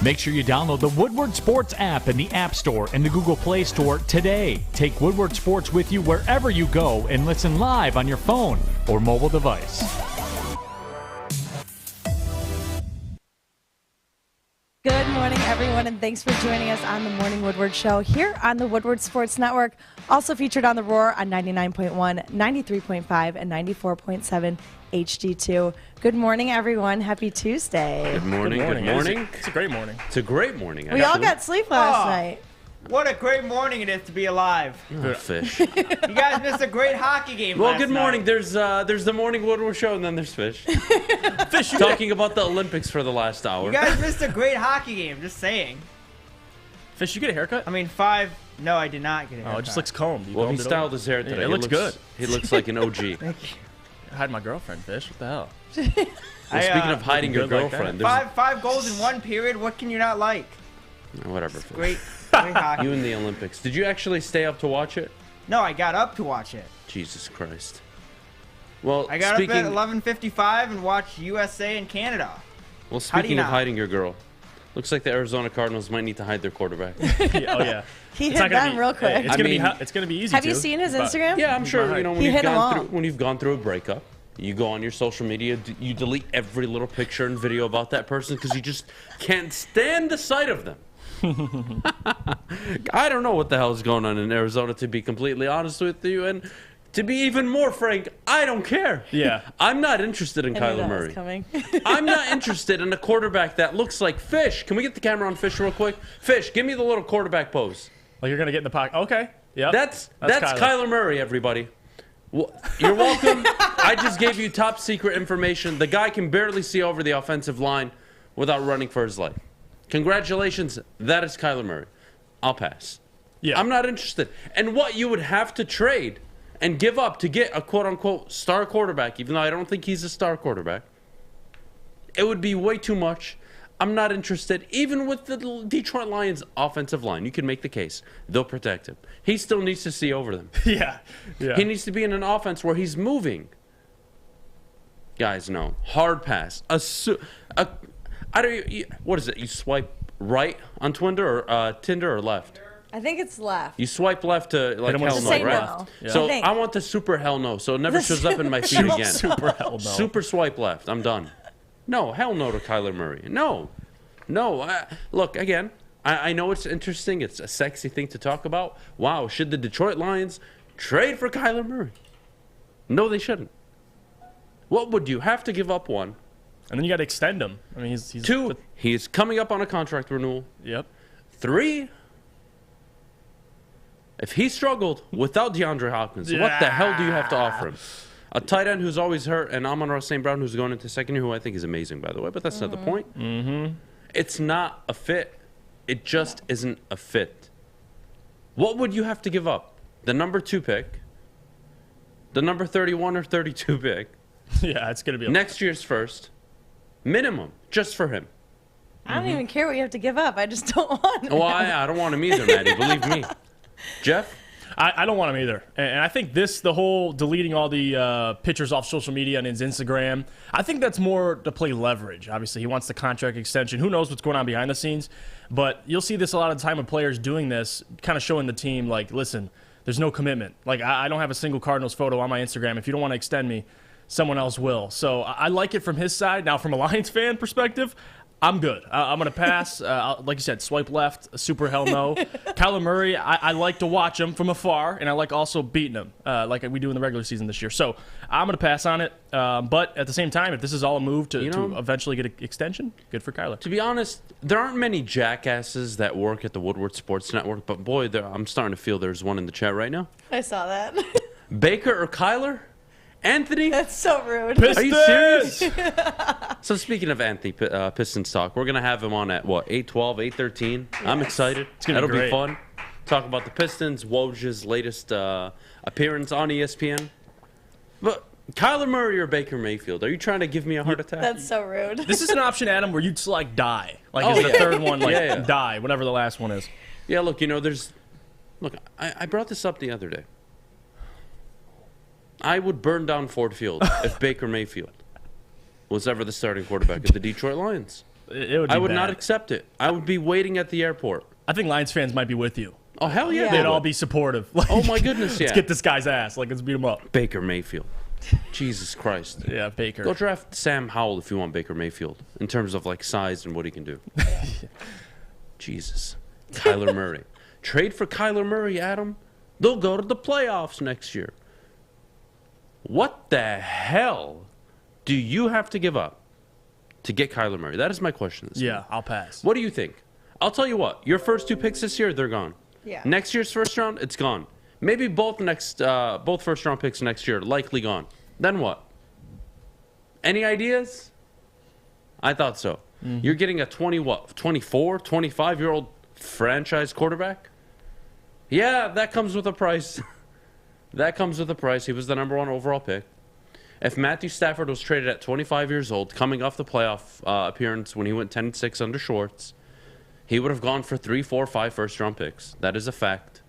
Make sure you download the Woodward Sports app in the App Store and the Google Play Store today. Take Woodward Sports with you wherever you go and listen live on your phone or mobile device. Good morning, everyone, and thanks for joining us on the Morning Woodward Show here on the Woodward Sports Network. Also featured on The Roar on 99.1, 93.5, and 94.7 HD2. Good morning, everyone. Happy Tuesday. Good morning. Good morning. It's a great morning. It's a great morning. We all got sleep last night. What a great morning it is to be alive. Oh, fish. You guys missed a great hockey game Well, last good morning. night. There's the Morning Woodward Show, and then there's Fish. Fish, talking about the Olympics for the last hour. You guys missed a great hockey game, just saying. Fish, you get a haircut? I mean, no, I did not get a haircut. Oh, it just looks combed. You Well, he combed it styled over? his hair today. Yeah, it looks good. He looks like an OG. Thank you. I had my girlfriend, Fish. What the hell? Well, speaking of hiding your good like that. girlfriend, there's Five goals in one period, what can you not like? whatever. Fish. Great hockey. You in the Olympics. Did you actually stay up to watch it? No, I got up to watch it. Jesus Christ. Well, I got speaking, up at 11:55 and watched USA and Canada. Well, How do you speaking of not? hiding your girl, looks like the Arizona Cardinals might need to hide their quarterback. Yeah, oh, yeah. He It's hit not gonna them be- real quick. Hey, it's gonna be easy. Have you to, seen his but- Instagram? Yeah, I'm sure. You know, He hit 'em all. when you've gone through a breakup, you go on your social media, you delete every little picture and video about that person because you just can't stand the sight of them. I don't know what the hell is going on in Arizona, to be completely honest with you, and to be even more frank, I don't care. Yeah. I'm not interested in I knew Kyler that was Murray. coming. I'm not interested in a quarterback that looks like Fish. Can we get the camera on Fish real quick? Fish, give me the little quarterback pose. Like you're gonna get in the pocket. Okay. Yep. That's Kyler Murray, everybody. You're welcome. I just gave you top secret information. The guy can barely see over the offensive line without running for his life. Congratulations. That is Kyler Murray. I'll pass. Yeah. I'm not interested. And what you would have to trade and give up to get a quote-unquote star quarterback, even though I don't think he's a star quarterback, it would be way too much. I'm not interested. Even with the Detroit Lions offensive line, you can make the case. They'll protect him. He still needs to see over them. Yeah. Yeah. He needs to be in an offense where he's moving. Guys, no. Hard pass. What is it? You swipe right on Tinder or left? I think it's left. You swipe left to like Hit him with hell the no, Say right? no. Yeah. So I think. I want the super hell no, so it never shows up in my feed again. Super hell no. Super swipe left. I'm done. No, hell no to Kyler Murray. No. Look, again, I know it's interesting. It's a sexy thing to talk about. Wow, should the Detroit Lions trade for Kyler Murray? No, they shouldn't. What would you have to give up? One. And then you got to extend him. I mean, he's Two, he's coming up on a contract renewal. Yep. Three, if he struggled without DeAndre Hopkins, what the hell do you have to offer him? A tight end who's always hurt, and Amon-Ra St. Brown who's going into second year, who I think is amazing, by the way, but that's not the point. Mm-hmm. It's not a fit. It just isn't a fit. What would you have to give up? The number 2 pick, the number 31 or 32 pick, Yeah, it's gonna be next year's first, minimum, just for him. I don't even care what you have to give up. I just don't want it. Well, I don't want him either, Maddie. Believe me. Jeff? I don't want him either. And I think the whole deleting all the pictures off social media and his Instagram, I think that's more to play leverage. Obviously, he wants the contract extension. Who knows what's going on behind the scenes? But you'll see this a lot of the time with players doing this, kind of showing the team, like, listen, there's no commitment. Like, I don't have a single Cardinals photo on my Instagram. If you don't want to extend me, someone else will. So I like it from his side. Now, from a Lions fan perspective, I'm good. I'm going to pass. Like you said, swipe left, super hell no. Kyler Murray, I like to watch him from afar, and I like also beating him like we do in the regular season this year. So I'm going to pass on it. But at the same time, if this is all a move to eventually get an extension, good for Kyler. To be honest, there aren't many jackasses that work at the Woodward Sports Network, but boy, I'm starting to feel there's one in the chat right now. I saw that. Baker or Kyler? Anthony? That's so rude. Pistons! Are you serious? So speaking of Anthony, Pistons Talk, we're going to have him on at, 8:12, 8:13? Yes. I'm excited. It's going to That'll be be fun. Talk about the Pistons, Woj's latest appearance on ESPN. But Kyler Murray or Baker Mayfield? Are you trying to give me a heart attack? That's so rude. This is an option, Adam, where you'd select die. Like, Oh, it's the yeah. third one, like, Yeah. die, whatever the last one is. Yeah, look, I brought this up the other day. I would burn down Ford Field if Baker Mayfield was ever the starting quarterback of the Detroit Lions. It would be I would bad. not accept it. I would be waiting at the airport. I think Lions fans might be with you. Oh, hell yeah. Yeah. they They'd all would. be supportive. Like, Oh, my goodness, yeah. Let's get this guy's ass. Like, let's beat him up. Baker Mayfield. Jesus Christ. Yeah, Baker. Go draft Sam Howell if you want Baker Mayfield in terms of like size and what he can do. Jesus. Kyler Murray. Trade for Kyler Murray, Adam. They'll go to the playoffs next year. What the hell do you have to give up to get Kyler Murray? That is my question this Yeah, morning. I'll pass. What do you think? I'll tell you what. Your first 2 picks this year, they're gone. Yeah. Next year's first round, it's gone. Maybe both first round picks next year, likely gone. Then what? Any ideas? I thought so. You're getting a 24, 25-year-old franchise quarterback? Yeah, that comes with a price. That comes with a price. He was the number 1 overall pick. If Matthew Stafford was traded at 25 years old, coming off the playoff appearance when he went 10-6 under Schwartz, he would have gone for 3, 4, 5 first-round picks. That is a fact.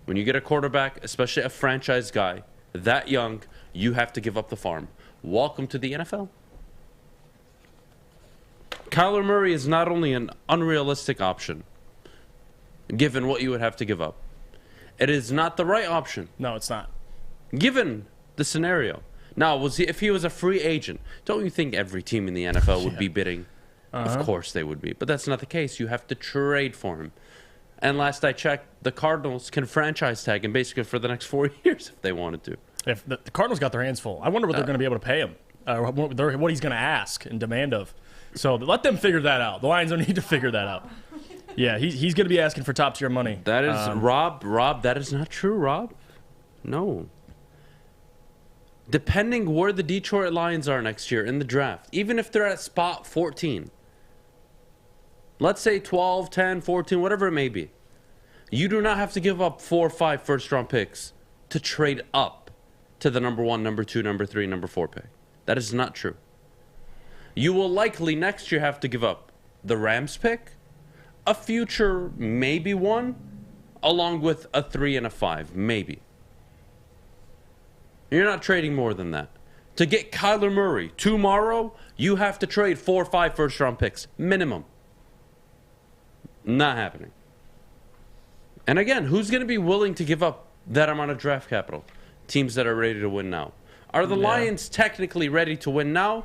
When you get a quarterback, especially a franchise guy, that young, you have to give up the farm. Welcome to the NFL. Kyler Murray is not only an unrealistic option, given what you would have to give up. It is not the right option, No, it's not. given the scenario. Now, if he was a free agent, don't you think every team in the NFL would be bidding? Of course they would be, but that's not the case. You have to trade for him. And last I checked, the Cardinals can franchise tag him basically for the next 4 years if they wanted to. If the Cardinals got their hands full, I wonder what they're going to be able to pay him, or what he's going to ask and demand of. So let them figure that out. The Lions don't need to figure that out. Yeah, he's going to be asking for top tier money. That is Rob. That is not true, Rob. No. Depending where the Detroit Lions are next year in the draft, even if they're at spot 14, let's say 12, 10, 14, whatever it may be, you do not have to give up 4 or 5 first-round picks to trade up to the number 1, number 2, number 3, number 4 pick. That is not true. You will likely next year have to give up the Rams pick, a future maybe 1, along with a 3 and a 5, maybe. You're not trading more than that. To get Kyler Murray tomorrow, you have to trade 4 or 5 first-round picks, minimum. Not happening. And again, who's going to be willing to give up that amount of draft capital? Teams that are ready to win now. Are the Lions technically ready to win now?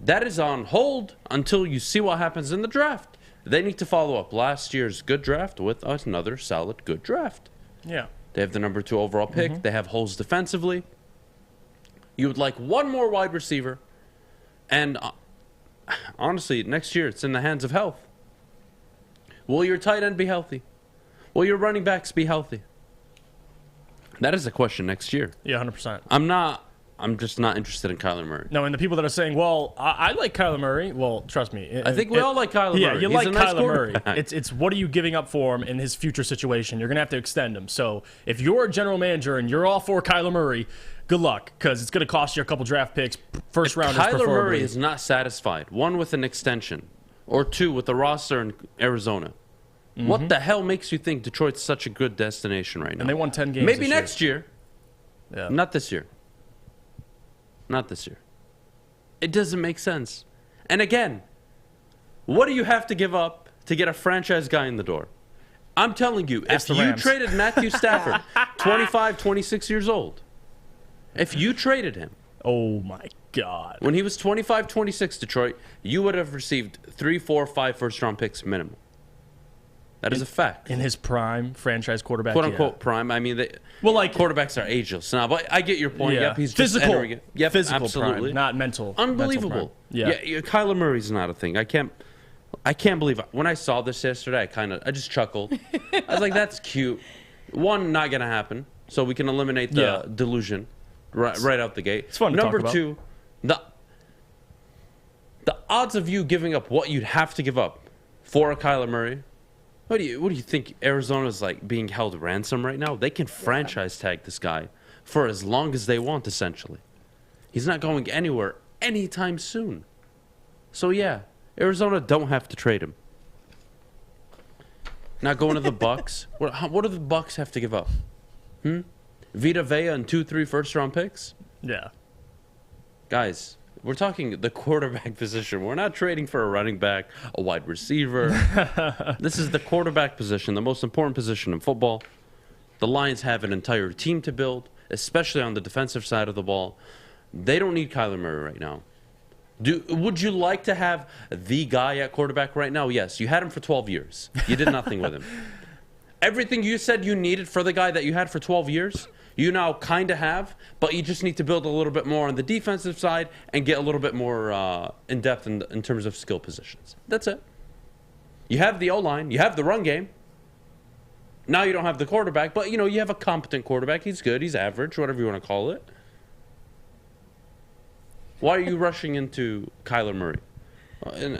That is on hold until you see what happens in the draft. They need to follow up last year's good draft with another solid good draft. Yeah. They have the number 2 overall pick. They have holes defensively. You would like one more wide receiver. And honestly, next year it's in the hands of health. Will your tight end be healthy? Will your running backs be healthy? That is a question next year. Yeah, 100%. I'm just not interested in Kyler Murray. No, and the people that are saying, well, I like Kyler Murray, well, trust me. I think we all like Kyler Murray. Yeah, you He's like a nice Kyler Murray. quarterback. It's what are you giving up for him in his future situation? You're going to have to extend him. So if you're a general manager and you're all for Kyler Murray, good luck, because it's going to cost you a couple draft picks, first rounders Kyler preferably. Murray is not satisfied. 1, with an extension, or 2, with the roster in Arizona. What the hell makes you think Detroit's such a good destination right now? And they won 10 games Maybe this next year. Yeah. Not this year. Not this year. It doesn't make sense. And again, what do you have to give up to get a franchise guy in the door? I'm telling you, Ask if the you Rams. traded Matthew Stafford, 25, 26 years old, if you traded him Oh, my God. when he was 25, 26, Detroit, you would have received 3, 4, 5 first-round picks minimum. That is a fact. In his prime, franchise quarterback. Quote unquote prime. I mean, quarterbacks are ageless now, but I get your point. Yeah. Yep, he's just physical. entering it. Yep, Physical absolutely. prime, not mental. Unbelievable. Mental prime. Yeah, Kyler Murray's not a thing. I can't believe it. When I saw this yesterday, I just chuckled. I was like, that's cute. 1, not gonna happen. So we can eliminate the delusion right out the gate. It's fun to Number talk about. 2, the odds of you giving up what you'd have to give up for a Kyler Murray. What do you think Arizona's like being held ransom right now? They can franchise tag this guy for as long as they want, essentially. He's not going anywhere anytime soon. So yeah, Arizona don't have to trade him. Not going to the Bucks. What do the Bucks have to give up? Vita Vea and 2, 3 first-round picks? Yeah. Guys, We're talking the quarterback position. We're not trading for a running back, a wide receiver. This is the quarterback position, the most important position in football. The Lions have an entire team to build, especially on the defensive side of the ball. They don't need Kyler Murray right now. Would you like to have the guy at quarterback right now? Yes. You had him for 12 years. You did nothing with him. Everything you said you needed for the guy that you had for 12 years, you now kind of have, but you just need to build a little bit more on the defensive side and get a little bit more in depth in terms of skill positions. That's it. You have the O-line. You have the run game. Now you don't have the quarterback, but, you have a competent quarterback. He's good. He's average, whatever you want to call it. Why are you rushing into Kyler Murray?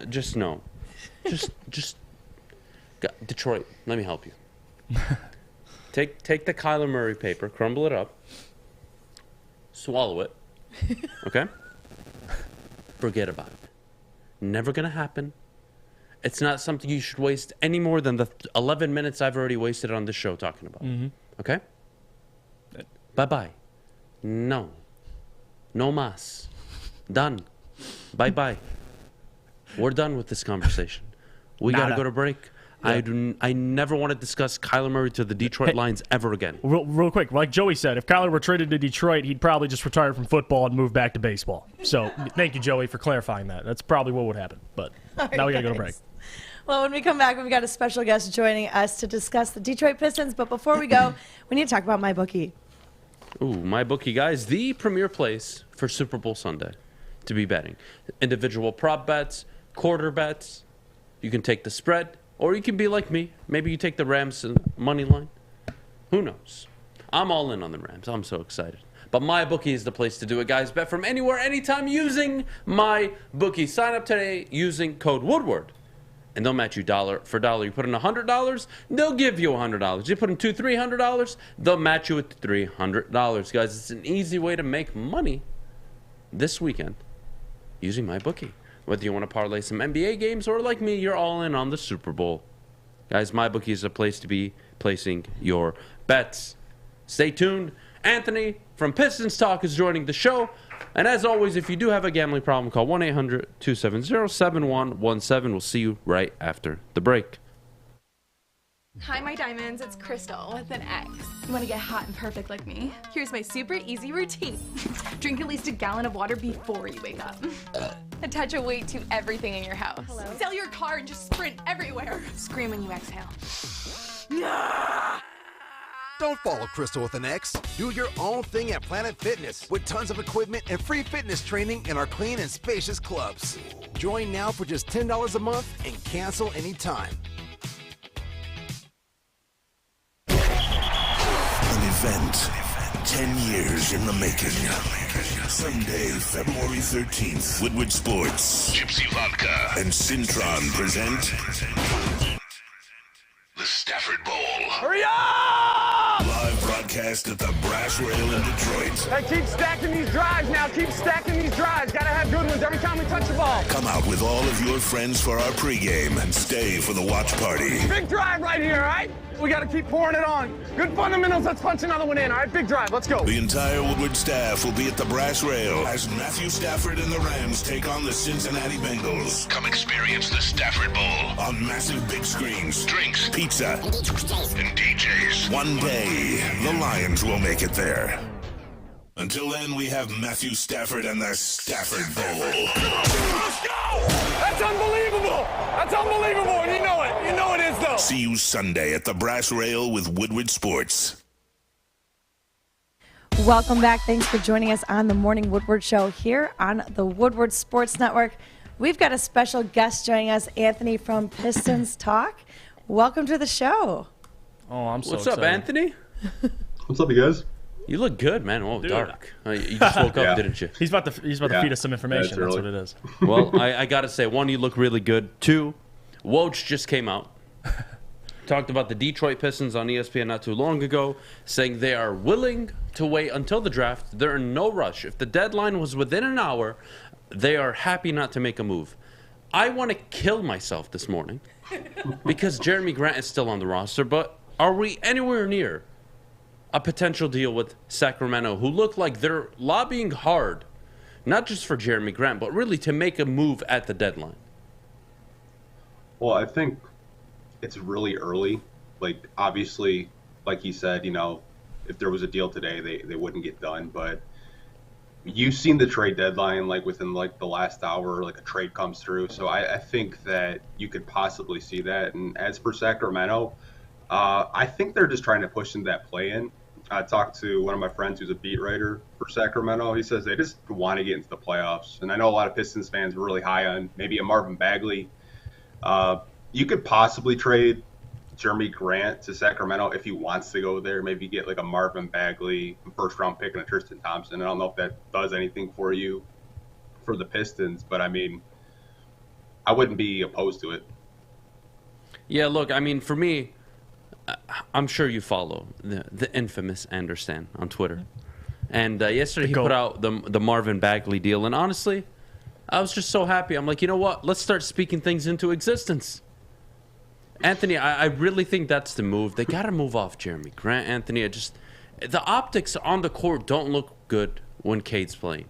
Just no. Just Detroit, let me help you. Take the Kyler Murray paper, crumble it up, swallow it, okay? Forget about it. Never going to happen. It's not something you should waste any more than the 11 minutes I've already wasted on this show talking about. Okay? Bye-bye. No. No mas. Done. Bye-bye. We're done with this conversation. We got to go to break. Yeah. I never want to discuss Kyler Murray to the Detroit Lions ever again. Real quick, like Joey said, if Kyler were traded to Detroit, he'd probably just retire from football and move back to baseball. So thank you, Joey, for clarifying that. That's probably what would happen. But now we got to go to break. Well, when we come back, we've got a special guest joining us to discuss the Detroit Pistons. But before we go, we need to talk about MyBookie. Ooh, MyBookie, guys, the premier place for Super Bowl Sunday to be betting. Individual prop bets, quarter bets. You can take the spread, or you can be like me. Maybe you take the Rams money line. Who knows? I'm all in on the Rams. I'm so excited. But MyBookie is the place to do it, guys. Bet from anywhere, anytime using MyBookie. Sign up today using code Woodward. And they'll match you dollar for dollar. You put in $100, they'll give you $100. You put in $300, they'll match you with $300. Guys, it's an easy way to make money this weekend using MyBookie. Whether you want to parlay some NBA games or, like me, you're all in on the Super Bowl. Guys, MyBookie is a place to be placing your bets. Stay tuned. Anthony from Pistons Talk is joining the show. And as always, if you do have a gambling problem, call 1-800-270-7117. We'll see you right after the break. Hi, my diamonds. It's Crystal with an X. You want to get hot and perfect like me? Here's my super easy routine. Drink at least a gallon of water before you wake up. Attach a weight to everything in your house. Hello? Sell your car and just sprint everywhere. Scream when you exhale. Don't follow Crystal with an X. Do your own thing at Planet Fitness with tons of equipment and free fitness training in our clean and spacious clubs. Join now for just $10 a month and cancel anytime. An event 10 years in the making. Sunday, February 13th, Woodward Sports, Gypsy Vodka, and Cintron present the Stafford Bowl. Hurry up! Live broadcast at the Brass Rail in Detroit. Hey, keep stacking these drives now. Keep stacking these drives. Gotta have good ones every time we touch the ball. Come out with all of your friends for our pregame and stay for the watch party. Big drive right here, all right? We gotta keep pouring it on. Good fundamentals. Let's punch another one in, all right? Big drive. Let's go. The entire Woodward staff will be at the Brass Rail as Matthew Stafford and the Rams take on the Cincinnati Bengals. Come experience the Stafford Bowl on massive big screens, drinks, pizza, and DJs. One day, the Lions will make it there. Until then, we have Matthew Stafford and the Stafford Bowl. Let's go! That's unbelievable! That's unbelievable, and you know it. You know it is, though. See you Sunday at the Brass Rail with Woodward Sports. Welcome back. Thanks for joining us on the Morning Woodward Show here on the Woodward Sports Network. We've got a special guest joining us, Anthony from Pistons Talk. Welcome to the show. Oh, I'm so What's excited. up, Anthony? What's up, you guys? You look good, man. Oh, Dude. dark. You just woke up, didn't you? He's about to feed us some information. That's what it is. Well, I got to say, one, you look really good. Two, Woj just came out. Talked about the Detroit Pistons on ESPN not too long ago, saying they are willing to wait until the draft. They're in no rush. If the deadline was within an hour, they are happy not to make a move. I want to kill myself this morning because Jerami Grant is still on the roster, but are we anywhere near a potential deal with Sacramento, who look like they're lobbying hard not just for Jerami Grant, but really to make a move at the deadline? Well, I think it's really early. Like, obviously, like he said, if there was a deal today, they wouldn't get done. But you've seen the trade deadline, like within like the last hour, like a trade comes through. So I think that you could possibly see that. And as for Sacramento, I think they're just trying to push into that play-in. I talked to one of my friends who's a beat writer for Sacramento. He says they just want to get into the playoffs. And I know a lot of Pistons fans are really high on maybe a Marvin Bagley. You could possibly trade Jerami Grant to Sacramento if he wants to go there. Maybe get like a Marvin Bagley first-round pick and a Tristan Thompson. I don't know if that does anything for you for the Pistons, but I mean, I wouldn't be opposed to it. Yeah, look, I mean, for me, I'm sure you follow the infamous Anderson on Twitter. And yesterday he put out the Marvin Bagley deal. And honestly, I was just so happy. I'm like, you know what? Let's start speaking things into existence. Anthony, I really think that's the move. They got to move off Jerami Grant, Anthony. The optics on the court don't look good when Cade's playing.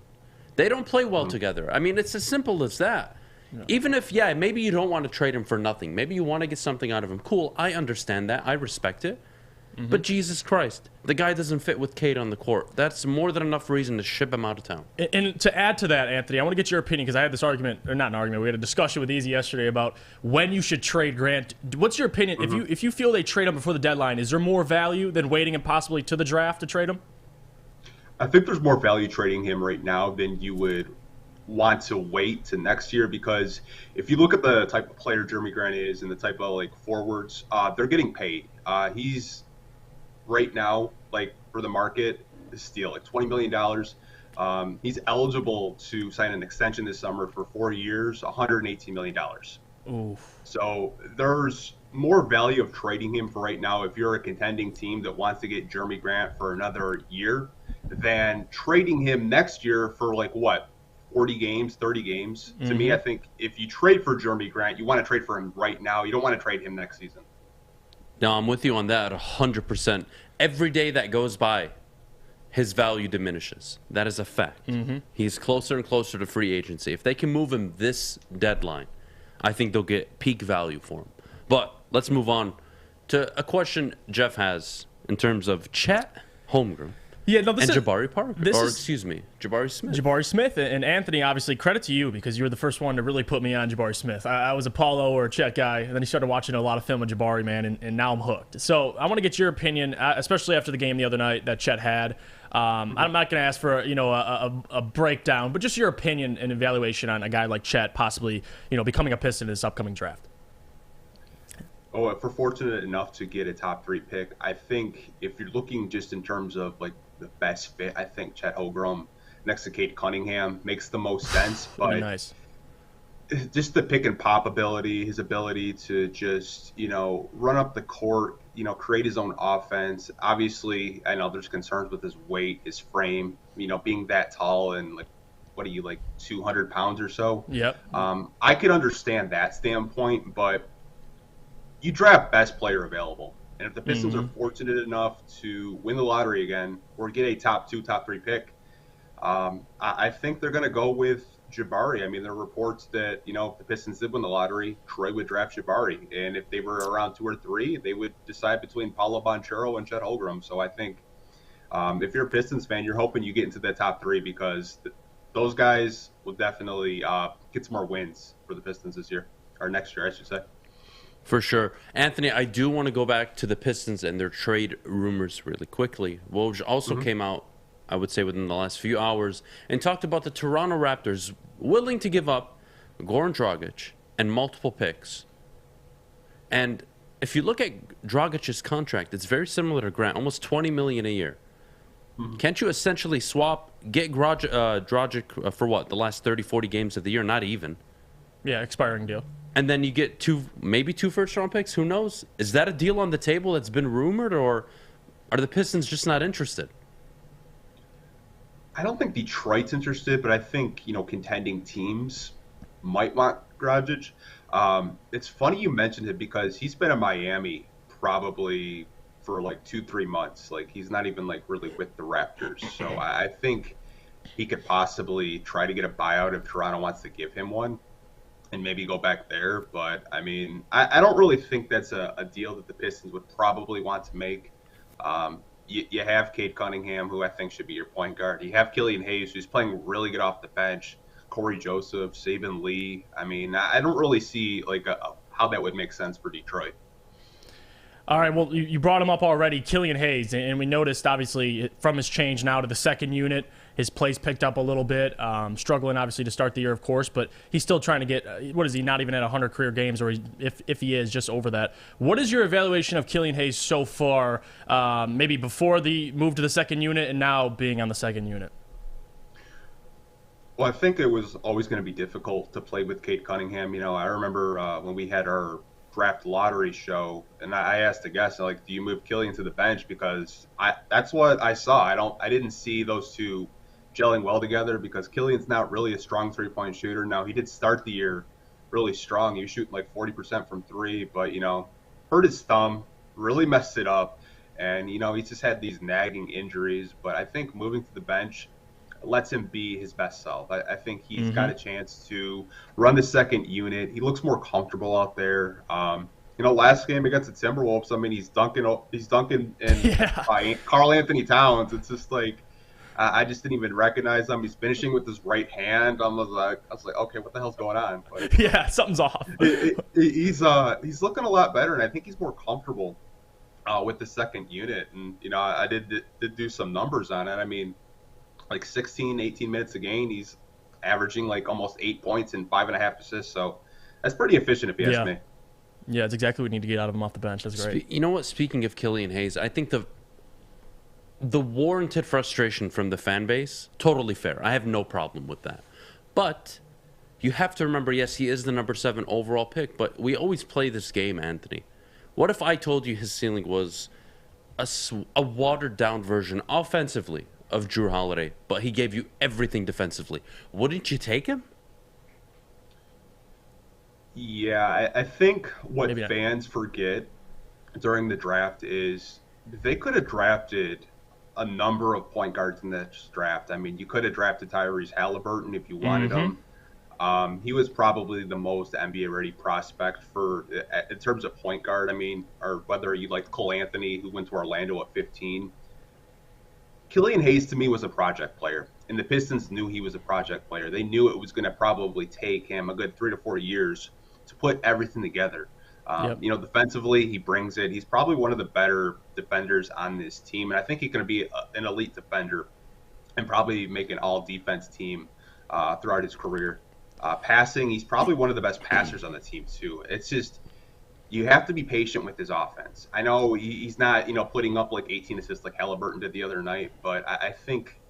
They don't play well together. I mean, it's as simple as that. Yeah. Even if, maybe you don't want to trade him for nothing. Maybe you want to get something out of him. Cool, I understand that. I respect it. But Jesus Christ, the guy doesn't fit with Cade on the court. That's more than enough reason to ship him out of town. And to add to that, Anthony, I want to get your opinion because I had this argument, or not an argument, we had a discussion with Easy yesterday about when you should trade Grant. What's your opinion? If you feel they trade him before the deadline, is there more value than waiting and possibly to the draft to trade him? I think there's more value trading him right now than you would want to wait to next year, because if you look at the type of player Jerami Grant is and the type of like forwards, they're getting paid. He's right now, like for the market, a steal, like $20 million. He's eligible to sign an extension this summer for 4 years, $118 million. Oof. So there's more value of trading him for right now if you're a contending team that wants to get Jerami Grant for another year than trading him next year for like what? 40 games, 30 games. To me, I think if you trade for Jerami Grant, you want to trade for him right now. You don't want to trade him next season. No, I'm with you on that 100%. Every day that goes by, his value diminishes. That is a fact. He's closer and closer to free agency. If they can move him this deadline, I think they'll get peak value for him. But let's move on to a question Jeff has in terms of Chet Holmgren. Yeah, no, and Jabari Parker, Jabari Smith. Jabari Smith. And Anthony, obviously, credit to you because you were the first one to really put me on Jabari Smith. I was a Paulo or a Chet guy, and then he started watching a lot of film of Jabari, man, and now I'm hooked. So I want to get your opinion, especially after the game the other night that Chet had. I'm not going to ask for a breakdown, but just your opinion and evaluation on a guy like Chet possibly becoming a Piston in this upcoming draft. Oh, if we're fortunate enough to get a top 3 pick, I think if you're looking just in terms of like the best fit, I think Chet Holmgren next to Cade Cunningham makes the most sense. But nice. Just the pick and pop ability, his ability to just, run up the court, create his own offense. Obviously, I know there's concerns with his weight, his frame, being that tall and like, what are you, like 200 pounds or so? Yep. I could understand that standpoint, but you draft best player available. And if the Pistons are fortunate enough to win the lottery again or get a top 2, top 3 pick, I think they're going to go with Jabari. I mean, there are reports that, if the Pistons did win the lottery, Troy would draft Jabari. And if they were around 2 or 3, they would decide between Paolo Banchero and Chet Holmgren. So I think if you're a Pistons fan, you're hoping you get into the top 3 because those guys will definitely get some more wins for the Pistons this year, or next year, I should say. For sure. Anthony, I do want to go back to the Pistons and their trade rumors really quickly. Woj also came out, I would say, within the last few hours and talked about the Toronto Raptors willing to give up Goran Dragic and multiple picks. And if you look at Dragic's contract, it's very similar to Grant, almost $20 million a year. Can't you essentially swap, get Dragic for what, the last 30, 40 games of the year? Not even. Yeah, expiring deal. And then you get maybe 2 first-round picks. Who knows? Is that a deal on the table that's been rumored, or are the Pistons just not interested? I don't think Detroit's interested, but I think, contending teams might want Dragic. It's funny you mentioned it because he's been in Miami probably for like 2-3 months. Like he's not even like really with the Raptors. So I think he could possibly try to get a buyout if Toronto wants to give him one and maybe go back there. But, I mean, I don't really think that's a deal that the Pistons would probably want to make. You have Cade Cunningham, who I think should be your point guard. You have Killian Hayes, who's playing really good off the bench. Corey Joseph, Saban Lee. I mean, I don't really see like how that would make sense for Detroit. All right, well, you brought him up already, Killian Hayes, and we noticed, obviously, from his change now to the second unit, his plays picked up a little bit, struggling, obviously, to start the year, of course, but he's still trying to get, what is he, not even at 100 career games, or if he is, just over that. What is your evaluation of Killian Hayes so far, maybe before the move to the second unit and now being on the second unit? Well, I think it was always going to be difficult to play with Cade Cunningham. You know, I remember when we had our draft lottery show, and I asked the guests, like, do you move Killian to the bench? Because that's what I saw. I didn't see those two gelling well together because Killian's not really a strong three-point shooter. Now, he did start the year really strong. He was shooting like 40% from three, but, you know, hurt his thumb, really messed it up. And, you know, he's just had these nagging injuries. But I think moving to the bench lets him be his best self. I think he's got a chance to run the second unit. He looks more comfortable out there. You know, last game against the Timberwolves, I mean, he's dunking in Karl Anthony Towns. It's just like I just didn't even recognize him. He's finishing with his right hand. I was like, okay, what the hell's going on? But, yeah, something's off. He's looking a lot better, and I think he's more comfortable with the second unit. And you know, I did do some numbers on it. I mean, like 16, 18 minutes a game, he's averaging like almost 8 points and 5.5 assists. So that's pretty efficient if you ask me. Yeah, it's exactly what we need to get out of him off the bench. That's great. You know what? Speaking of Killian Hayes, I think the warranted frustration from the fan base, totally fair. I have no problem with that. But you have to remember, yes, he is the number 7 overall pick, but we always play this game, Anthony. What if I told you his ceiling was a watered-down version offensively of Jrue Holiday, but he gave you everything defensively? Wouldn't you take him? Yeah, I think what fans forget during the draft is they could have drafted a number of point guards in this draft. I mean, you could have drafted Tyrese Halliburton if you wanted him. He was probably the most NBA-ready prospect in terms of point guard. I mean, or whether you like Cole Anthony, who went to Orlando at 15. Killian Hayes, to me, was a project player, and the Pistons knew he was a project player. They knew it was going to probably take him a good 3 to 4 years to put everything together. You know, defensively, he brings it. He's probably one of the better defenders on this team, and I think he's going to be an elite defender and probably make an all-defense team throughout his career. Passing, he's probably one of the best passers on the team, too. It's just you have to be patient with his offense. I know he's not, you know, putting up like 18 assists like Halliburton did the other night, but I think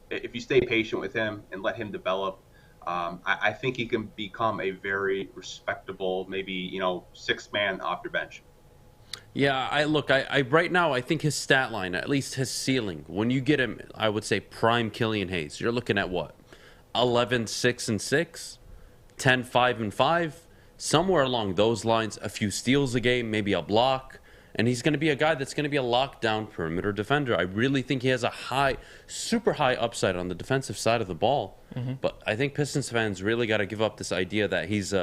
if you stay patient with him and let him develop, I think he can become a very respectable, maybe, you know, 6th man off your bench. Yeah, I right now, I think his stat line, at least his ceiling, when you get him, I would say prime Killian Hayes, you're looking at what? 11, 6, and 6, 10, 5, and 5. Somewhere along those lines, a few steals a game, maybe a block, and he's going to be a guy that's going to be a lockdown perimeter defender. I really think he has a super high upside on the defensive side of the ball. But I think Pistons fans really got to give up this idea that he's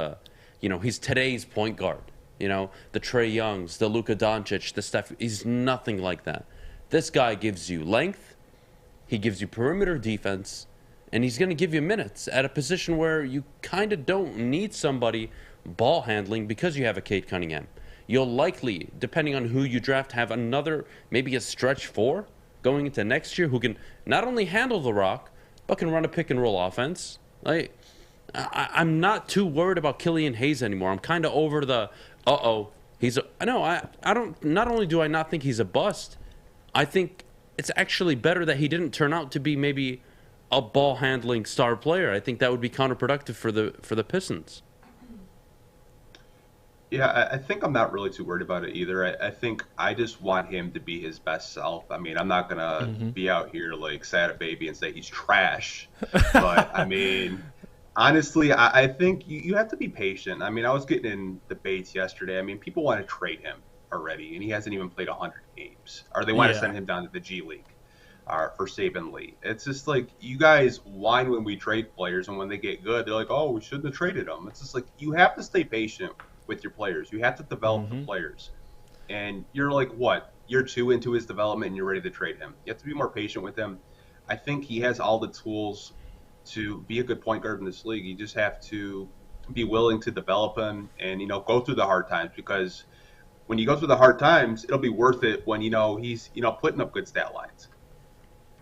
he's today's point guard. You know, the Trae Youngs, the Luka Doncic, the Steph. He's nothing like that. This guy gives you length, he gives you perimeter defense, and he's going to give you minutes at a position where you kind of don't need somebody ball handling because you have a Cade Cunningham. You'll likely, depending on who you draft, have another, maybe a stretch 4 going into next year who can not only handle the rock, but can run a pick and roll offense. I'm not too worried about Killian Hayes anymore. I'm kind of over the, I don't, not only do I not think he's a bust, I think it's actually better that he didn't turn out to be maybe a ball handling star player. I think that would be counterproductive for the Pistons. Yeah, I think I'm not really too worried about it either. I think I just want him to be his best self. I mean, I'm not going to be out here like sad a baby and say he's trash. But, I mean, honestly, I think you have to be patient. I mean, I was getting in debates yesterday. I mean, people want to trade him already, and he hasn't even played 100 games. Or they want to send him down to the G League. for Saban Lee. It's just like you guys whine when we trade players, and when they get good, they're like, "Oh, we shouldn't have traded them." It's just like you have to stay patient with your players. You have to develop the players, and you're like what year 2 into his development, and you're ready to trade him. You have to be more patient with him. I think he has all the tools to be a good point guard in this league. You just have to be willing to develop him and go through the hard times, because when you go through the hard times, it'll be worth it when he's putting up good stat lines.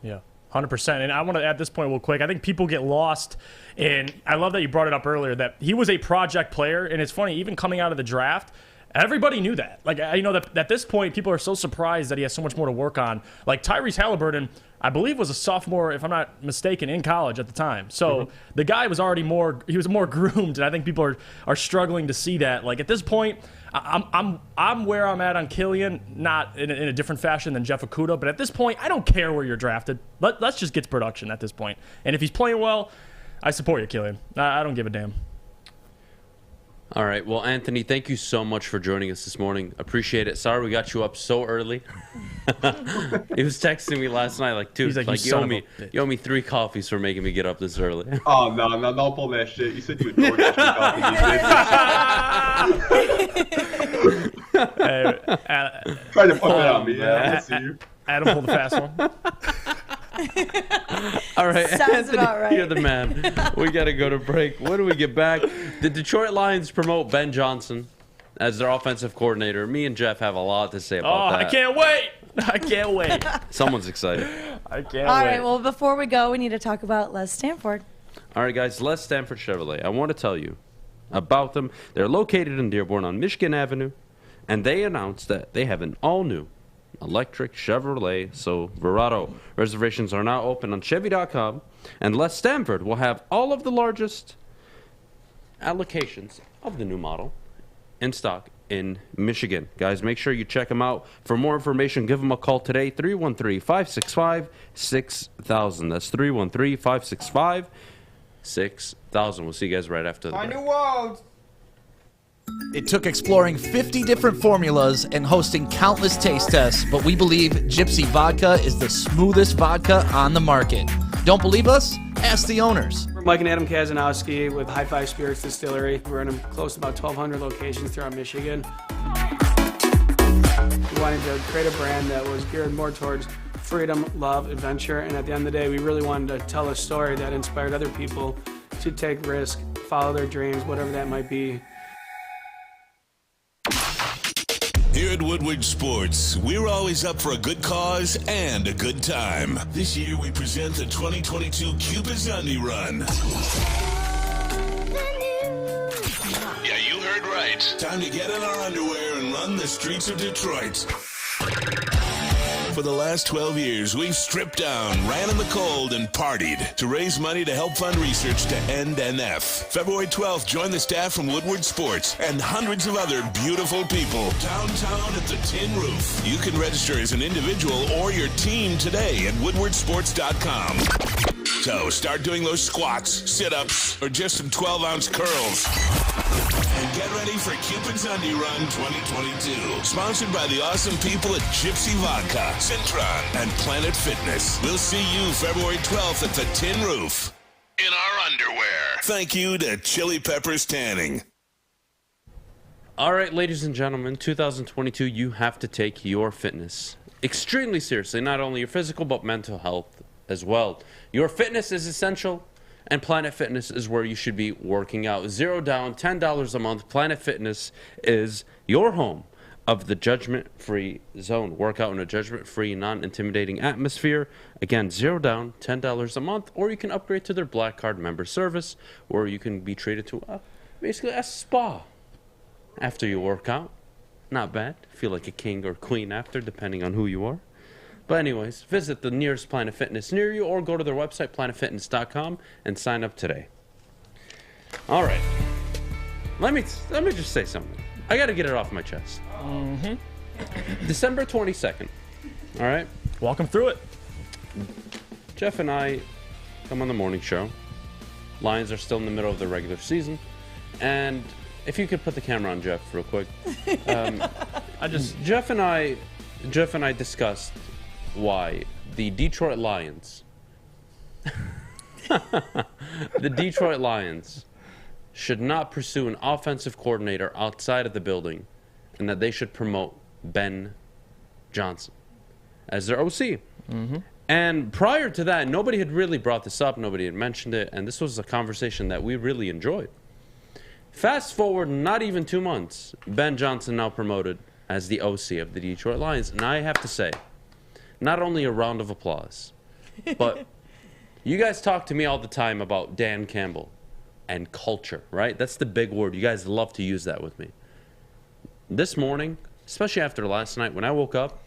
Yeah, 100%. And I want to add this point real quick. I think people get lost in, I love that you brought it up earlier, that he was a project player. And it's funny, even coming out of the draft, everybody knew that. Like, that at this point, people are so surprised that he has so much more to work on. Like, Tyrese Halliburton, I believe, was a sophomore, if I'm not mistaken, in college at the time. So the guy was already more groomed, and I think people are struggling to see that. Like, at this point, I'm where I'm at on Killian, not in a different fashion than Jeff Okudah, but at this point, I don't care where you're drafted. Let's just get to production at this point. And if he's playing well, I support you, Killian. I don't give a damn. All right. Well, Anthony, thank you so much for joining us this morning. Appreciate it. Sorry we got you up so early. He was texting me last night like, dude, like you owe me 3 coffees for making me get up this early. Oh, no, don't pull that shit. You said you would DoorDash me coffee. Try to put that on me. Yeah, I see you. Adam pulled the fast one. All right, Sounds Anthony, about right. You're the man. We got to go to break. When we get back, the Detroit Lions promote Ben Johnson as their offensive coordinator. Me and Jeff have a lot to say about that. I can't wait. I can't wait. Someone's excited. I can't wait. All right, well, before we go, we need to talk about Les Stanford. All right, guys, Les Stanford Chevrolet. I want to tell you about them. They're located in Dearborn on Michigan Avenue, and they announced that they have an all-new electric Chevrolet Silverado. Reservations are now open on Chevy.com, and Les Stanford will have all of the largest allocations of the new model in stock in Michigan. Guys, make sure you check them out. For more information, give them a call today, 313-565-6000. That's 313-565-6000. We'll see you guys right after the break. New world. It took exploring 50 different formulas and hosting countless taste tests, but we believe Gypsy Vodka is the smoothest vodka on the market. Don't believe us? Ask the owners. We're Mike and Adam Kazanowski with High Five Spirits Distillery. We're in close to about 1,200 locations throughout Michigan. We wanted to create a brand that was geared more towards freedom, love, adventure, and at the end of the day, we really wanted to tell a story that inspired other people to take risks, follow their dreams, whatever that might be. Here at Woodward Sports, we're always up for a good cause and a good time. This year, we present the 2022 Cupid Sunday Run. Yeah, you heard right. Time to get in our underwear and run the streets of Detroit. For the last 12 years, we've stripped down, ran in the cold, and partied to raise money to help fund research to end NF. February 12th, join the staff from Woodward Sports and hundreds of other beautiful people downtown at the Tin Roof. You can register as an individual or your team today at woodwardsports.com. So start doing those squats, sit-ups, or just some 12-ounce curls. And get ready for Cupid's Sunday Run 2022. Sponsored by the awesome people at Gypsy Vodka, Centron, and Planet Fitness. We'll see you February 12th at the Tin Roof. In our underwear. Thank you to Chili Peppers Tanning. All right, ladies and gentlemen, 2022, you have to take your fitness extremely seriously. Not only your physical, but mental health as well. Your fitness is essential, and Planet Fitness is where you should be working out. $0 down, $10 a month. Planet Fitness is your home of the judgment-free zone. Work out in a judgment-free, non-intimidating atmosphere. Again, $0 down, $10 a month, or you can upgrade to their Black Card member service, where you can be treated to basically a spa after you work out. Not bad. Feel like a king or queen after, depending on who you are. But anyways, visit the nearest Planet Fitness near you or go to their website, planetfitness.com, and sign up today. All right. Let me just say something. I got to get it off my chest. December 22nd. All right? Walk them through it. Jeff and I come on the morning show. Lions are still in the middle of the regular season. And if you could put the camera on Jeff real quick. Jeff and I discussed why the Detroit Lions, should not pursue an offensive coordinator outside of the building, and that they should promote Ben Johnson as their OC. And prior to that, nobody had really brought this up. Nobody had mentioned it. And this was a conversation that we really enjoyed. Fast forward not even 2 months, Ben Johnson now promoted as the OC of the Detroit Lions. And I have to say, not only a round of applause, but you guys talk to me all the time about Dan Campbell and culture, right? That's the big word. You guys love to use that with me. This morning, especially after last night, when I woke up,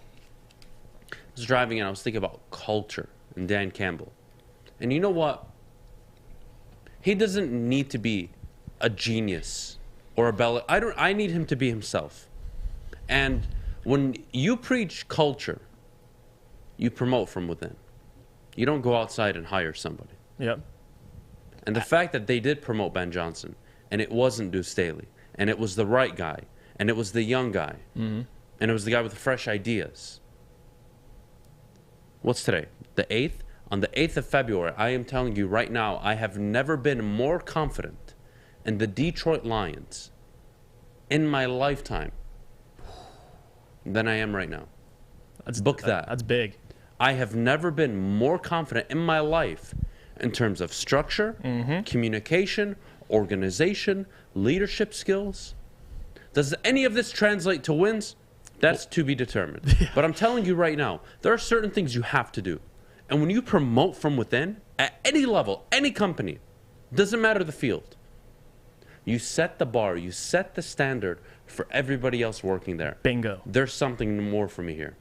I was driving and I was thinking about culture and Dan Campbell. And you know what? He doesn't need to be a genius or a bella. I need him to be himself. And when you preach culture, you promote from within. You don't go outside and hire somebody. Yep. And the fact that they did promote Ben Johnson, and it wasn't Deuce Staley, and it was the right guy, and it was the young guy, and it was the guy with the fresh ideas. What's today? The 8th? On the 8th of February, I am telling you right now, I have never been more confident in the Detroit Lions in my lifetime than I am right now. Book that. That's big. I have never been more confident in my life in terms of structure, communication, organization, leadership skills. Does any of this translate to wins? That's to be determined. Yeah. But I'm telling you right now, there are certain things you have to do. And when you promote from within, at any level, any company, doesn't matter the field, you set the bar, you set the standard for everybody else working there. Bingo. There's something more for me here.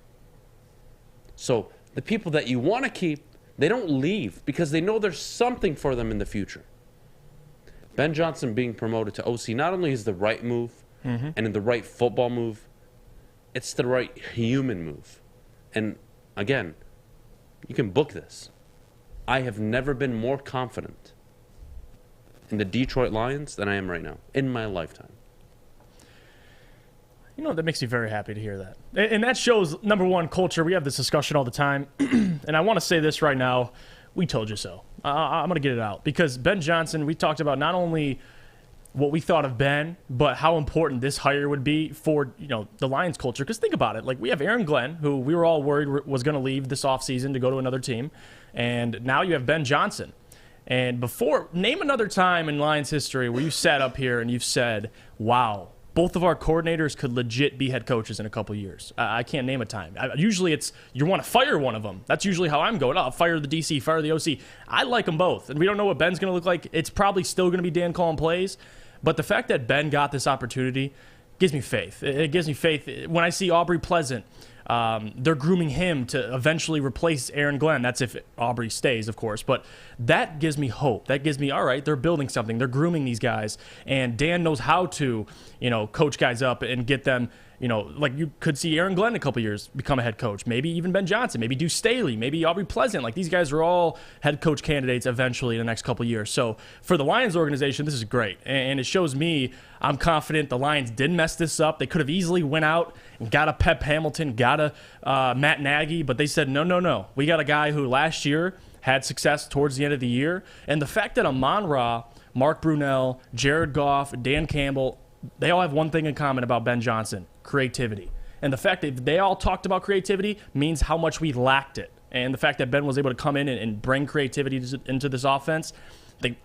So the people that you want to keep, they don't leave because they know there's something for them in the future. Ben Johnson being promoted to OC not only is the right move and in the right football move, it's the right human move. And again, you can book this. I have never been more confident in the Detroit Lions than I am right now in my lifetime. You know, that makes me very happy to hear that. And that shows, number one, culture. We have this discussion all the time. And I want to say this right now. We told you so. I'm going to get it out. Because Ben Johnson, we talked about not only what we thought of Ben, but how important this hire would be for, you know, the Lions culture. Because think about it. Like, we have Aaron Glenn, who we were all worried was going to leave this offseason to go to another team. And now you have Ben Johnson. And before, name another time in Lions history where you sat up here and you've said, wow, both of our coordinators could legit be head coaches in a couple years. I can't name a time. Usually it's you want to fire one of them. That's usually how I'm going. I'll fire the DC, fire the OC. I like them both. And we don't know what Ben's going to look like. It's probably still going to be Dan calling plays. But the fact that Ben got this opportunity gives me faith. It gives me faith. When I see Aubrey Pleasant, they're grooming him to eventually replace Aaron Glenn. That's if Aubrey stays, of course. But that gives me hope. That gives me, all right, they're building something. They're grooming these guys. And Dan knows how to, you know, coach guys up and get them, you know, like you could see Aaron Glenn in a couple years become a head coach. Maybe even Ben Johnson. Maybe Deuce Staley. Maybe Aubrey Pleasant. Like, these guys are all head coach candidates eventually in the next couple years. So for the Lions organization, this is great. And it shows me I'm confident the Lions didn't mess this up. They could have easily went out and got a Pep Hamilton, got a Matt Nagy, but they said, no. We got a guy who last year had success towards the end of the year. And the fact that Amon-Ra, Mark Brunell, Jared Goff, Dan Campbell, they all have one thing in common about Ben Johnson: creativity. And the fact that they all talked about creativity means how much we lacked it. And the fact that Ben was able to come in and bring creativity into this offense,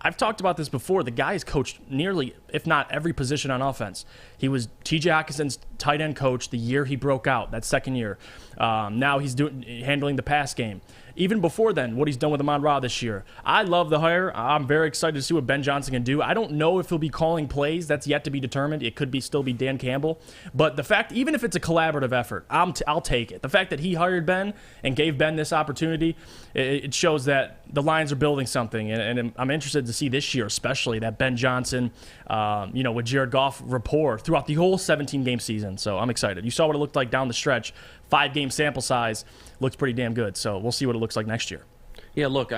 I've talked about this before. The guy has coached nearly, if not every position on offense. He was T.J. Hawkinson's tight end coach the year he broke out, that second year. Now he's handling the pass game. Even before then, what he's done with Amon-Ra this year. I love the hire. I'm very excited to see what Ben Johnson can do. I don't know if he'll be calling plays. That's yet to be determined. It could still be Dan Campbell. But the fact, even if it's a collaborative effort, I'll take it. The fact that he hired Ben and gave Ben this opportunity, it shows that the Lions are building something. And I'm interested to see this year, especially that Ben Johnson, with Jared Goff rapport throughout the whole 17-game season. So I'm excited. You saw what it looked like down the stretch. 5-game sample size looks pretty damn good. So we'll see what it looks like next year. Yeah, look,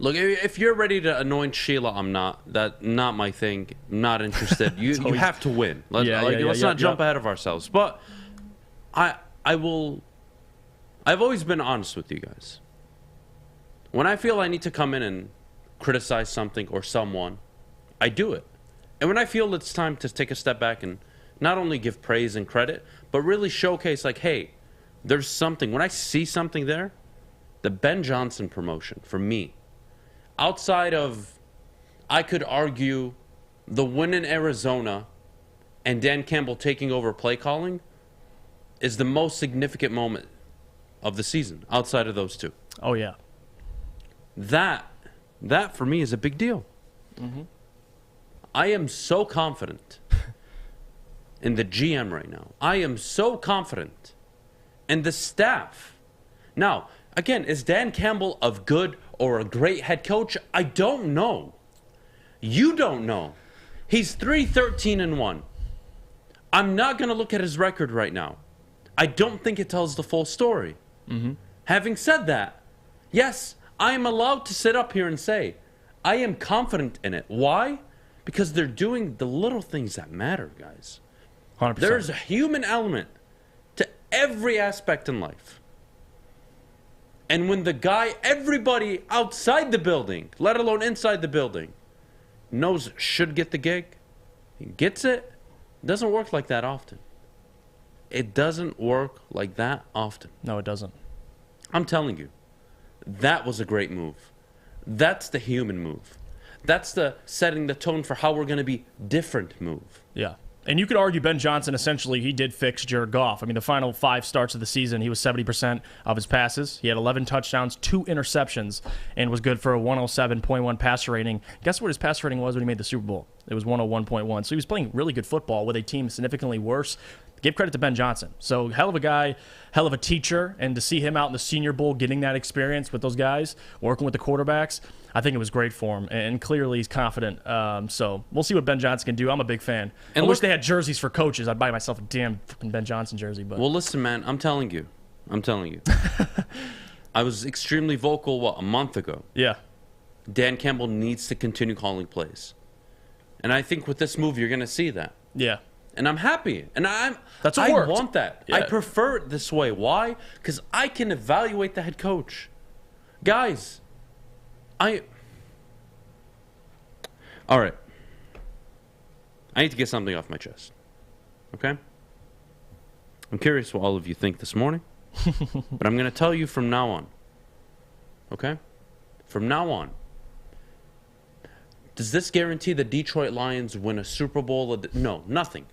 if you're ready to anoint Sheila, I'm not. That's not my thing. I'm not interested. You have to win. Let's not jump ahead of ourselves. But I will I've always been honest with you guys. When I feel I need to come in and criticize something or someone, I do it. And when I feel it's time to take a step back and not only give praise and credit, but really showcase, like, hey, there's something. When I see something there, the Ben Johnson promotion, for me, outside of, I could argue, the win in Arizona and Dan Campbell taking over play calling is the most significant moment of the season, outside of those two. Oh, yeah. That for me is a big deal. Mm-hmm. I am so confident in the GM right now. I am so confident in the staff. Now, again, is Dan Campbell a good or a great head coach? I don't know. You don't know. He's 3-13-1. I'm not going to look at his record right now. I don't think it tells the full story. Mm-hmm. Having said that, yes, I am allowed to sit up here and say, I am confident in it. Why? Because they're doing the little things that matter, guys. 100%. There's a human element to every aspect in life. And when the guy, everybody outside the building, let alone inside the building, knows should get the gig, he gets it, doesn't work like that often. It doesn't work like that often. No, it doesn't. I'm telling you, that was a great move. That's the human move. That's the setting the tone for how we're going to be different move. Yeah. And you could argue Ben Johnson, essentially, he did fix Jared Goff. I mean, the final 5 starts of the season, he was 70% of his passes. He had 11 touchdowns, 2 interceptions, and was good for a 107.1 passer rating. Guess what his passer rating was when he made the Super Bowl? It was 101.1. So he was playing really good football with a team significantly worse. Give credit to Ben Johnson. So hell of a guy, hell of a teacher, and to see him out in the Senior Bowl getting that experience with those guys, working with the quarterbacks, I think it was great for him, and clearly he's confident. So we'll see what Ben Johnson can do. I'm a big fan. And I wish they had jerseys for coaches. I'd buy myself a damn fucking Ben Johnson jersey. But well, listen, man, I'm telling you. I was extremely vocal, a month ago? Yeah. Dan Campbell needs to continue calling plays. And I think with this move, you're going to see that. Yeah. And I'm happy. And I worked. want that. Yeah. I prefer it this way. Why? Because I can evaluate the head coach. Guys, all right. I need to get something off my chest. Okay? I'm curious what all of you think this morning. But I'm going to tell you from now on. Okay? From now on. Does this guarantee the Detroit Lions win a Super Bowl? No, nothing.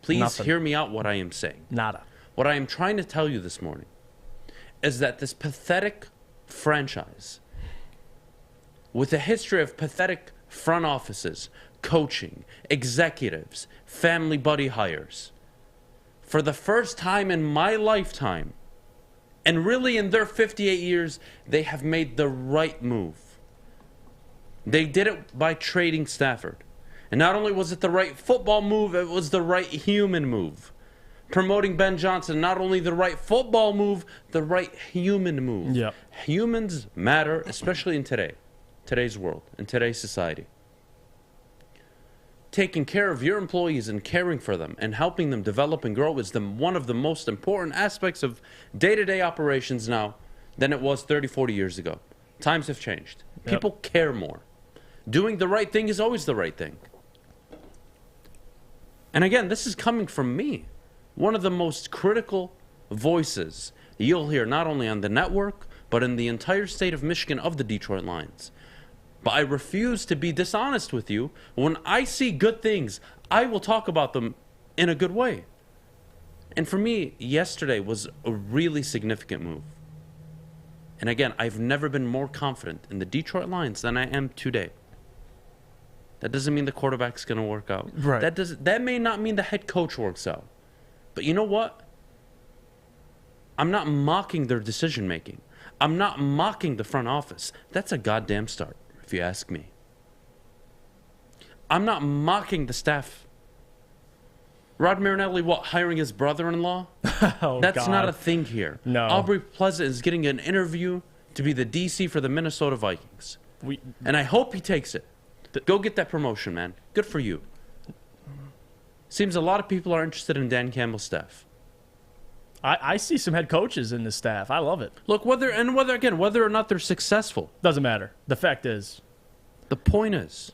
Please hear me out what I am saying. Nada. What I am trying to tell you this morning is that this pathetic franchise, with a history of pathetic front offices, coaching, executives, family buddy hires, for the first time in my lifetime, and really in their 58 years, they have made the right move. They did it by trading Stafford. And not only was it the right football move, it was the right human move. Promoting Ben Johnson, not only the right football move, the right human move. Yep. Humans matter, especially in today's world, in today's society. Taking care of your employees and caring for them and helping them develop and grow is one of the most important aspects of day-to-day operations now than it was 30, 40 years ago. Times have changed. People care more. Doing the right thing is always the right thing. And again, this is coming from me, one of the most critical voices you'll hear not only on the network, but in the entire state of Michigan of the Detroit Lions. But I refuse to be dishonest with you. When I see good things, I will talk about them in a good way. And for me, yesterday was a really significant move. And again, I've never been more confident in the Detroit Lions than I am today. That doesn't mean the quarterback's going to work out. Right. That may not mean the head coach works out. But you know what? I'm not mocking their decision making. I'm not mocking the front office. That's a goddamn start, if you ask me. I'm not mocking the staff. Rod Marinelli, hiring his brother-in-law? That's not a thing here. No. Aubrey Pleasant is getting an interview to be the DC for the Minnesota Vikings. And I hope he takes it. Go get that promotion, man. Good for you. Seems a lot of people are interested in Dan Campbell's staff. I see some head coaches in this staff. I love it. Look, whether or not they're successful. Doesn't matter. The fact is. The point is,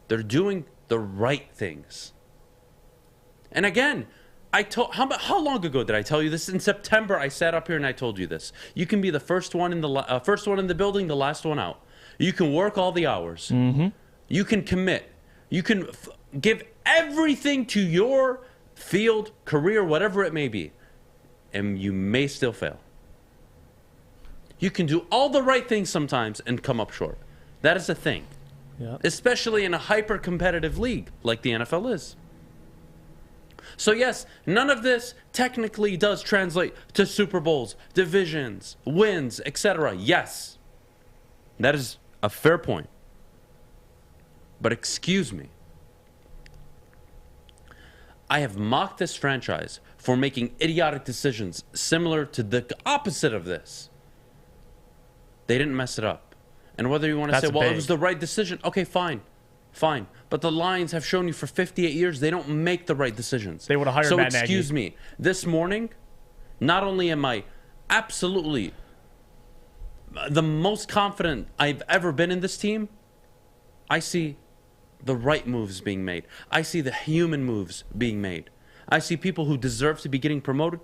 they're doing the right things. And again, how long ago did I tell you this? In September, I sat up here and I told you this. You can be the first one in the building, the last one out. You can work all the hours. Mm-hmm. You can commit. You can give everything to your field, career, whatever it may be, and you may still fail. You can do all the right things sometimes and come up short. That is a thing, especially in a hyper-competitive league like the NFL is. So yes, none of this technically does translate to Super Bowls, divisions, wins, etc. Yes, that is a fair point. But excuse me, I have mocked this franchise for making idiotic decisions similar to the opposite of this. They didn't mess it up. And whether you want to say, well, it was the right decision, okay, fine. But the Lions have shown you for 58 years they don't make the right decisions. They would have hired Matt Nagy. So excuse me, this morning, not only am I absolutely the most confident I've ever been in this team, I see the right moves being made. I see the human moves being made. I see people who deserve to be getting promoted.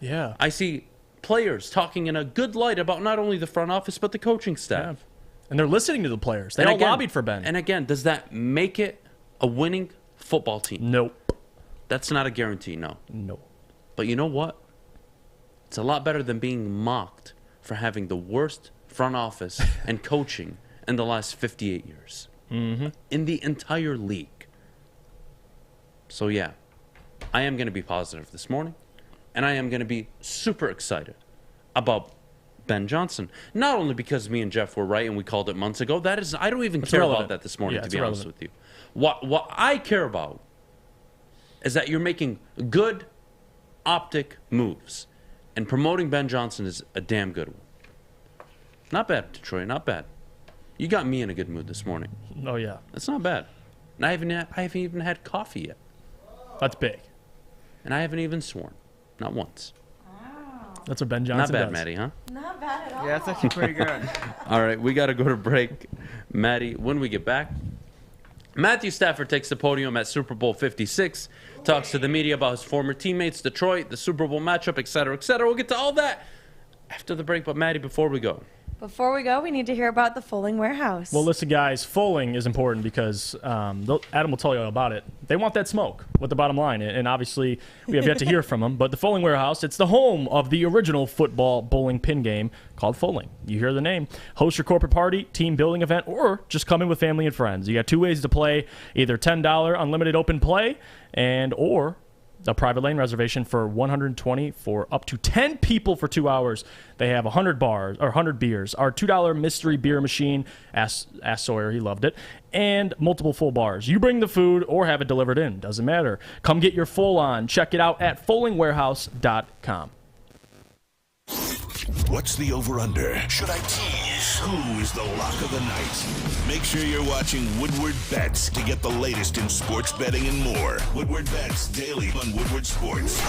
Yeah. I see players talking in a good light about not only the front office, but the coaching staff. Yeah. And they're listening to the players. They all lobbied for Ben. And again, does that make it a winning football team? Nope. That's not a guarantee, no. No. But you know what? It's a lot better than being mocked for having the worst front office and coaching in the last 58 years. Mm-hmm. In the entire league. So yeah, I am going to be positive this morning, and I am going to be super excited about Ben Johnson. Not only because me and Jeff were right and we called it months ago. That is, I don't even care about that this morning, to be honest with you. What I care about is that you're making good optic moves, and promoting Ben Johnson is a damn good one. Not bad, Detroit, not bad. You got me in a good mood this morning. Oh, yeah. That's not bad. And I haven't even had coffee yet. That's big. And I haven't even sworn. Not once. That's what Ben Johnson does. Not bad, Maddie, huh? Not bad at all. Yeah, that's actually pretty good. All right, we got to go to break. Maddie, when we get back, Matthew Stafford takes the podium at Super Bowl 56, talks to the media about his former teammates, Detroit, the Super Bowl matchup, etc., etc. We'll get to all that after the break. But Maddie, before we go, we need to hear about the Fulling Warehouse. Well, listen, guys, Fulling is important because Adam will tell you all about it. They want that smoke with the bottom line, and obviously we have yet to hear from them. But the Fulling Warehouse, it's the home of the original football bowling pin game called Fulling. You hear the name. Host your corporate party, team building event, or just come in with family and friends. You got two ways to play, either $10 unlimited open play or a private lane reservation for $120 for up to 10 people for 2 hours. They have 100 beers, our $2 mystery beer machine, ask Sawyer, he loved it, and multiple full bars. You bring the food or have it delivered in, doesn't matter. Come get your full on. Check it out at fullingwarehouse.com. What's the over-under? Should I tease? Who is the lock of the night? Make sure you're watching Woodward Bets to get the latest in sports betting and more. Woodward Bets daily on Woodward Sports.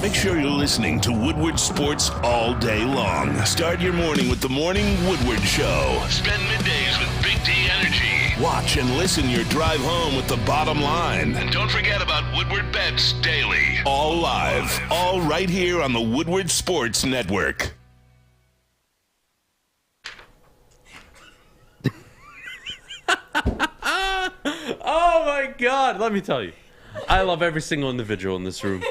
Make sure you're listening to Woodward Sports all day long. Start your morning with the Morning Woodward Show. Spend middays with Big D Energy. Watch and listen your drive home with the bottom line. And don't forget about Woodward Bets Daily. All live, all right here on the Woodward Sports Network. Oh my God, let me tell you, I love every single individual in this room.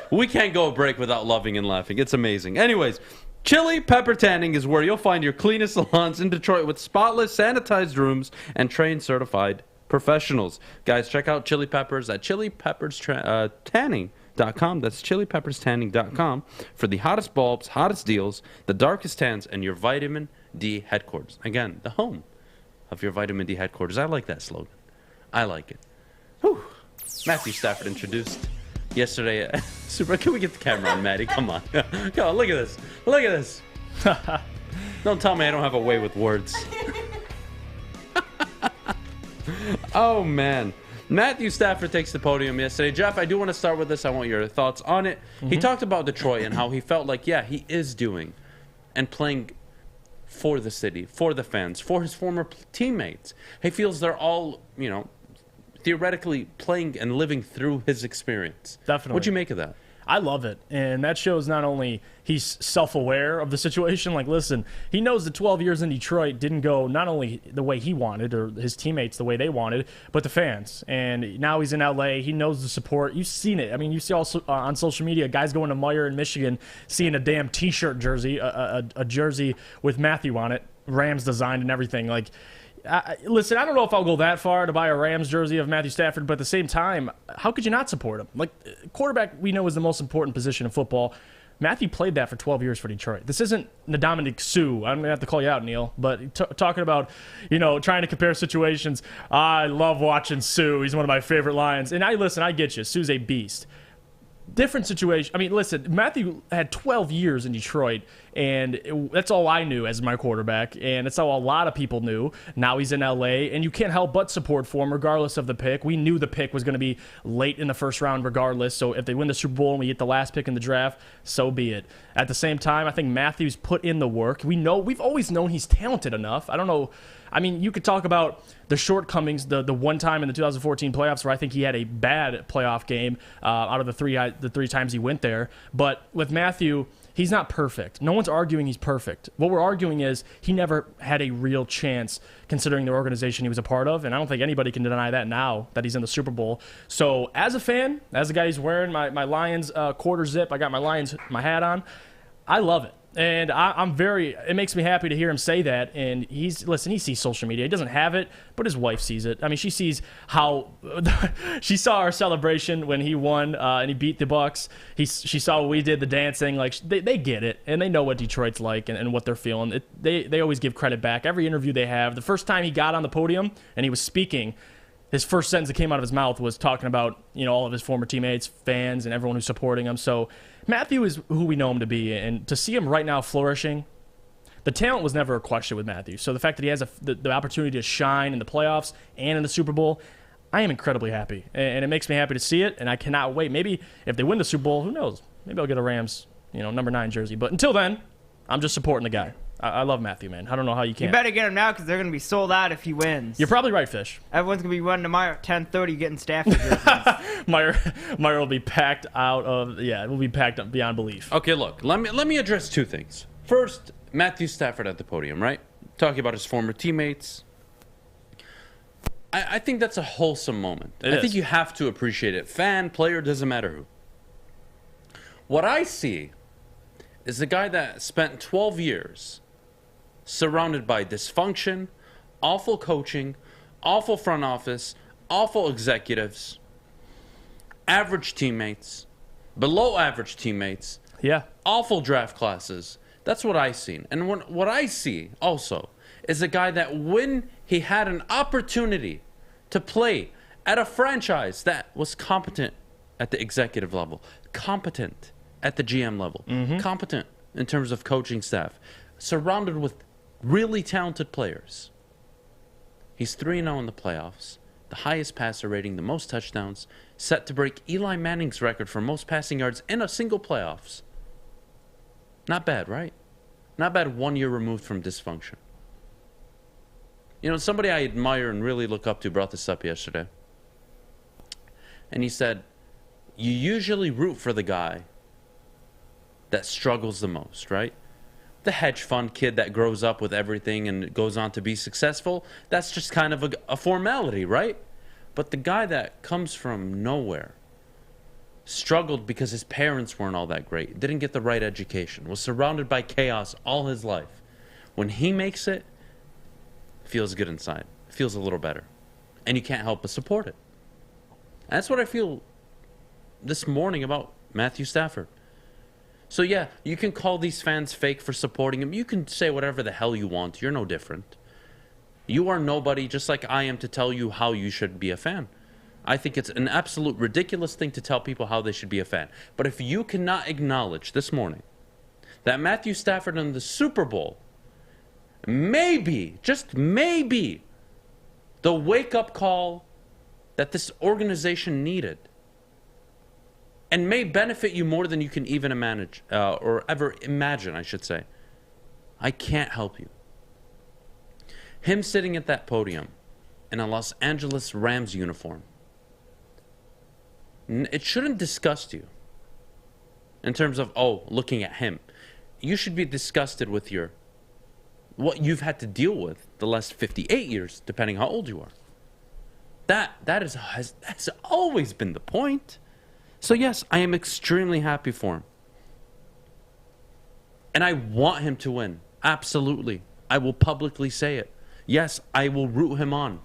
We can't go a break without loving and laughing. It's amazing. Anyways, Chili Pepper Tanning is where you'll find your cleanest salons in Detroit with spotless, sanitized rooms and trained certified professionals. Guys, check out Chili Peppers at chilipepperstanning.com. That's chilipepperstanning.com for the hottest bulbs, hottest deals, the darkest tans, and your vitamin D headquarters. Again, the home of your vitamin D headquarters. I like that slogan. I like it. Whew. Matthew Stafford introduced yesterday. Super. Can we get the camera on, Maddie? Come on. Come on. Look at this. Look at this. Don't tell me I don't have a way with words. Oh, man. Matthew Stafford takes the podium yesterday. Jeff, I do want to start with this. I want your thoughts on it. He talked about Detroit and how he felt like, yeah, he is doing and playing for the city, for the fans, for his former teammates. He feels they're all, you know, theoretically playing and living through his experience. Definitely. What'd you make of that? I love it. And that shows not only he's self-aware of the situation, like, listen, he knows the 12 years in Detroit didn't go not only the way he wanted or his teammates the way they wanted, but the fans. And now he's in L.A. He knows the support. You've seen it. I mean, you see also on social media, guys going to Meyer in Michigan, seeing a damn T-shirt jersey, a jersey with Matthew on it, Rams designed and everything. Like, listen, I don't know if I'll go that far to buy a Rams jersey of Matthew Stafford, but at the same time, how could you not support him? Like, quarterback, we know, is the most important position in football. Matthew played that for 12 years for Detroit. This isn't Ndamukong Suh. I'm going to have to call you out, Neil. But talking about, you know, trying to compare situations, I love watching Suh. He's one of my favorite Lions. And I get you. Suh's a beast. Different situation. I mean, listen, Matthew had 12 years in Detroit, and that's all I knew as my quarterback, and that's all a lot of people knew. Now he's in L.A., and you can't help but support for him regardless of the pick. We knew the pick was going to be late in the first round regardless, so if they win the Super Bowl and we get the last pick in the draft, so be it. At the same time, I think Matthew's put in the work. We've always known he's talented enough. I don't know. I mean, you could talk about the shortcomings, the one time in the 2014 playoffs where I think he had a bad playoff game out of the three times he went there. But with Matthew, he's not perfect. No one's arguing he's perfect. What we're arguing is he never had a real chance considering the organization he was a part of, and I don't think anybody can deny that now that he's in the Super Bowl. So as a fan, as a guy who's wearing my Lions quarter zip, I got my hat on, I love it. And it makes me happy to hear him say that. And he sees social media. He doesn't have it, but his wife sees it. I mean, she sees how she saw our celebration when he won and he beat the Bucs. She saw what we did, the dancing. Like, they get it, and they know what Detroit's like and what they're feeling. They always give credit back. Every interview they have, the first time he got on the podium and he was speaking, his first sentence that came out of his mouth was talking about, you know, all of his former teammates, fans, and everyone who's supporting him. So Matthew is who we know him to be, and to see him right now flourishing, the talent was never a question with Matthew. So the fact that he has the opportunity to shine in the playoffs and in the Super Bowl, I am incredibly happy, and it makes me happy to see it, and I cannot wait. Maybe if they win the Super Bowl, who knows? Maybe I'll get a Rams, number 9 jersey. But until then, I'm just supporting the guy. I love Matthew, man. I don't know how you can't. You better get him now because they're going to be sold out if he wins. You're probably right, Fish. Everyone's going to be running to Meyer at 10:30 getting Stafford jerseys. Meyer will be packed out of, it will be packed up beyond belief. Okay, look, let me address two things. First, Matthew Stafford at the podium, right? Talking about his former teammates. I think that's a wholesome moment. I think you have to appreciate it. Fan, player, doesn't matter who. What I see is the guy that spent 12 years surrounded by dysfunction, awful coaching, awful front office, awful executives, average teammates, below average teammates, awful draft classes. That's what I've seen. And what I see also is a guy that when he had an opportunity to play at a franchise that was competent at the executive level, competent at the GM level, competent in terms of coaching staff, surrounded with really talented players. He's 3-0 in the playoffs, the highest passer rating, the most touchdowns, set to break Eli Manning's record for most passing yards in a single playoffs. Not bad, right? Not bad 1 year removed from dysfunction. Somebody I admire and really look up to brought this up yesterday. And he said, you usually root for the guy that struggles the most, right? The hedge fund kid that grows up with everything and goes on to be successful, that's just kind of a formality, right? But the guy that comes from nowhere, struggled because his parents weren't all that great, didn't get the right education, was surrounded by chaos all his life. When he makes it, feels good inside, feels a little better, and you can't help but support it. And that's what I feel this morning about Matthew Stafford. So yeah, you can call these fans fake for supporting him. You can say whatever the hell you want. You're no different. You are nobody, just like I am, to tell you how you should be a fan. I think it's an absolute ridiculous thing to tell people how they should be a fan. But if you cannot acknowledge this morning that Matthew Stafford in the Super Bowl maybe, just maybe, the wake-up call that this organization needed and may benefit you more than you can even manage or ever imagine, I should say, I can't help you. Him sitting at that podium in a Los Angeles Rams uniform, it shouldn't disgust you in terms of, looking at him. You should be disgusted with what you've had to deal with the last 58 years, depending how old you are. That's always been the point. So yes, I am extremely happy for him. And I want him to win. Absolutely. I will publicly say it. Yes, I will root him on.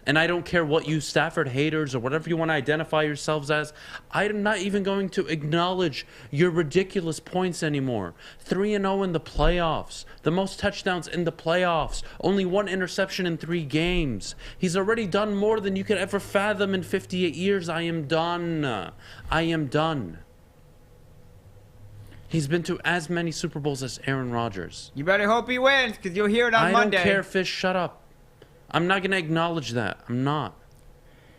And I don't care what you Stafford haters or whatever you want to identify yourselves as. I'm not even going to acknowledge your ridiculous points anymore. 3-0 in the playoffs. The most touchdowns in the playoffs. Only 1 interception in 3 games. He's already done more than you could ever fathom in 58 years. I am done. I am done. He's been to as many Super Bowls as Aaron Rodgers. You better hope he wins, because you'll hear it on Monday. I don't care, Fish. Shut up. I'm not going to acknowledge that. I'm not.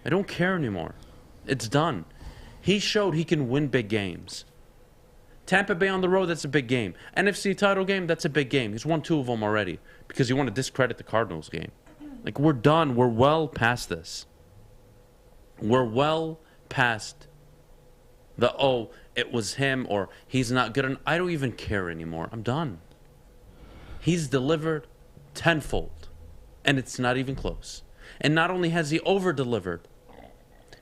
I don't care anymore. It's done. He showed he can win big games. Tampa Bay on the road, that's a big game. NFC title game, that's a big game. He's won 2 of them already because you want to discredit the Cardinals game. Like, we're done. We're well past this. We're well past the, it was him or he's not good. I don't even care anymore. I'm done. He's delivered tenfold. And it's not even close. And not only has he over-delivered,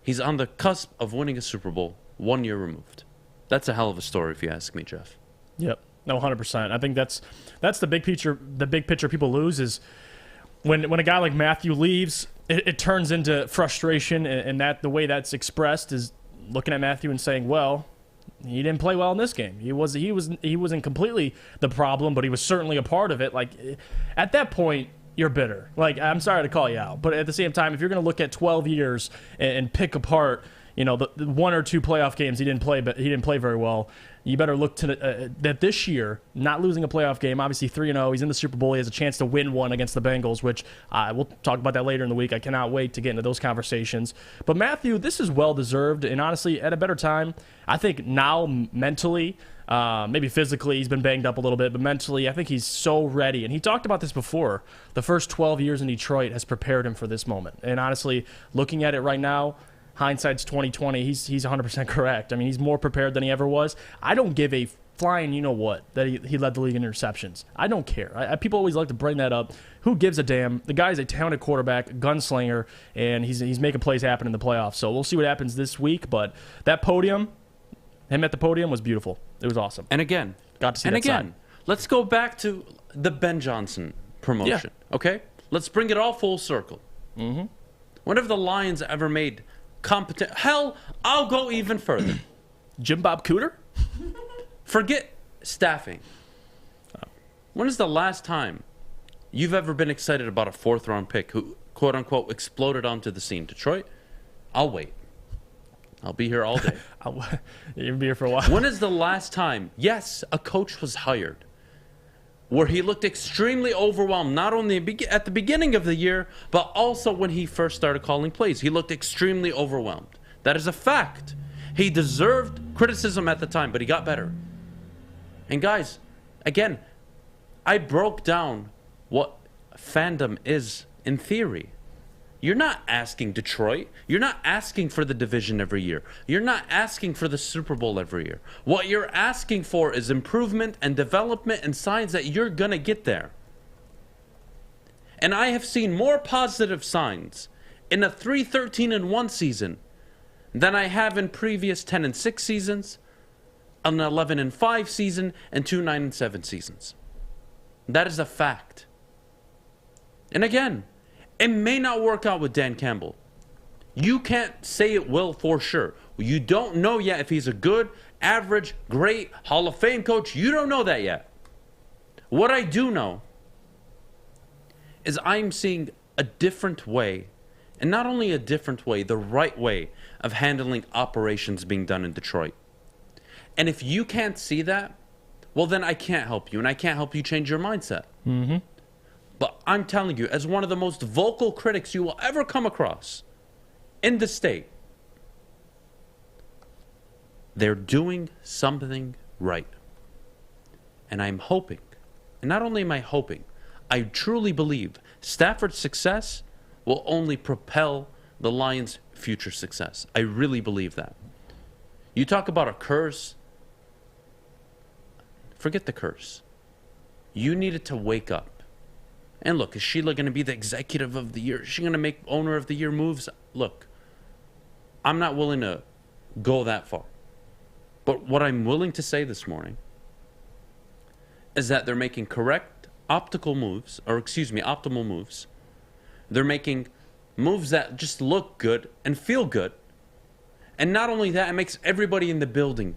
he's on the cusp of winning a Super Bowl 1 year removed. That's a hell of a story, if you ask me, Jeff. Yep. No, 100%. I think that's the big picture. The big picture people lose is when a guy like Matthew leaves, it turns into frustration, and that the way that's expressed is looking at Matthew and saying, well, he didn't play well in this game. He wasn't completely the problem, but he was certainly a part of it. Like, at that point, you're bitter. Like, I'm sorry to call you out, but at the same time, if you're going to look at 12 years and pick apart, the 1 or 2 playoff games he didn't play, but he didn't play very well, you better look to that this year, not losing a playoff game, obviously 3-0, he's in the Super Bowl, he has a chance to win one against the Bengals, which we'll talk about that later in the week. I cannot wait to get into those conversations. But Matthew, this is well-deserved, and honestly, at a better time, I think now mentally, maybe physically he's been banged up a little bit, but mentally I think he's so ready. And he talked about this before. The first 12 years in Detroit has prepared him for this moment. And honestly, looking at it right now, hindsight's 20/20. He's 100% correct. I mean, he's more prepared than he ever was. I don't give a flying you-know-what that he led the league in interceptions. I don't care. People always like to bring that up. Who gives a damn? The guy's a talented quarterback, gunslinger, and he's making plays happen in the playoffs. So we'll see what happens this week. But that podium, him at the podium, was beautiful. It was awesome. And again, got to see and that again, side. Let's go back to the Ben Johnson promotion, okay? Let's bring it all full circle. Mm-hmm. When have the Lions ever made competent? Hell, I'll go even further. Jim Bob Cooter? Forget staffing. When is the last time you've ever been excited about a 4th-round pick who, quote-unquote, exploded onto the scene? Detroit? I'll wait. I'll be here all day. You'll be here for a while. When is the last time, yes, a coach was hired, where he looked extremely overwhelmed, not only at the beginning of the year, but also when he first started calling plays? He looked extremely overwhelmed. That is a fact. He deserved criticism at the time, but he got better. And guys, again, I broke down what fandom is in theory. You're not asking Detroit. You're not asking for the division every year. You're not asking for the Super Bowl every year. What you're asking for is improvement and development and signs that you're going to get there. And I have seen more positive signs in a 3-13-1 season than I have in previous 10-6 seasons, an 11-5 season, and 2 9-7 seasons. That is a fact. And again, it may not work out with Dan Campbell. You can't say it will for sure. You don't know yet if he's a good, average, great, Hall of Fame coach. You don't know that yet. What I do know is I'm seeing a different way, and not only a different way, the right way of handling operations being done in Detroit. And if you can't see that, well, then I can't help you, and I can't help you change your mindset. Mm-hmm. But I'm telling you, as one of the most vocal critics you will ever come across in the state, they're doing something right. And I'm hoping, and not only am I hoping, I truly believe Stafford's success will only propel the Lions' future success. I really believe that. You talk about a curse. Forget the curse. You needed to wake up. And look, is Sheila going to be the executive of the year? Is she going to make owner of the year moves? Look, I'm not willing to go that far. But what I'm willing to say this morning is that they're making optimal moves. They're making moves that just look good and feel good. And not only that, it makes everybody in the building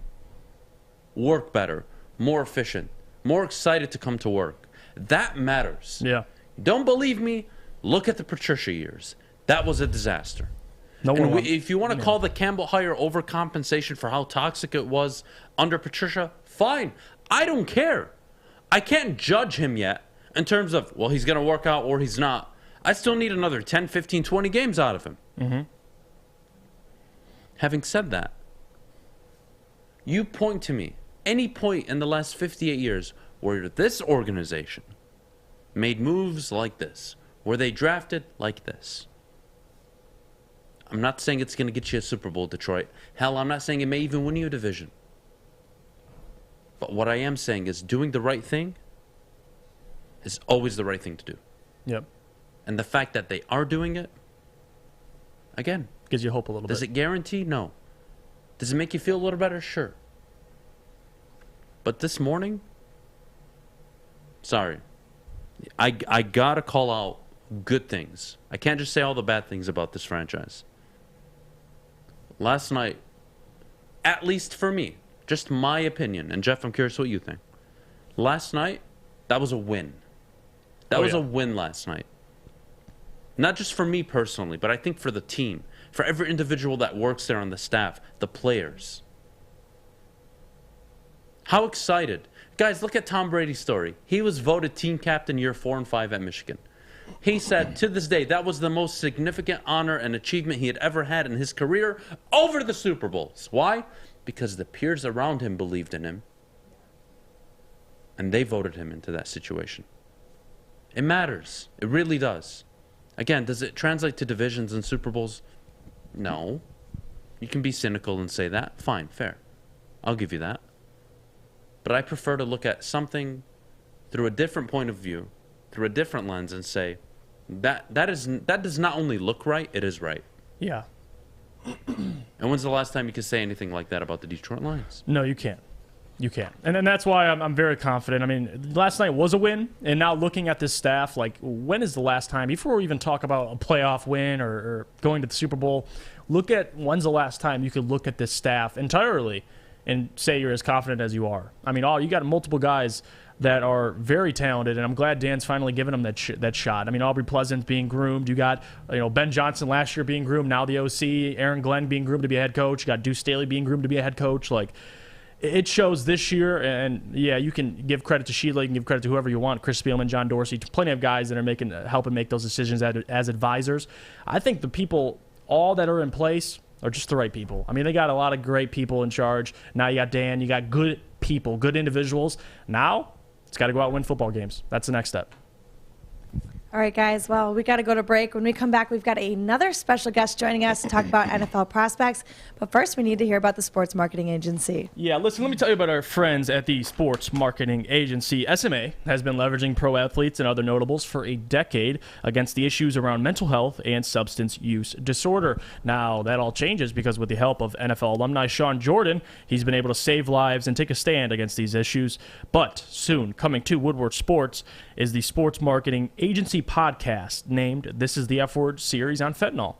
work better, more efficient, more excited to come to work. That matters. Yeah. Don't believe me? Look at the Patricia years. That was a disaster. If you want to call the Campbell hire overcompensation for how toxic it was under Patricia, fine. I don't care. I can't judge him yet in terms of, well, he's going to work out or he's not. I still need another 10, 15, 20 games out of him. Mm-hmm. Having said that, you point to me any point in the last 58 years where this organization made moves like this, where they drafted like this. I'm not saying it's going to get you a Super Bowl, Detroit. Hell, I'm not saying it may even win you a division. But what I am saying is doing the right thing is always the right thing to do. Yep. And the fact that they are doing it, again, gives you hope a little bit. Does it guarantee? No. Does it make you feel a little better? Sure. But this morning, sorry, I got to call out good things. I can't just say all the bad things about this franchise. Last night, at least for me, just my opinion, and Jeff, I'm curious what you think. Last night, that was a win. That was a win last night. Not just for me personally, but I think for the team, for every individual that works there on the staff, the players. How excited. Guys, look at Tom Brady's story. He was voted team captain year 4 and 5 at Michigan. He said to this day that was the most significant honor and achievement he had ever had in his career over the Super Bowls. Why? Because the peers around him believed in him. And they voted him into that situation. It matters. It really does. Again, does it translate to divisions and Super Bowls? No. You can be cynical and say that. Fine, fair. I'll give you that. But I prefer to look at something through a different point of view, through a different lens, and say that does not only look right, it is right. Yeah. And when's the last time you could say anything like that about the Detroit Lions? No, you can't. You can't. And then that's why I'm very confident. I mean, last night was a win, and now looking at this staff, like, when is the last time, before we even talk about a playoff win or going to the Super Bowl, look at when's the last time you could look at this staff entirely and say you're as confident as you are. I mean, you got multiple guys that are very talented, and I'm glad Dan's finally given them that shot. I mean, Aubrey Pleasant being groomed. You got Ben Johnson last year being groomed, now the OC. Aaron Glenn being groomed to be a head coach. You got Deuce Staley being groomed to be a head coach. Like, it shows this year, and yeah, you can give credit to Sheila, you can give credit to whoever you want, Chris Spielman, John Dorsey, plenty of guys that are helping make those decisions as advisors. I think the people, all that are in place, are just the right people. I mean, they got a lot of great people in charge. Now you got Dan, you got good people, good individuals. Now it's got to go out and win football games. That's the next step. All right, guys. Well, we got to go to break. When we come back, we've got another special guest joining us to talk about NFL prospects. But first, we need to hear about the sports marketing agency. Yeah, listen, let me tell you about our friends at the sports marketing agency. SMA has been leveraging pro athletes and other notables for a decade against the issues around mental health and substance use disorder. Now, that all changes because with the help of NFL alumni Sean Jordan, he's been able to save lives and take a stand against these issues. But soon, coming to Woodward Sports, is the sports marketing agency podcast named This is the F Word series on fentanyl.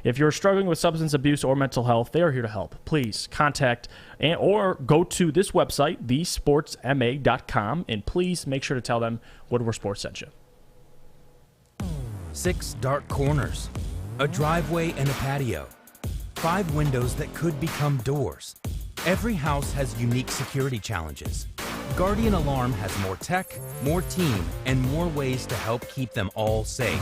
If you're struggling with substance abuse or mental health, they are here to help. Please contact or go to this website, thesportsma.com, and please make sure to tell them Woodward Sports sent you. 6 dark corners, a driveway and a patio, 5 windows that could become doors. Every house has unique security challenges. Guardian Alarm has more tech, more team, and more ways to help keep them all safe.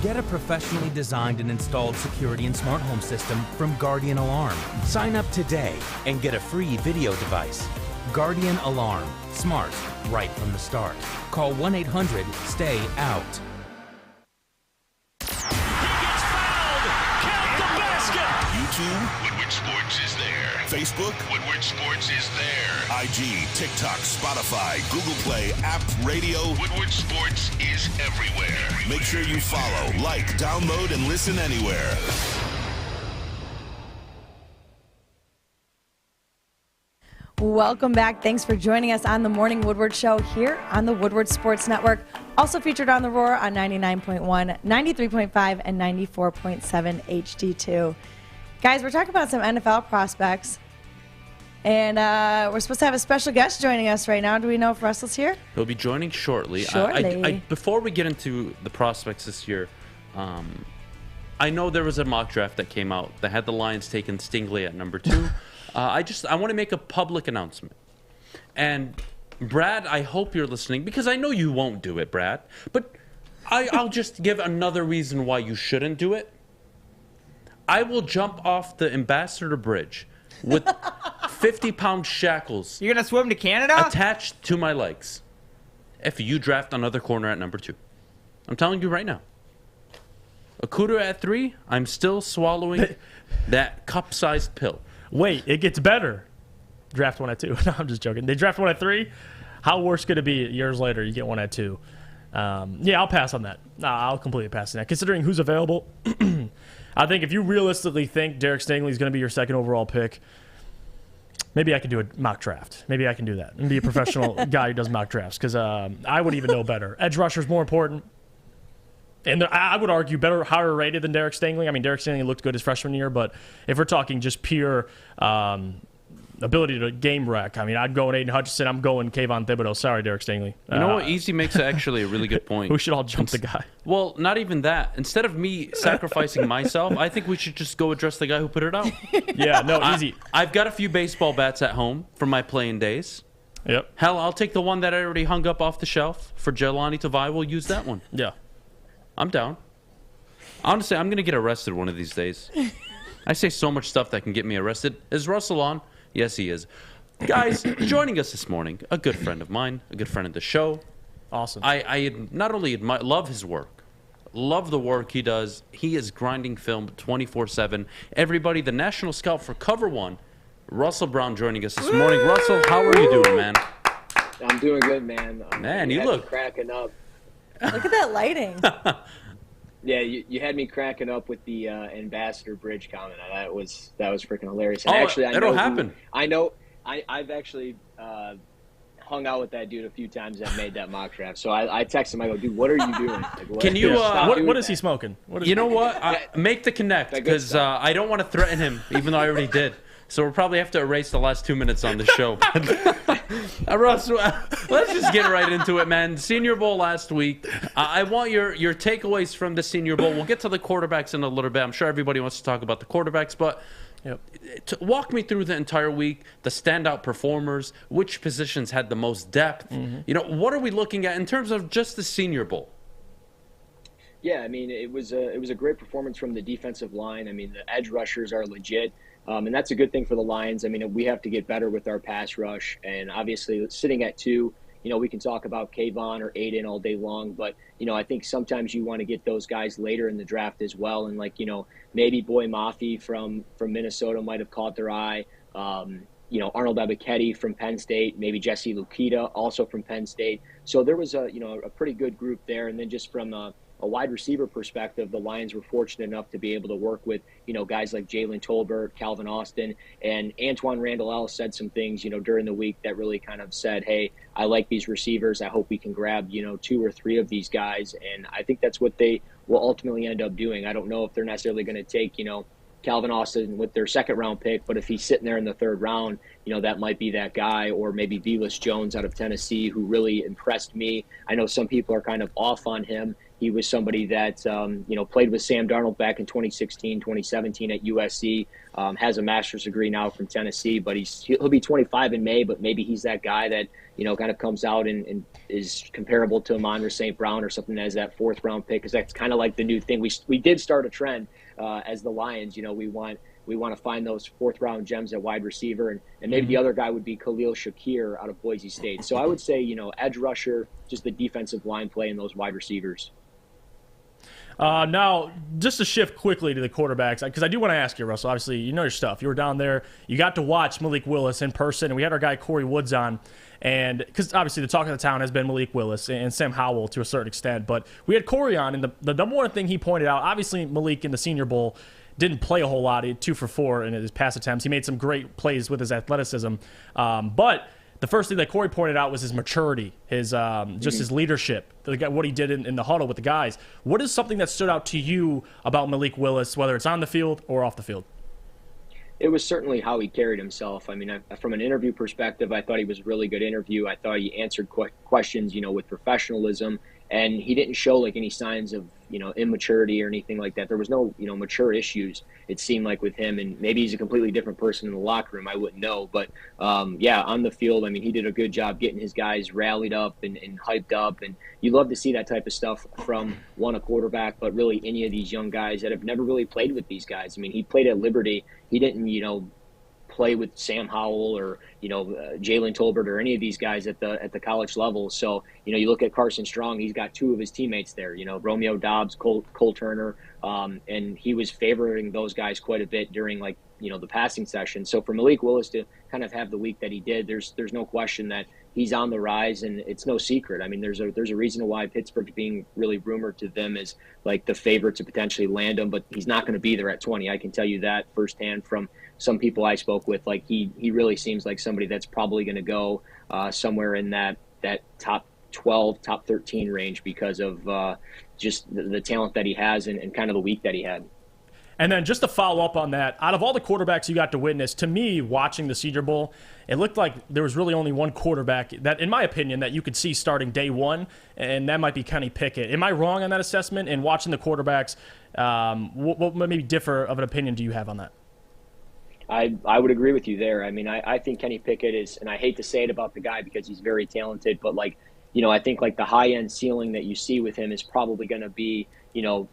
Get a professionally designed and installed security and smart home system from Guardian Alarm. Sign up today and get a free video device. Guardian Alarm. Smart, right from the start. Call 1-800-STAY-OUT. YouTube, Woodward Sports is there. Facebook, Woodward Sports is there. IG, TikTok, Spotify, Google Play, app, radio. Woodward Sports is everywhere. Make sure you follow, like, download, and listen anywhere. Welcome back. Thanks for joining us on the Morning Woodward Show here on the Woodward Sports Network. Also featured on the Roar on 99.1, 93.5, and 94.7 HD2. Guys, we're talking about some NFL prospects. And we're supposed to have a special guest joining us right now. Do we know if Russell's here? He'll be joining shortly. Before we get into the prospects this year, I know there was a mock draft that came out that had the Lions taking Stingley at number 2. I want to make a public announcement. And Brad, I hope you're listening, because I know you won't do it, Brad. But I'll just give another reason why you shouldn't do it. I will jump off the Ambassador Bridge with 50-pound shackles. You're going to swim to Canada? Attached to my legs if you draft another corner at number 2. I'm telling you right now. Okuda at 3, I'm still swallowing that cup-sized pill. Wait, it gets better. Draft 1 at 2. No, I'm just joking. They draft 1 at 3. How worse could it be years later? You get 1 at 2. Yeah, I'll pass on that. I'll completely pass on that. Considering who's available, I think if you realistically think Derek Stingley is going to be your second overall pick, maybe I can do a mock draft. Maybe I can do that and be a professional guy who does mock drafts, because I would even know better. Edge rusher is more important. And I would argue higher rated than Derek Stingley. I mean, Derek Stingley looked good his freshman year, but if we're talking just pure ability to game wreck, I mean, I'd go in Aiden Hutchinson. I'm going Kayvon Thibodeau. Sorry, Derek Stingley. You know what? Easy makes actually a really good point. We should all jump the guy. Well, not even that. Instead of me sacrificing myself, I think we should just go address the guy who put it out. Yeah, no, easy. I've got a few baseball bats at home from my playing days. Yep. Hell, I'll take the one that I already hung up off the shelf for Jelani Tavai. We'll use that one. Yeah. I'm down. Honestly, I'm going to get arrested one of these days. I say so much stuff that can get me arrested. Is Russell on? Yes, he is. Guys, joining us this morning, a good friend of mine, a good friend of the show. Awesome. I not only love his work, love the work he does. He is grinding film 24/7. Everybody, the national scout for Cover One, Russell Brown, joining us this morning. Russell, how are you doing, man? I'm doing good, man. Man, you look cracking up. Look at that lighting. Yeah, you had me cracking up with the Ambassador Bridge comment. That was freaking hilarious. And that'll happen. I've actually hung out with that dude a few times that made that mock draft. So I texted him. I go, dude, what are you doing? Like, Can you? What is he smoking? You know what? Make the connect, because I don't want to threaten him, even though I already did. So we'll probably have to erase the last 2 minutes on the show. Russ, let's just get right into it, man. Senior Bowl last week. I want your takeaways from the Senior Bowl. We'll get to the quarterbacks in a little bit. I'm sure everybody wants to talk about the quarterbacks, but walk me through the entire week, the standout performers, which positions had the most depth. Mm-hmm. You know, what are we looking at in terms of just the Senior Bowl? Yeah, I mean, it was a great performance from the defensive line. I mean, the edge rushers are legit. And that's a good thing for the Lions. I mean, we have to get better with our pass rush. And obviously, sitting at 2, you know, we can talk about Kayvon or Aiden all day long. But, you know, I think sometimes you want to get those guys later in the draft as well. And, like, you know, maybe Boy Mafi from Minnesota might have caught their eye. You know, Arnold Ebiketie from Penn State, maybe Jesse Lukita also from Penn State. So there was a pretty good group there. And then just from a wide receiver perspective, the Lions were fortunate enough to be able to work with, you know, guys like Jalen Tolbert, Calvin Austin, and Antoine Randall Ellis said some things, you know, during the week that really kind of said, hey, I like these receivers. I hope we can grab, you know, 2 or 3 of these guys. And I think that's what they will ultimately end up doing. I don't know if they're necessarily going to take, you know, Calvin Austin with their second-round pick, but if he's sitting there in the 3rd round, you know, that might be that guy, or maybe Velus Jones out of Tennessee, who really impressed me. I know some people are kind of off on him, He was somebody that, played with Sam Darnold back in 2016, 2017 at USC, has a master's degree now from Tennessee, but he'll be 25 in May, but maybe he's that guy that, kind of comes out and is comparable to Amon-Ra St. Brown or something as that 4th round pick, because that's kind of like the new thing. We did start a trend as the Lions. We want to find those 4th round gems at wide receiver, and maybe the other guy would be Khalil Shakir out of Boise State. So I would say, edge rusher, just the defensive line play and those wide receivers. Now, just to shift quickly to the quarterbacks, because I do want to ask you, Russell, obviously, you know your stuff. You were down there. You got to watch Malik Willis in person, and we had our guy Corey Woods on. And because obviously the talk of the town has been Malik Willis and Sam Howell to a certain extent. But we had Corey on, and the number one thing he pointed out, obviously Malik in the Senior Bowl didn't play a whole lot. He had 2 for 4 in his pass attempts. He made some great plays with his athleticism. But the first thing that Corey pointed out was his maturity, his his leadership, what he did in the huddle with the guys. What is something that stood out to you about Malik Willis, whether it's on the field or off the field? It was certainly how he carried himself. I mean, from an interview perspective, I thought he was a really good interview. I thought he answered questions, with professionalism, and he didn't show like any signs of, immaturity or anything like that. There was no, mature issues, it seemed like, with him, and maybe he's a completely different person in the locker room. I wouldn't know. But, on the field, I mean, he did a good job getting his guys rallied up and hyped up, and you love to see that type of stuff from, a quarterback, but really any of these young guys that have never really played with these guys. I mean, he played at Liberty. He didn't, play with Sam Howell or Jalen Tolbert or any of these guys at the college level. So you look at Carson Strong, he's got 2 of his teammates there. Romeo Doubs, Cole Turner, and he was favoring those guys quite a bit during the passing session. So for Malik Willis to kind of have the week that he did, there's no question that he's on the rise, and it's no secret. I mean, there's a reason why Pittsburgh's being really rumored to them as like the favorite to potentially land him, but he's not going to be there at 20. I can tell you that firsthand from some people I spoke with. Like he really seems like somebody that's probably going to go somewhere in that top 12, top 13 range because of just the talent that he has and kind of the week that he had. And then just to follow up on that, out of all the quarterbacks you got to witness, to me, watching the Senior Bowl, it looked like there was really only one quarterback that, in my opinion, that you could see starting day one, and that might be Kenny Pickett. Am I wrong on that assessment? And watching the quarterbacks, what maybe differ of an opinion do you have on that? I would agree with you there. I mean, I think Kenny Pickett is, and I hate to say it about the guy because he's very talented, but I think the high-end ceiling that you see with him is probably going to be,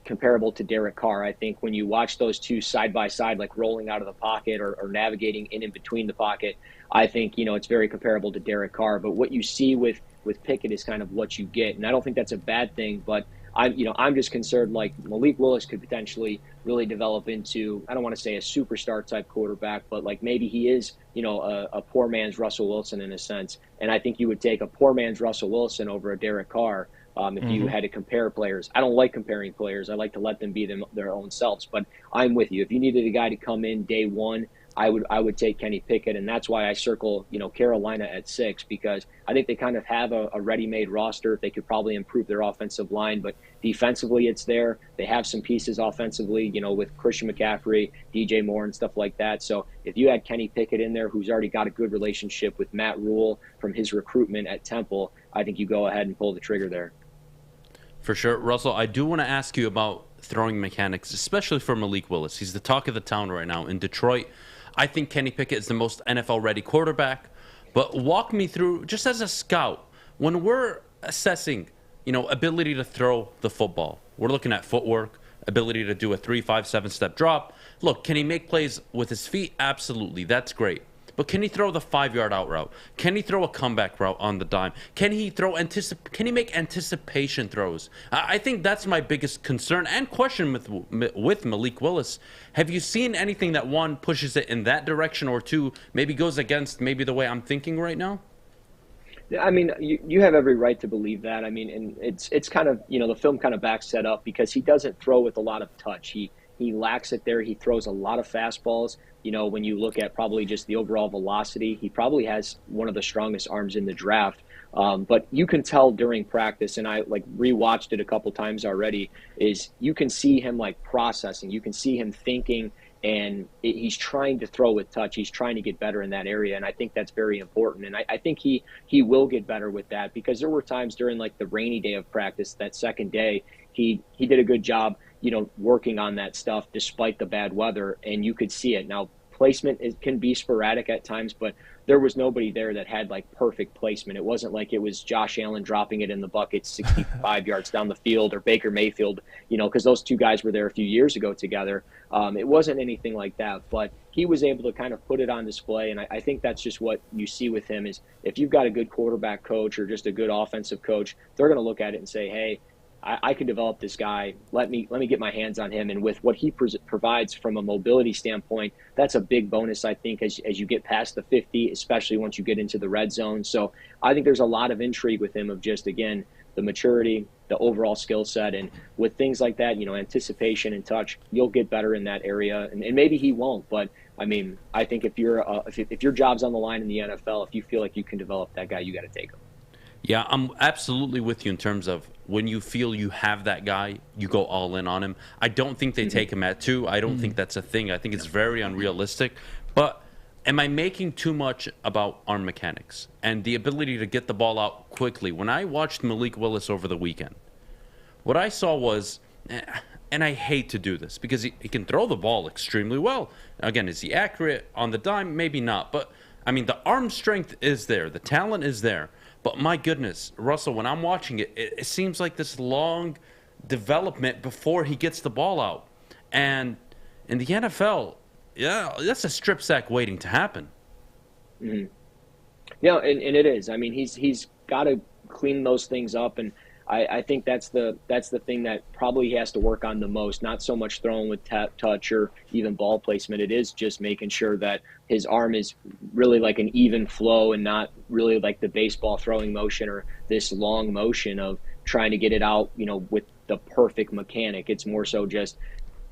comparable to Derek Carr. I think when you watch those two side by side, like rolling out of the pocket or navigating in between the pocket, I think, it's very comparable to Derek Carr. But what you see with Pickett is kind of what you get. And I don't think that's a bad thing, but I'm just concerned Malik Willis could potentially really develop into, I don't want to say a superstar type quarterback, but maybe he is, a poor man's Russell Wilson in a sense. And I think you would take a poor man's Russell Wilson over a Derek Carr if you had to compare players. I don't like comparing players. I like to let them be their own selves. But I'm with you. If you needed a guy to come in day one, I would take Kenny Pickett, and that's why I circle Carolina at 6, because I think they kind of have a ready-made roster. They could probably improve their offensive line, but defensively it's there. They have some pieces offensively, with Christian McCaffrey, DJ Moore, and stuff like that. So if you had Kenny Pickett in there, who's already got a good relationship with Matt Rule from his recruitment at Temple, I think you go ahead and pull the trigger there. For sure. Russell, I do want to ask you about throwing mechanics, especially for Malik Willis. He's the talk of the town right now in Detroit. I think Kenny Pickett is the most NFL-ready quarterback. But walk me through, just as a scout, when we're assessing, ability to throw the football, we're looking at footwork, ability to do a 3, 5, 7-step drop. Look, can he make plays with his feet? Absolutely. That's great. But can he throw the 5-yard out route? Can he throw a comeback route on the dime? Can he Can he make anticipation throws? I think that's my biggest concern and question with Malik Willis. Have you seen anything that, one, pushes it in that direction, or two, maybe goes against maybe the way I'm thinking right now? I mean, you have every right to believe that. I mean, and it's kind of, the film kind of backs that up because he doesn't throw with a lot of touch. He lacks it there. He throws a lot of fastballs. When you look at probably just the overall velocity, he probably has one of the strongest arms in the draft. But you can tell during practice, and I rewatched it a couple times already, is you can see him processing. You can see him thinking, and he's trying to throw with touch. He's trying to get better in that area, and I think that's very important. And I think he will get better with that, because there were times during the rainy day of practice, that second day, he did a good job, working on that stuff despite the bad weather, and you could see it. Now, placement can be sporadic at times, but there was nobody there that had like perfect placement. It wasn't like it was Josh Allen dropping it in the bucket 65 yards down the field, or Baker Mayfield, because those two guys were there a few years ago together. It wasn't anything like that, but he was able to kind of put it on display. And I think that's just what you see with him is if you've got a good quarterback coach or just a good offensive coach, they're going to look at it and say, hey, I can develop this guy. Let me get my hands on him. And with what he provides from a mobility standpoint, that's a big bonus, I think, as you get past the 50, especially once you get into the red zone. So I think there's a lot of intrigue with him of just, again, the maturity, the overall skill set. And with things like that, anticipation and touch, you'll get better in that area. And maybe he won't. But, I mean, I think if your job's on the line in the NFL, if you feel like you can develop that guy, you got to take him. Yeah, I'm absolutely with you in terms of when you feel you have that guy, you go all in on him. I don't think they take him at 2. I don't think that's a thing. I think it's very unrealistic. But am I making too much about arm mechanics and the ability to get the ball out quickly? When I watched Malik Willis over the weekend, what I saw was, and I hate to do this because he can throw the ball extremely well. Again, is he accurate on the dime? Maybe not. But, I mean, the arm strength is there. The talent is there. But my goodness, Russell, when I'm watching it, it seems like this long development before he gets the ball out. And in the NFL, yeah, that's a strip sack waiting to happen. Mm-hmm. Yeah, and it is. I mean, he's got to clean those things up, and I think that's the thing that probably he has to work on the most. Not so much throwing with touch or even ball placement. It is just making sure that his arm is really like an even flow and not really like the baseball throwing motion or this long motion of trying to get it out, with the perfect mechanic. It's more so just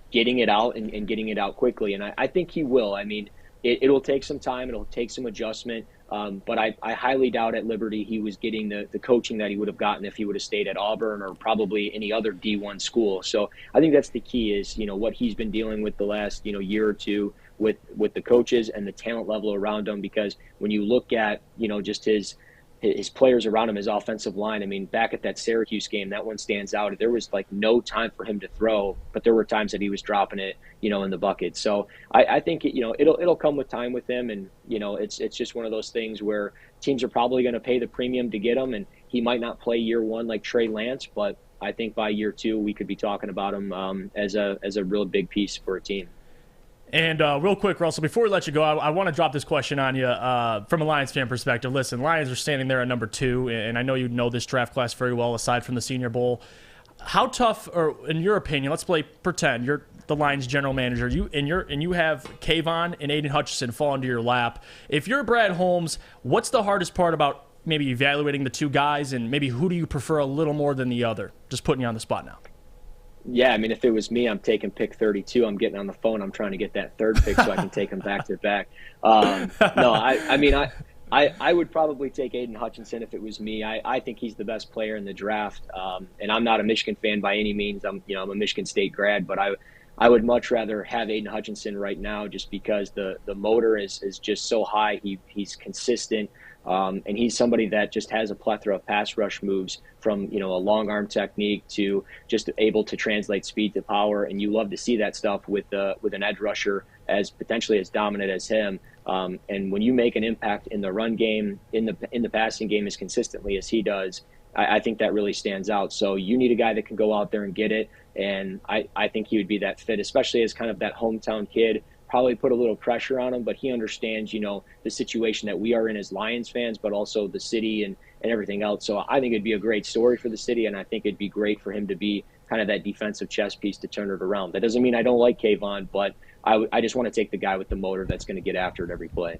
getting it out and getting it out quickly. And I think he will. I mean, it'll take some time. It'll take some adjustment. But I highly doubt at Liberty he was getting the coaching that he would have gotten if he would have stayed at Auburn or probably any other D1 school. So I think that's the key is, what he's been dealing with the last, year or two with the coaches and the talent level around him. Because when you look at, just his players around him, his offensive line, I mean, back at that Syracuse game, that one stands out. There was like no time for him to throw, but there were times that he was dropping it, in the bucket. So I think, it'll come with time with him. And, it's just one of those things where teams are probably going to pay the premium to get him. And he might not play year 1 like Trey Lance, but I think by year 2, we could be talking about him as a real big piece for a team. And real quick, Russell, before we let you go, I want to drop this question on you from a Lions fan perspective. Listen, Lions are standing there at number 2, and I know you know this draft class very well, aside from the Senior Bowl. How tough, or in your opinion, let's pretend you're the Lions general manager, and you have Kayvon and Aiden Hutchinson fall into your lap. If you're Brad Holmes, what's the hardest part about maybe evaluating the two guys, and maybe who do you prefer a little more than the other? Just putting you on the spot now. Yeah, I mean, if it was me, I'm taking pick 32. I'm getting on the phone. I'm trying to get that third pick so I can take them back to back. No, I would probably take Aiden Hutchinson if it was me. I think he's the best player in the draft. And I'm not a Michigan fan by any means. I'm a Michigan State grad, but I would much rather have Aiden Hutchinson right now just because the motor is just so high. He's consistent. And he's somebody that just has a plethora of pass rush moves from, a long arm technique to just able to translate speed to power. And you love to see that stuff with an edge rusher as potentially as dominant as him. And when you make an impact in the run game, in the passing game as consistently as he does, I think that really stands out. So you need a guy that can go out there and get it. And I think he would be that fit, especially as kind of that hometown kid. Probably put a little pressure on him, but he understands, the situation that we are in as Lions fans, but also the city and everything else. So I think it'd be a great story for the city, and I think it'd be great for him to be kind of that defensive chess piece to turn it around. That doesn't mean I don't like Kayvon, but I just want to take the guy with the motor that's going to get after it every play.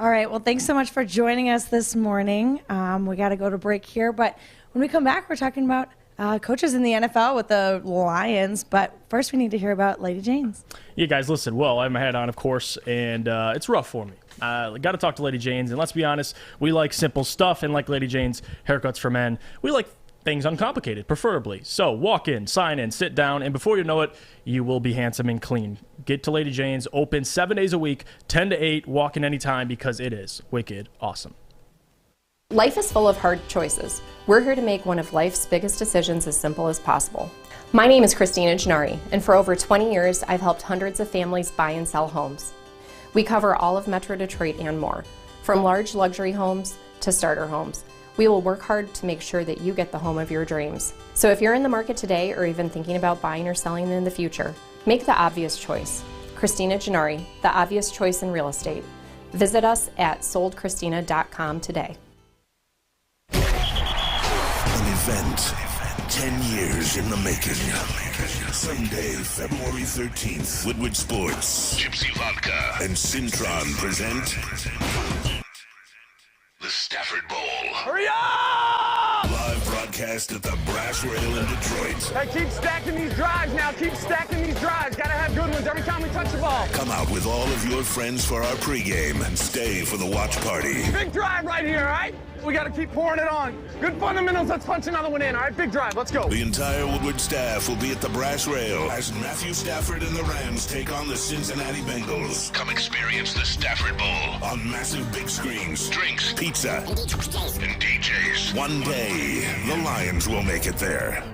All right. Well, thanks so much for joining us this morning. We got to go to break here, but when we come back, we're talking about coaches in the NFL with the Lions, but first we need to hear about Lady Jane's. Yeah, guys, listen. Well, I have my hat on, of course, and it's rough for me. Got to talk to Lady Jane's, and let's be honest, we like simple stuff, and like Lady Jane's haircuts for men, we like things uncomplicated, preferably. So walk in, sign in, sit down, and before you know it, you will be handsome and clean. Get to Lady Jane's, open 7 days a week, 10 to 8, walk in anytime because it is wicked awesome. Life is full of hard choices. We're here to make one of life's biggest decisions as simple as possible. My name is Christina Gennari, and for over 20 years, I've helped hundreds of families buy and sell homes. We cover all of Metro Detroit and more, from large luxury homes to starter homes. We will work hard to make sure that you get the home of your dreams. So if you're in the market today or even thinking about buying or selling in the future, make the obvious choice. Christina Gennari, the obvious choice in real estate. Visit us at soldchristina.com today. An event 10 years in the making. Sunday, February 13th, Woodward Sports, Gypsy Vodka, and Syntron present the Stafford Bowl. Hurry up! Live broadcast at the Brass Rail in Detroit. Hey, keep stacking these drives now. Keep stacking these drives. Gotta have good ones every time we touch the ball. Come out with all of your friends for our pregame and stay for the watch party. Big drive right here, all right? We gotta keep pouring it on. Good fundamentals. Let's punch another one in, all right? Big drive. Let's go. The entire Woodward staff will be at the Brass Rail as Matthew Stafford and the Rams take on the Cincinnati Bengals. Come experience the Stafford Bowl on massive big screens, drinks, pizza, and DJs. One day, the Lions will make it there.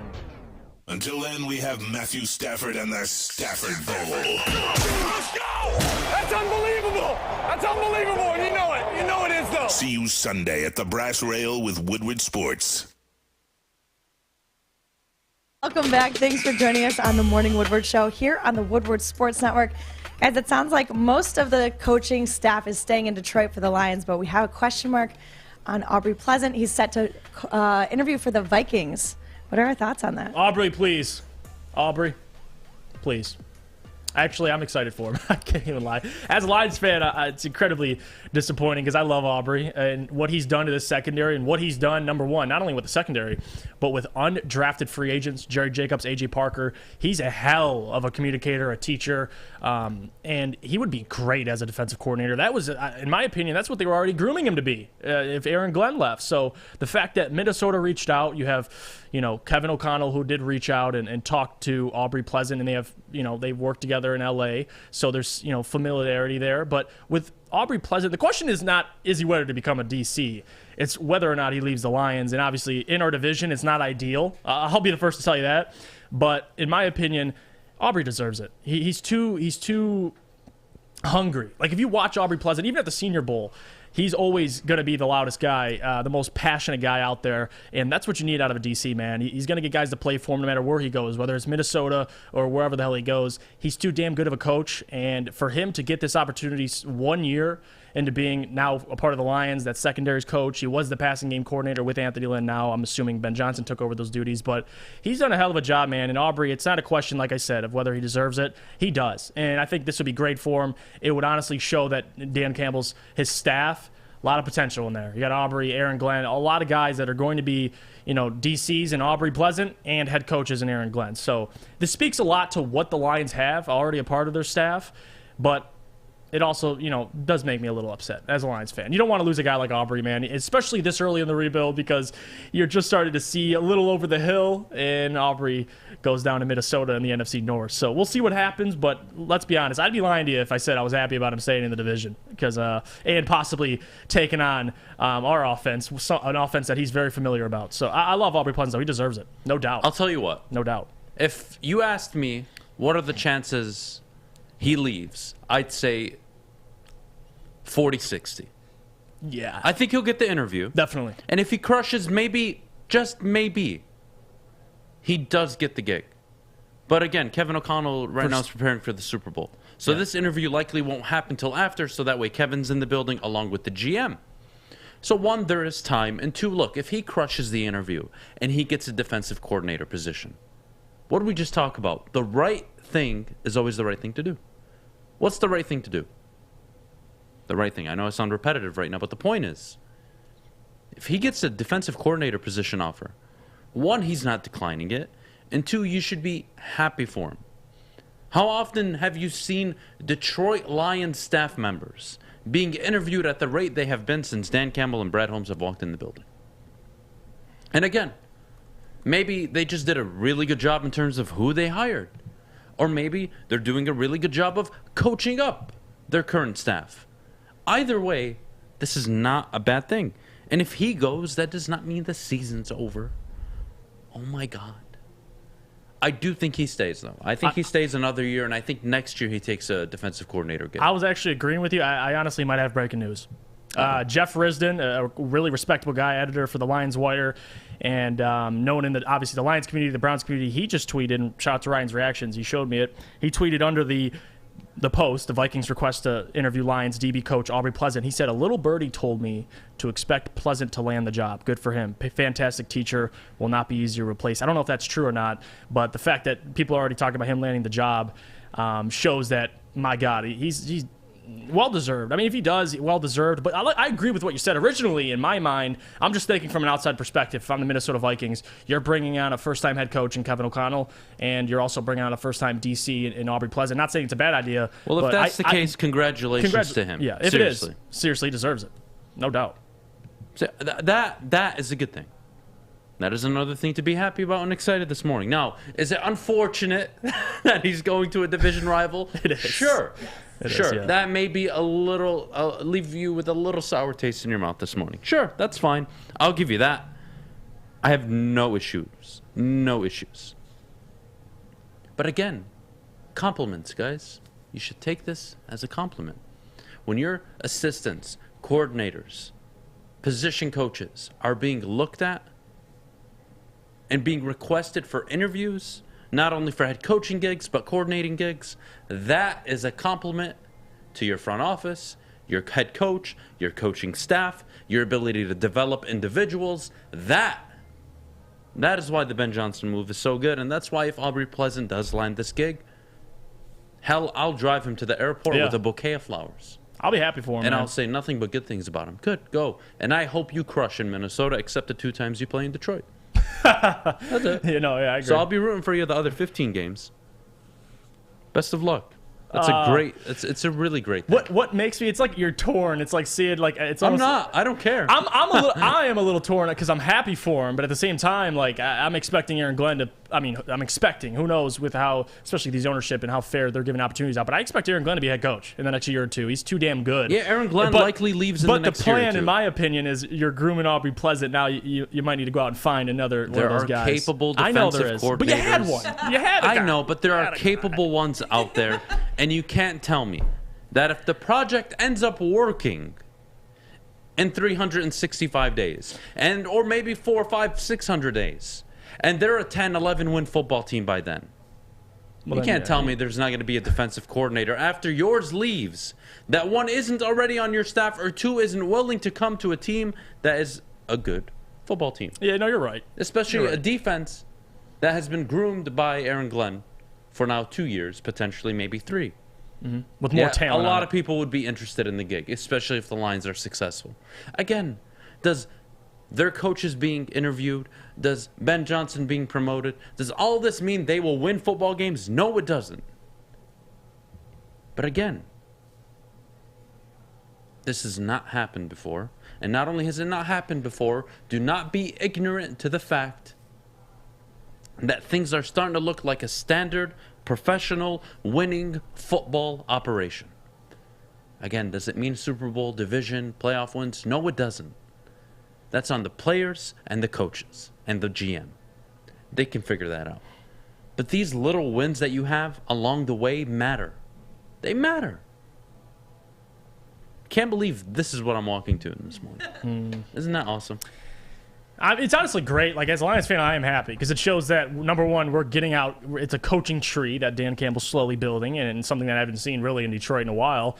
Until then, we have Matthew Stafford and the Stafford Bowl. Let's go! That's unbelievable! That's unbelievable, and you know it. You know it is, though. See you Sunday at the Brass Rail with Woodward Sports. Welcome back. Thanks for joining us on the Morning Woodward Show here on the Woodward Sports Network. Guys, it sounds like most of the coaching staff is staying in Detroit for the Lions, but we have a question mark on Aubrey Pleasant. He's set to interview for the Vikings. What are our thoughts on that? Aubrey, please. Aubrey, please. Actually, I'm excited for him. I can't even lie. As a Lions fan, it's incredibly disappointing because I love Aubrey and what he's done to this secondary and what he's done, number one, not only with the secondary, but with undrafted free agents, Jerry Jacobs, A.J. Parker. He's a hell of a communicator, a teacher, and he would be great as a defensive coordinator. That was, in my opinion, that's what they were already grooming him to be if Aaron Glenn left. So the fact that Minnesota reached out, you have Kevin O'Connell, who did reach out and talk to Aubrey Pleasant, and they have, they've worked together in L.A., so there's, familiarity there. But with Aubrey Pleasant, the question is not, is he ready to become a DC? It's whether or not he leaves the Lions. And obviously, in our division, it's not ideal. I'll be the first to tell you that. But in my opinion, Aubrey deserves it. He's too hungry. Like, if you watch Aubrey Pleasant, even at the Senior Bowl, he's always going to be the loudest guy, the most passionate guy out there, and that's what you need out of a DC, man. He's going to get guys to play for him no matter where he goes, whether it's Minnesota or wherever the hell he goes. He's too damn good of a coach, and for him to get this opportunity 1 year into being now a part of the Lions, that secondary's coach, he was the passing game coordinator with Anthony Lynn now. I'm assuming Ben Johnson took over those duties, but he's done a hell of a job, man. And Aubrey, it's not a question, like I said, of whether he deserves it. He does, and I think this would be great for him. It would honestly show that Dan Campbell's, his staff, a lot of potential in there. You got Aubrey, Aaron Glenn, a lot of guys that are going to be, DCs and Aubrey Pleasant and head coaches in Aaron Glenn. So this speaks a lot to what the Lions have already a part of their staff, but it also, does make me a little upset as a Lions fan. You don't want to lose a guy like Aubrey, man, especially this early in the rebuild, because you're just starting to see a little over the hill, and Aubrey goes down to Minnesota in the NFC North. So we'll see what happens, but let's be honest. I'd be lying to you if I said I was happy about him staying in the division, because and possibly taking on our offense, an offense that he's very familiar about. So I love Aubrey Pleasant, though. He deserves it. No doubt. I'll tell you what. No doubt. If you asked me what are the chances he leaves, I'd say 40-60. Yeah. I think he'll get the interview. Definitely. And if he crushes, maybe, just maybe, he does get the gig. But again, Kevin O'Connell right now is preparing for the Super Bowl. So this interview likely won't happen till after, so that way Kevin's in the building along with the GM. So one, there is time. And two, look, if he crushes the interview and he gets a defensive coordinator position, what did we just talk about? The right thing is always the right thing to do. What's the right thing to do? The right thing. I know I sound repetitive right now, but the point is, if he gets a defensive coordinator position offer, one, he's not declining it, and two, you should be happy for him. How often have you seen Detroit Lions staff members being interviewed at the rate they have been since Dan Campbell and Brad Holmes have walked in the building? And again, maybe they just did a really good job in terms of who they hired. Or maybe they're doing a really good job of coaching up their current staff. Either way, this is not a bad thing. And if he goes, that does not mean the season's over. Oh, my God. I do think he stays, though. I think he stays another year, and I think next year he takes a defensive coordinator gig. I was actually agreeing with you. I honestly might have breaking news. Jeff Risdon, a really respectable guy, editor for the Lions Wire, and known in obviously the Lions community, the Browns community, he just tweeted, and shout out to Ryan's reactions, he showed me it. He tweeted under the post, the Vikings request to interview Lions DB coach Aubrey Pleasant. He said, "A little birdie told me to expect Pleasant to land the job. Good for him. Fantastic teacher. Will not be easy to replace." I don't know if that's true or not, but the fact that people are already talking about him landing the job shows that, my God, he's well-deserved. I mean, if he does, well-deserved. But I agree with what you said. Originally, in my mind, I'm just thinking from an outside perspective. If I'm the Minnesota Vikings, you're bringing on a first-time head coach in Kevin O'Connell, and you're also bringing on a first-time DC in Aubrey Pleasant. Not saying it's a bad idea. Well, if that's the case, congratulations to him. Yeah, if seriously. it is, seriously, he deserves it. No doubt. So that is a good thing. That is another thing to be happy about and excited this morning. Now, is it unfortunate that he's going to a division rival? It is. Sure. Sure, yeah. That may be a little, leave you with a little sour taste in your mouth this morning. Sure, that's fine. I'll give you that. I have no issues. No issues. But again, compliments, guys. You should take this as a compliment. When your assistants, coordinators, position coaches are being looked at and being requested for interviews, not only for head coaching gigs, but coordinating gigs, that is a compliment to your front office, your head coach, your coaching staff, your ability to develop individuals. That is why the Ben Johnson move is so good, and that's why if Aubrey Pleasant does land this gig, hell, I'll drive him to the airport with a bouquet of flowers. I'll be happy for him, and man. I'll say nothing but good things about him. Good, go. And I hope you crush in Minnesota, except the 2 times you play in Detroit. That's it. I agree. So I'll be rooting for you the other 15 games. Best of luck. That's a great. It's a really great thing. What makes me? It's like you're torn. It's like seeing like it's. I'm almost, not. I don't care. I am a little torn because I'm happy for him, but at the same time, like I'm expecting Aaron Glenn to. I'm expecting. Who knows with how, especially these ownership and how fair they're giving opportunities out. But I expect Aaron Glenn to be head coach in the next year or two. He's too damn good. Yeah, Aaron Glenn likely leaves in the next year or two. But the plan, in my opinion, is you're grooming Aubrey Pleasant. Now you might need to go out and find another one of those guys. There are capable defensive I know there is. coordinators. But you had one. You had a guy. I know, but there are capable ones out there, and you can't tell me that if the project ends up working in 365 days, or maybe 400, 500, 600 days, and they're a 10, 11 win football team by then, you can't tell me there's not going to be a defensive coordinator after yours leaves, that one isn't already on your staff, or 2 isn't willing to come to a team that is a good football team. Yeah, no, you're right. Especially a defense that has been groomed by Aaron Glenn for now 2 years, potentially maybe 3. Mm-hmm. With more talent. A lot of people would be interested in the gig, especially if the Lions are successful. Again, does their coaches being interviewed, does Ben Johnson being promoted, does all this mean they will win football games? No, it doesn't. But again, this has not happened before. And not only has it not happened before, do not be ignorant to the fact that things are starting to look like a standard professional winning football operation. Again, does it mean Super Bowl, division, playoff wins? No, it doesn't. That's on the players and the coaches and the GM. They can figure that out. But these little wins that you have along the way matter. They matter. Can't believe this is what I'm walking to this morning. Isn't that awesome? It's honestly great. Like, as a Lions fan, I am happy because it shows that, number one, we're getting out. It's a coaching tree that Dan Campbell's slowly building, and something that I haven't seen really in Detroit in a while.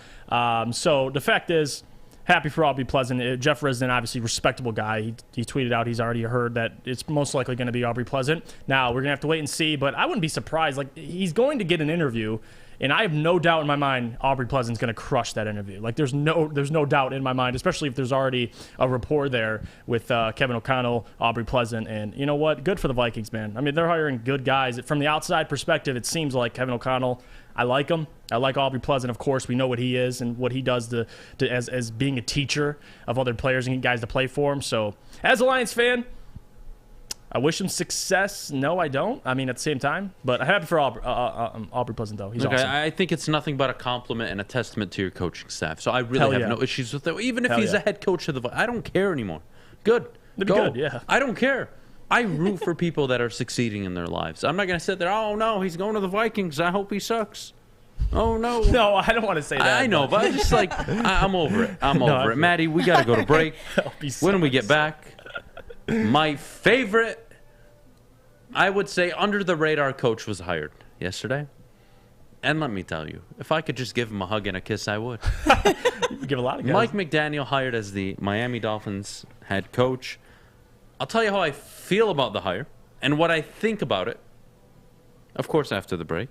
So the fact is, happy for Aubrey Pleasant. Jeff Risdon, obviously respectable guy. He tweeted out he's already heard that it's most likely going to be Aubrey Pleasant. Now, we're going to have to wait and see, but I wouldn't be surprised. Like, he's going to get an interview, and I have no doubt in my mind Aubrey Pleasant's going to crush that interview. Like, there's no doubt in my mind, especially if there's already a rapport there with Kevin O'Connell, Aubrey Pleasant, and you know what? Good for the Vikings, man. I mean, they're hiring good guys. From the outside perspective, it seems like Kevin O'Connell, I like him. I like Aubrey Pleasant, of course. We know what he is and what he does as being a teacher of other players and guys to play for him. So, as a Lions fan, I wish him success. No, I don't. I mean, at the same time. But I'm happy for Aubrey Pleasant, though. He's awesome. I think it's nothing but a compliment and a testament to your coaching staff. So I really have no issues with it. Even if he's a head coach of the Vikings, I don't care anymore. Good. They're Go. good, yeah. I don't care. I root for people that are succeeding in their lives. I'm not going to sit there, oh, no, he's going to the Vikings. I hope he sucks. Oh, no. No, I don't want to say that. I know, but I'm just like, I'm over it. I'm over it. Maddie, we got to go to break. When we get back, my favorite, I would say, under-the-radar coach was hired yesterday. And let me tell you, if I could just give him a hug and a kiss, I would. You give a lot of guys. Mike McDaniel hired as the Miami Dolphins head coach. I'll tell you how I feel about the hire and what I think about it, of course, after the break.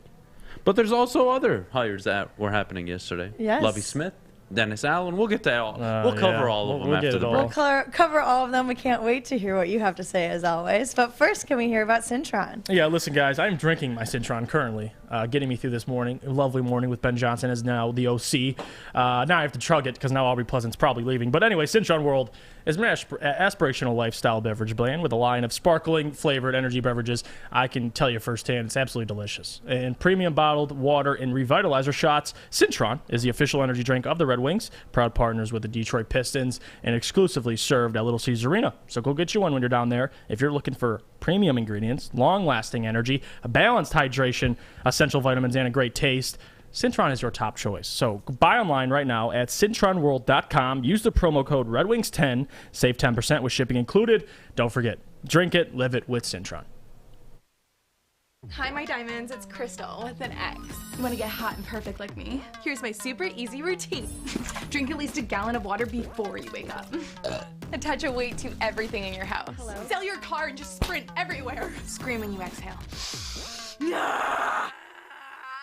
But there's also other hires that were happening yesterday. Yes. Lovie Smith, Dennis Allen. We'll get to all. We'll cover all of them after the break. We'll cover all of them. We can't wait to hear what you have to say, as always. But first, can we hear about Cintron? Yeah, listen, guys, I'm drinking my Cintron currently, getting me through this morning. A lovely morning with Ben Johnson as now the OC. Now I have to chug it because now Aubrey Pleasant's probably leaving. But anyway, Cintron World is an aspirational lifestyle beverage brand with a line of sparkling flavored energy beverages. I can tell you firsthand, it's absolutely delicious. And premium bottled water and revitalizer shots, Cintron is the official energy drink of the Red Wings, proud partners with the Detroit Pistons, and exclusively served at Little Caesars Arena. So go get you one when you're down there. If you're looking for premium ingredients, long-lasting energy, a balanced hydration, essential vitamins, and a great taste, Cintron is your top choice. So buy online right now at cintronworld.com. Use the promo code RedWings10. Save 10% with shipping included. Don't forget, drink it, live it with Cintron. Hi, my diamonds. It's Crystal with an X. You want to get hot and perfect like me? Here's my super easy routine. Drink at least a gallon of water before you wake up. Attach a weight to everything in your house. Sell your car and just sprint everywhere. Scream when you exhale.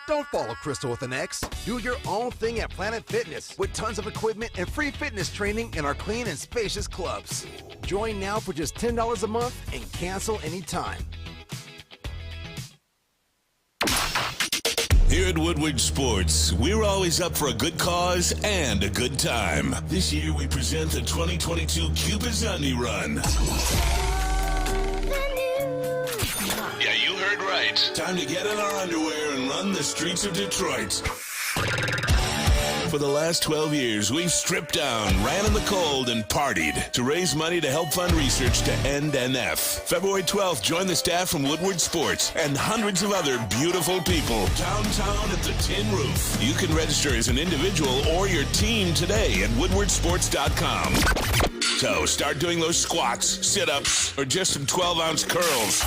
Don't follow Crystal with an X. Do your own thing at Planet Fitness with tons of equipment and free fitness training in our clean and spacious clubs. Join now for just $10 a month and cancel anytime. Here at Woodward Sports, we're always up for a good cause and a good time. This year, we present the 2022 Cupid Run. Yeah, you heard right. Time to get in our underwear and run the streets of Detroit. For the last 12 years, we've stripped down, ran in the cold, and partied to raise money to help fund research to end NF. February 12th, join the staff from Woodward Sports and hundreds of other beautiful people downtown at the Tin Roof. You can register as an individual or your team today at woodwardsports.com. So start doing those squats, sit-ups, or just some 12-ounce curls.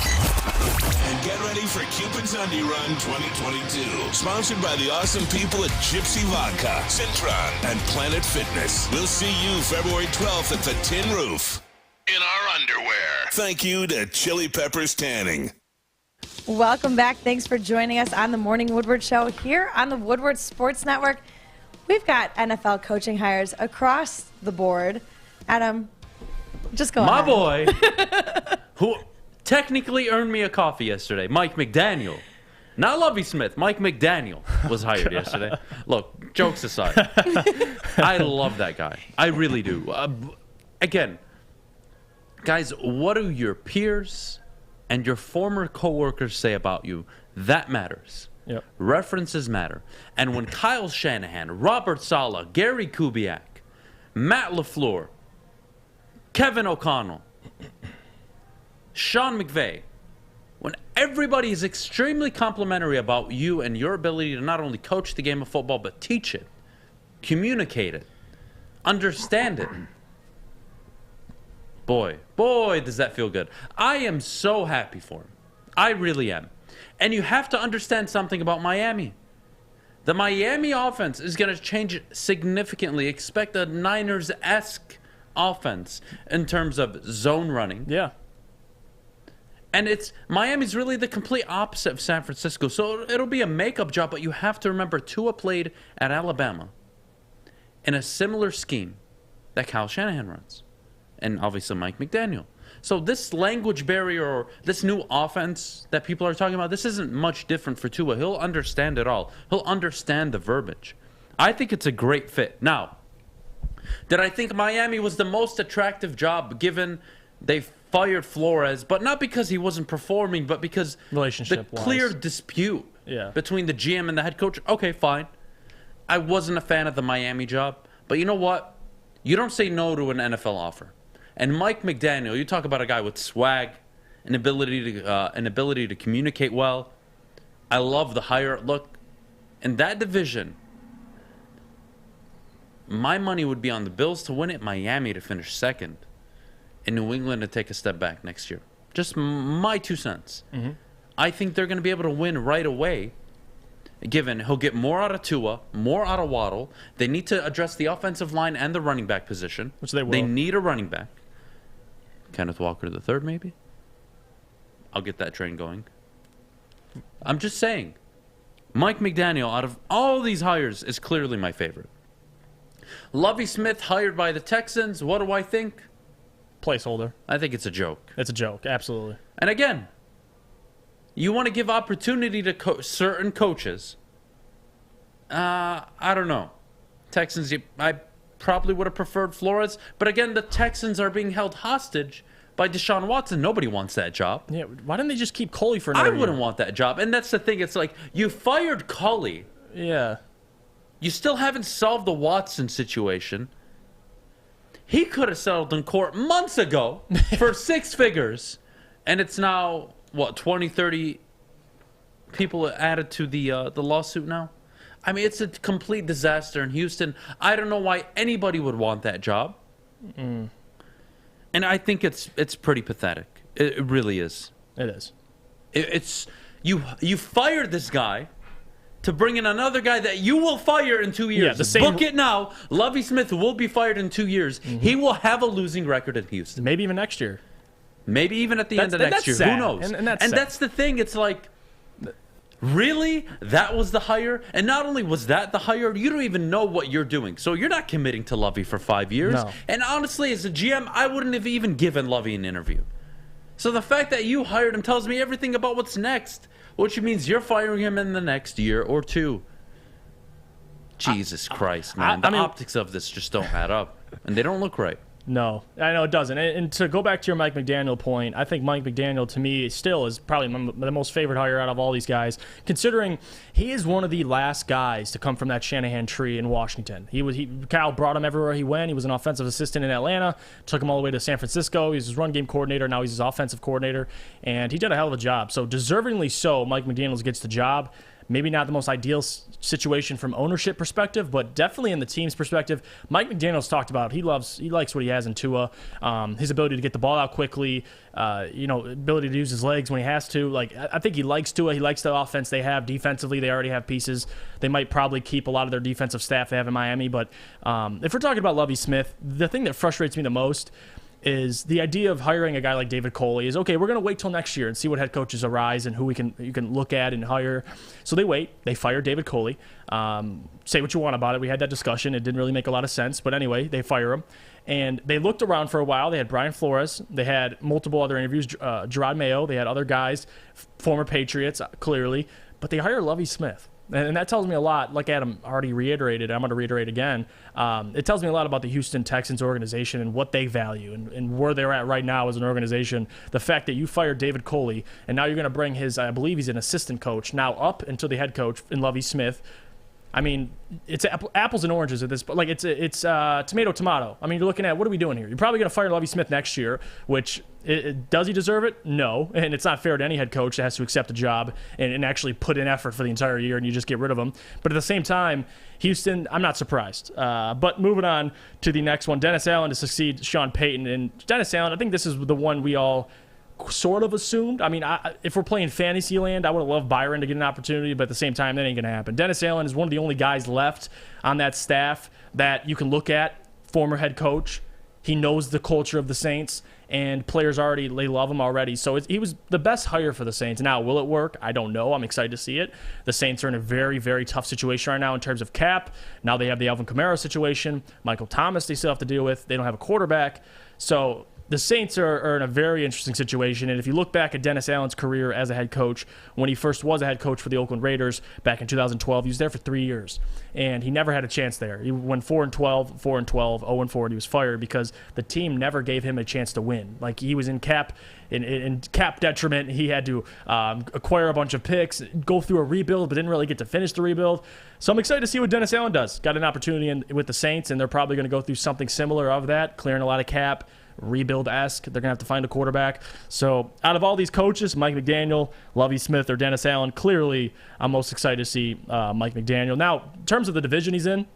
And get ready for Cupid's Undie Run 2022. Sponsored by the awesome people at Gypsy Vodka, Cintron, and Planet Fitness. We'll see you February 12th at the Tin Roof. In our underwear. Thank you to Chili Peppers Tanning. Welcome back. Thanks for joining us on the Morning Woodward Show here on the Woodward Sports Network. We've got NFL coaching hires across the board. Adam, just go My ahead. boy, who technically earned me a coffee yesterday, Mike McDaniel. Not Lovie Smith. Mike McDaniel was hired yesterday. Look, jokes aside, I love that guy. I really do. Again, guys, what do your peers and your former coworkers say about you? That matters. Yep. References matter. And when Kyle Shanahan, Robert Saleh, Gary Kubiak, Matt LaFleur, Kevin O'Connell, Sean McVay, when everybody is extremely complimentary about you and your ability to not only coach the game of football, but teach it, communicate it, understand it, boy, does that feel good. I am so happy for him. I really am. And you have to understand something about Miami. The Miami offense is going to change significantly. Expect a Niners-esque offense in terms of zone running. Yeah. And Miami's really the complete opposite of San Francisco. So it'll be a makeup job, but you have to remember Tua played at Alabama in a similar scheme that Kyle Shanahan runs. And obviously Mike McDaniel. So this language barrier or this new offense that people are talking about, this isn't much different for Tua. He'll understand it all. He'll understand the verbiage. I think it's a great fit. Now, did I think Miami was the most attractive job given they fired Flores, but not because he wasn't performing, but because the clear dispute between the GM and the head coach? Okay, fine. I wasn't a fan of the Miami job, but you know what? You don't say no to an NFL offer. And Mike McDaniel, you talk about a guy with swag, an ability to communicate well. I love the hire. Look, in that division, my money would be on the Bills to win it, Miami to finish second, and New England to take a step back next year. Just my 2 cents. Mm-hmm. I think they're going to be able to win right away, given he'll get more out of Tua, more out of Waddle. They need to address the offensive line and the running back position. Which they will. They need a running back. Kenneth Walker III, maybe? I'll get that train going. I'm just saying, Mike McDaniel, out of all these hires, is clearly my favorite. Lovie Smith hired by the Texans. What do I think? Placeholder. I think it's a joke. It's a joke, absolutely. And again, you want to give opportunity to certain coaches. I don't know. Texans, I probably would have preferred Flores. But again, the Texans are being held hostage by Deshaun Watson. Nobody wants that job. Yeah, why didn't they just keep Culley for another year? I wouldn't want that job. And that's the thing. It's like, you fired Culley. Yeah. You still haven't solved the Watson situation. He could have settled in court months ago for 6 figures. And it's now, what, 20, 30 people added to the lawsuit now? I mean, it's a complete disaster in Houston. I don't know why anybody would want that job. Mm. And I think it's pretty pathetic. It really is. It is. It's you fired this guy to bring in another guy that you will fire in 2 years. Yeah, the same. Book it now. Lovie Smith will be fired in 2 years. Mm-hmm. He will have a losing record in Houston. Maybe even next year. Maybe even at the end of next year. Sad. Who knows? And that's the thing. It's like, really? That was the hire? And not only was that the hire, you don't even know what you're doing. So you're not committing to Lovie for 5 years. No. And honestly, as a GM, I wouldn't have even given Lovie an interview. So the fact that you hired him tells me everything about what's next, which means you're firing him in the next year or 2. Jesus Christ, man. The optics of this just don't add up. And they don't look right. No, I know it doesn't. And to go back to your Mike McDaniel point, I think Mike McDaniel, to me, still is probably the most favorite hire out of all these guys, considering he is one of the last guys to come from that Shanahan tree in Washington. Kyle brought him everywhere he went. He was an offensive assistant in Atlanta, took him all the way to San Francisco. He was his run game coordinator. Now he's his offensive coordinator, and he did a hell of a job. So deservingly so, Mike McDaniel gets the job. Maybe not the most ideal situation from ownership perspective, but definitely in the team's perspective. Mike McDaniel's talked about he likes what he has in Tua, his ability to get the ball out quickly, ability to use his legs when he has to. Like, I think he likes Tua. He likes the offense they have defensively. They already have pieces. They might probably keep a lot of their defensive staff they have in Miami. But if we're talking about Lovie Smith, the thing that frustrates me the most is the idea of hiring a guy like David Culley is, okay, we're going to wait till next year and see what head coaches arise and who you can look at and hire. So they wait. They fire David Culley. Say what you want about it. We had that discussion. It didn't really make a lot of sense. But anyway, they fire him. And they looked around for a while. They had Brian Flores. They had multiple other interviews, Gerard Mayo. They had other guys, former Patriots, clearly. But they hired Lovie Smith. And that tells me a lot, like Adam already reiterated, I'm going to reiterate again. It tells me a lot about the Houston Texans organization and what they value and where they're at right now as an organization. The fact that you fired David Culley, and now you're going to bring his, I believe he's an assistant coach, now up into the head coach in Lovie Smith. I mean, it's apples and oranges at this point. Like, it's tomato. I mean, you're looking at, what are we doing here? You're probably going to fire Lovie Smith next year, which, does he deserve it? No. And it's not fair to any head coach that has to accept a job and actually put in effort for the entire year and you just get rid of him. But at the same time, Houston, I'm not surprised. But moving on to the next one, Dennis Allen to succeed Sean Payton. And Dennis Allen, I think this is the one we all sort of assumed. I mean, if we're playing fantasy land, I would have loved Byron to get an opportunity, but at the same time, that ain't going to happen. Dennis Allen is one of the only guys left on that staff that you can look at, former head coach. He knows the culture of the Saints, and players they love him already. So he was the best hire for the Saints. Now, will it work? I don't know. I'm excited to see it. The Saints are in a very, very tough situation right now in terms of cap. Now they have the Alvin Kamara situation. Michael Thomas they still have to deal with. They don't have a quarterback. So the Saints are in a very interesting situation, and if you look back at Dennis Allen's career as a head coach, when he first was a head coach for the Oakland Raiders back in 2012, he was there for 3 years, and he never had a chance there. He went 4-12, 4-12, 0-4, and he was fired because the team never gave him a chance to win. Like, he was in cap detriment. He had to acquire a bunch of picks, go through a rebuild, but didn't really get to finish the rebuild. So I'm excited to see what Dennis Allen does. Got an opportunity with the Saints, and they're probably going to go through something similar of that, clearing a lot of cap, rebuild-esque. They're going to have to find a quarterback. So out of all these coaches, Mike McDaniel, Lovie Smith, or Dennis Allen, clearly I'm most excited to see Mike McDaniel. Now, in terms of the division he's in,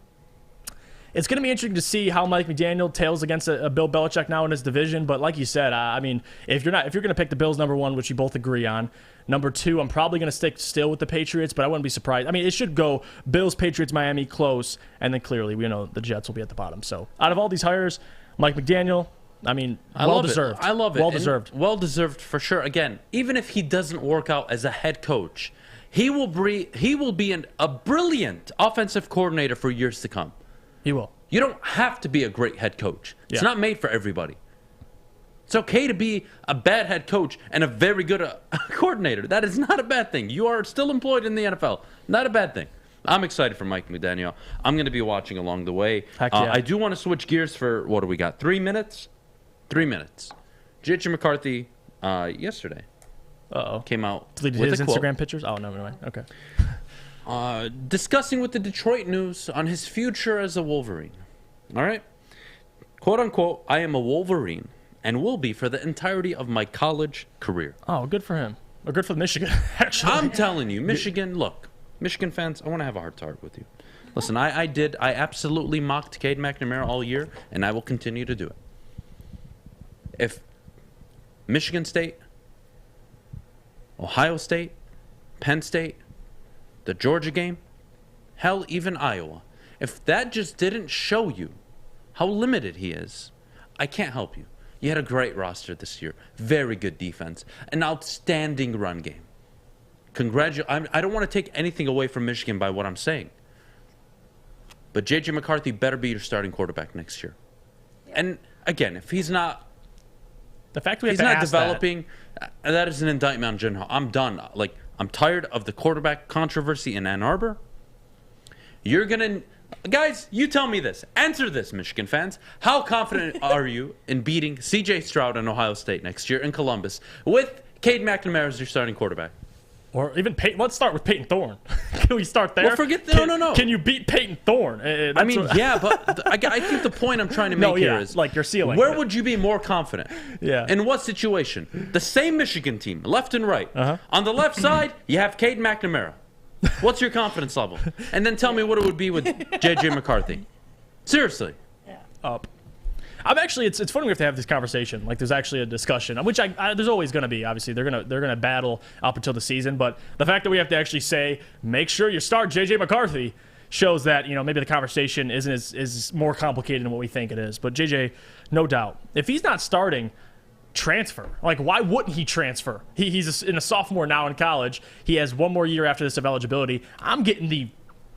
it's going to be interesting to see how Mike McDaniel tails against a Bill Belichick now in his division. But like you said, I mean, if you're going to pick the Bills number 1, which you both agree on, number 2, I'm probably going to stick still with the Patriots, but I wouldn't be surprised. I mean, it should go Bills, Patriots, Miami, close, and then clearly we know the Jets will be at the bottom. So out of all these hires, Mike McDaniel, I mean, well-deserved. I love it. Well-deserved. Well-deserved for sure. Again, even if he doesn't work out as a head coach, he will be a brilliant offensive coordinator for years to come. He will. You don't have to be a great head coach. It's not made for everybody. It's okay to be a bad head coach and a very good coordinator. That is not a bad thing. You are still employed in the NFL. Not a bad thing. I'm excited for Mike McDaniel. I'm going to be watching along the way. Heck yeah. I do want to switch gears for, what do we got, 3 minutes? 3 minutes. J.J. McCarthy yesterday came out deleted with his a quote. Instagram pictures? Oh, no, never mind. Okay. Discussing with the Detroit News on his future as a Wolverine. All right? Quote, unquote, I am a Wolverine and will be for the entirety of my college career. Oh, good for him. Or good for Michigan, actually. I'm telling you, Michigan, look, Michigan fans, I want to have a heart-to-heart with you. Listen, I absolutely mocked Cade McNamara all year, and I will continue to do it. If Michigan State, Ohio State, Penn State, the Georgia game, hell, even Iowa, if that just didn't show you how limited he is, I can't help you. You had a great roster this year, very good defense, an outstanding run game. I don't want to take anything away from Michigan by what I'm saying, but J.J. McCarthy better be your starting quarterback next year. And again, if he's not, the fact we have he's to not ask developing, that is an indictment on Jim Harbaugh. I'm done. Like, I'm tired of the quarterback controversy in Ann Arbor. You're gonna, guys, you tell me this. Answer this, Michigan fans. How confident are you in beating C.J. Stroud and Ohio State next year in Columbus with Cade McNamara as your starting quarterback? Or even Peyton. Let's start with Peyton Thorne. Can we start there? Well, forget no. Can you beat Peyton Thorne? I mean, yeah, but I think the point I'm trying to make here is, like, your ceiling. Where would you be more confident? Yeah. In what situation? The same Michigan team, left and right. On the left side, you have Cade McNamara. What's your confidence level? And then tell me what it would be with J.J. McCarthy. Seriously. Yeah. Up. I'm actually. It's funny we have to have this conversation. Like, there's actually a discussion, which there's always going to be. Obviously, they're gonna battle up until the season. But the fact that we have to actually say, make sure you start J.J. McCarthy, shows that, you know, maybe the conversation isn't is more complicated than what we think it is. But J.J., no doubt, if he's not starting, transfer. Like, why wouldn't he transfer? He's in a sophomore now in college. He has one more year after this of eligibility. I'm getting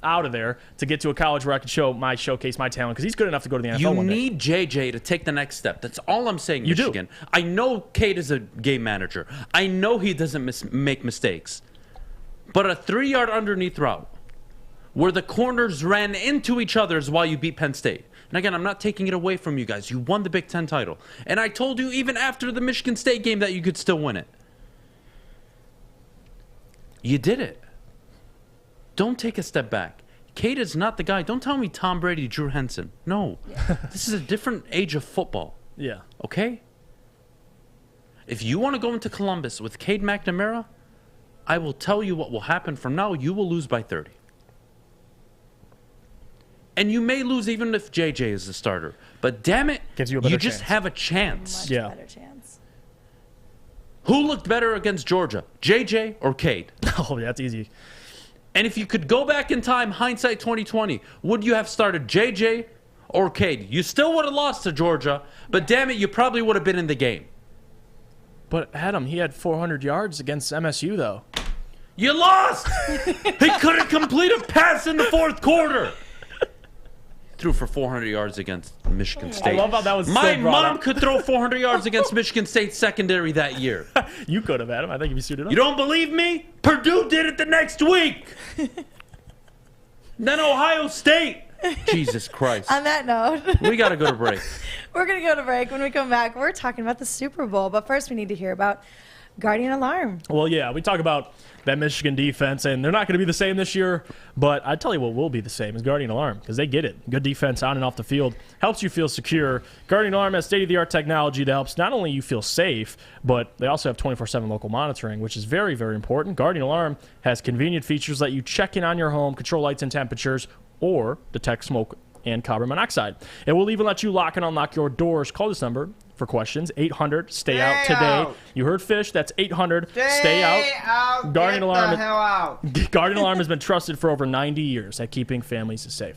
out of there to get to a college where I can showcase my talent, because he's good enough to go to the NFL You one day. need JJ to take the next step. That's all I'm saying, You Michigan. do. I know Cade is a game manager. I know he doesn't make mistakes. But a 3-yard underneath route where the corners ran into each other is why you beat Penn State. And again, I'm not taking it away from you guys. You won the Big Ten title. And I told you even after the Michigan State game that you could still win it. You did it. Don't take a step back. Cade is not the guy. Don't tell me Tom Brady, Drew Henson. No. This is a different age of football. Yeah. Okay? If you want to go into Columbus with Cade McNamara, I will tell you what will happen from now. You will lose by 30. And you may lose even if JJ is the starter. But damn it, gives you a better just chance. have a chance. Much better chance. Who looked better against Georgia, JJ or Cade? Oh, yeah, that's easy. And if you could go back in time, hindsight 2020, would you have started JJ or Cade? You still would have lost to Georgia, but damn it, you probably would have been in the game. But Adam, he had 400 yards against MSU, though. You lost! He couldn't complete a pass in the fourth quarter. Threw for 400 yards against Michigan State. I love how that was My still brought mom up. could throw 400 yards against Michigan State secondary that year. You could have, Adam. I think if you suited up. You don't believe me? Purdue did it the next week. Then Ohio State. Jesus Christ. On that note, We got to go to break. we're going to go to break. When we come back, we're talking about the Super Bowl. But first, we need to hear about Guardian Alarm. Well, yeah, we talk about that Michigan defense, and they're not going to be the same this year, but I tell you what will be the same is Guardian Alarm, because they get it. Good defense on and off the field. Helps you feel secure. Guardian Alarm has state-of-the-art technology that helps not only you feel safe, but they also have 24/7 local monitoring, which is very, very important. Guardian Alarm has convenient features that you check in on your home, control lights and temperatures, or detect smoke and carbon monoxide. It will even let you lock and unlock your doors. Call this number for questions, 800 stay out today. You heard Fish, that's 800 stay out. Guardian Alarm. Guardian Alarm has been trusted for over 90 years at keeping families safe.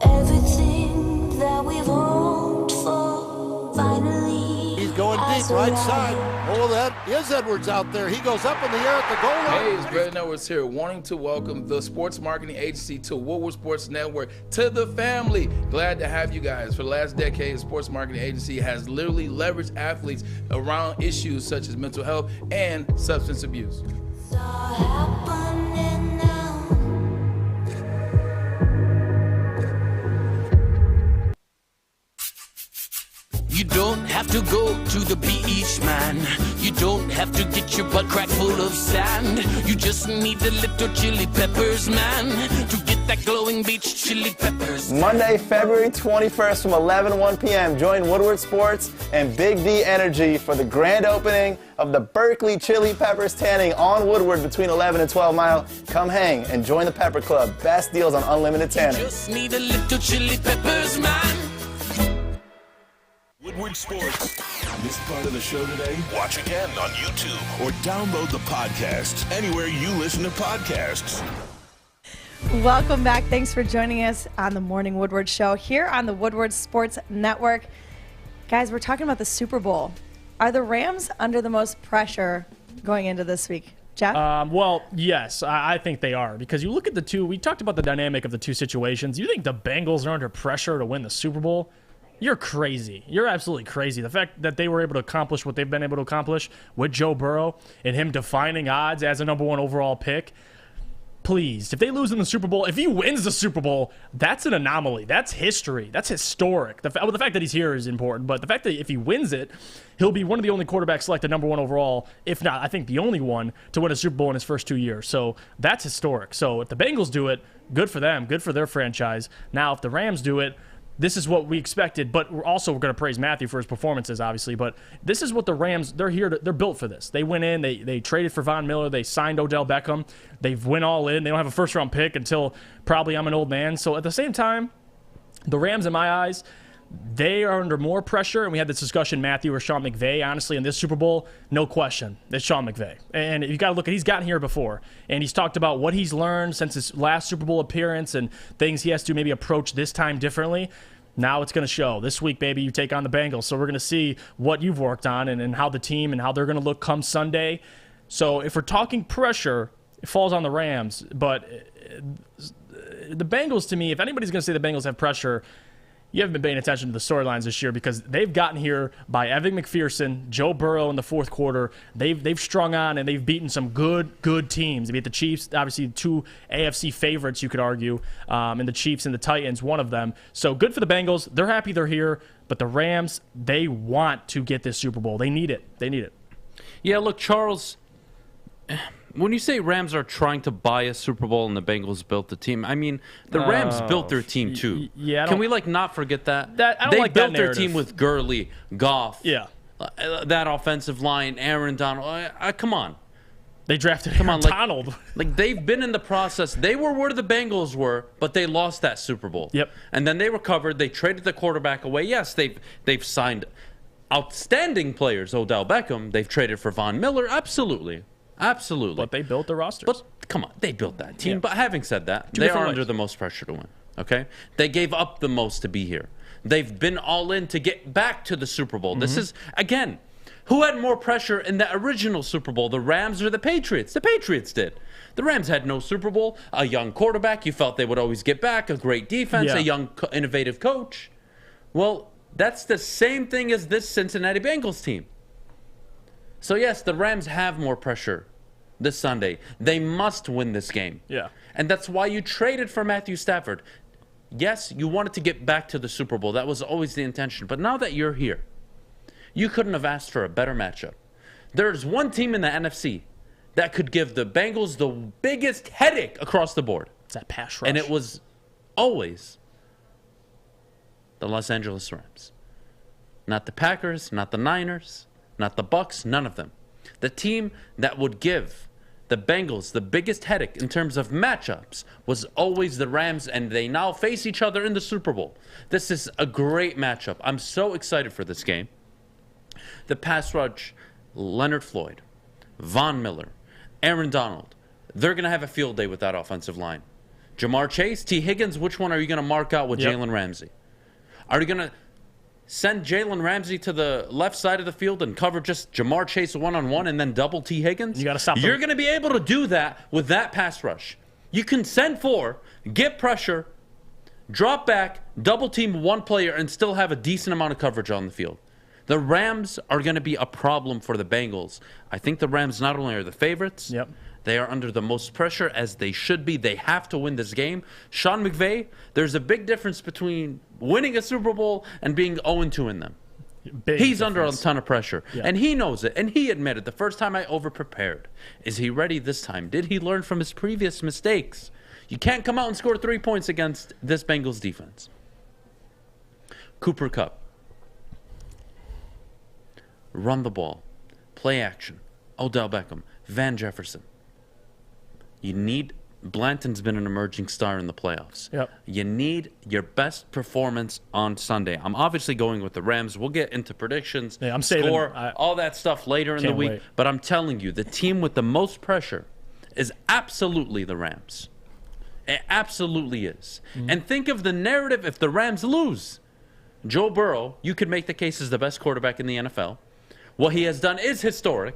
Everything that we've hoped for finally. He's going deep, right side. Oh, that is Edwards out there. He goes up in the air at the goal line. Hey, it's Greg Edwards here, wanting to welcome the sports marketing agency to Woodward Sports Network, to the family. Glad to have you guys. For the last decade, the sports marketing agency has literally leveraged athletes around issues such as mental health and substance abuse. You don't have to go to the beach, man. You don't have to get your butt crack full of sand. You just need a little chili peppers, man, to get that glowing beach chili peppers. Monday, February 21st from 11 to 1 p.m. Join Woodward Sports and Big D Energy for the grand opening of the Berkeley Chili Peppers Tanning on Woodward between 11 and 12 Mile. Come hang and join the Pepper Club. Best deals on unlimited tanning. You just need a little chili peppers, man. Woodward Sports. Missed part of the show today? Watch again on YouTube or download the podcast anywhere you listen to podcasts. Welcome back. Thanks for joining us on the Morning Woodward Show here on the Woodward Sports Network. Guys, we're talking about the Super Bowl. Are the Rams under the most pressure going into this week? Jeff? Well, yes, I think they are, because you look at the two. We talked about the dynamic of the two situations. You think the Bengals are under pressure to win the Super Bowl? You're crazy. You're absolutely crazy. The fact that they were able to accomplish what they've been able to accomplish with Joe Burrow and him defying odds as a number one overall pick. Please, if they lose in the Super Bowl, if he wins the Super Bowl, that's an anomaly. That's history. That's historic. The fact that he's here is important, but the fact that if he wins it, he'll be one of the only quarterbacks selected number one overall, if not, I think the only one to win a Super Bowl in his first 2 years. So that's historic. So if the Bengals do it, good for them, good for their franchise. Now, if the Rams do it, this is what we expected, but we're going to praise Matthew for his performances, obviously. But this is what the Rams, they're built for this. They went in, they traded for Von Miller, they signed Odell Beckham, they've went all in. They don't have a first-round pick until probably I'm an old man. So at the same time, the Rams, in my eyes, they are under more pressure, and we had this discussion, Matthew or Sean McVay. Honestly, in this Super Bowl, no question, it's Sean McVay. And you got to look at, he's gotten here before, and he's talked about what he's learned since his last Super Bowl appearance and things he has to maybe approach this time differently. Now it's going to show. This week, baby, you take on the Bengals. So we're going to see what you've worked on and how the team and how they're going to look come Sunday. So if we're talking pressure, it falls on the Rams. But the Bengals, to me, if anybody's going to say the Bengals have pressure, you haven't been paying attention to the storylines this year, because they've gotten here by Evan McPherson, Joe Burrow in the fourth quarter. They've strung on, and they've beaten some good teams. They beat the Chiefs, obviously two AFC favorites, you could argue, and the Chiefs and the Titans, one of them. So good for the Bengals. They're happy they're here. But the Rams, they want to get this Super Bowl. They need it. They need it. Yeah, look, Charles, when you say Rams are trying to buy a Super Bowl and the Bengals built the team, I mean, the Rams built their team too. Yeah, can we not forget that? They built their team with Gurley, Goff, that offensive line, Aaron Donald. Come on. They drafted Aaron Donald. Like they've been in the process. They were where the Bengals were, but they lost that Super Bowl. Yep. And then they recovered. They traded the quarterback away. Yes, they've signed outstanding players. Odell Beckham. They've traded for Von Miller. Absolutely. But they built the rosters. But come on, they built that team. Yeah. But having said that, they are under the most pressure to win. Okay? They gave up the most to be here. They've been all in to get back to the Super Bowl. Mm-hmm. This is, again, who had more pressure in the original Super Bowl, the Rams or the Patriots? The Patriots did. The Rams had no Super Bowl, a young quarterback. You felt they would always get back, a great defense, a young, innovative coach. Well, that's the same thing as this Cincinnati Bengals team. So, yes, the Rams have more pressure this Sunday. They must win this game. Yeah. And that's why you traded for Matthew Stafford. Yes, you wanted to get back to the Super Bowl. That was always the intention. But now that you're here, you couldn't have asked for a better matchup. there's one team in the NFC that could give the Bengals the biggest headache across the board. It's that pass rush. And it was always the Los Angeles Rams. Not the Packers, not the Niners, not the Bucks, none of them. The team that would give the Bengals the biggest headache in terms of matchups was always the Rams, and they now face each other in the Super Bowl. This is a great matchup. I'm so excited for this game. The pass rush, Leonard Floyd, Von Miller, Aaron Donald, they're going to have a field day with that offensive line. Jamar Chase, T. Higgins, which one are you going to mark out with Jalen Ramsey? Are you going to send Jalen Ramsey to the left side of the field and cover just Jamar Chase one-on-one and then double T. Higgins? You got to stop them. You're going to be able to do that with that pass rush. You can send 4, get pressure, drop back, double team one player, and still have a decent amount of coverage on the field. The Rams are going to be a problem for the Bengals. I think the Rams not only are the favorites, they are under the most pressure, as they should be. They have to win this game. Sean McVay, there's a big difference between winning a Super Bowl and being 0-2 in them. He's under a ton of pressure, and he knows it, and he admitted the first time I overprepared. Is he ready this time? Did he learn from his previous mistakes? You can't come out and score 3 points against this Bengals defense. Cooper Kupp. Run the ball. Play action. Odell Beckham. Van Jefferson. You need... Blanton's been an emerging star in the playoffs. You need your best performance on Sunday. I'm obviously going with the Rams. We'll get into predictions, I'm saving, score, all that stuff later in the week. Wait. But I'm telling you, the team with the most pressure is absolutely the Rams. It absolutely is. And think of the narrative if the Rams lose. Joe Burrow, you could make the case, is the best quarterback in the NFL. What he has done is historic.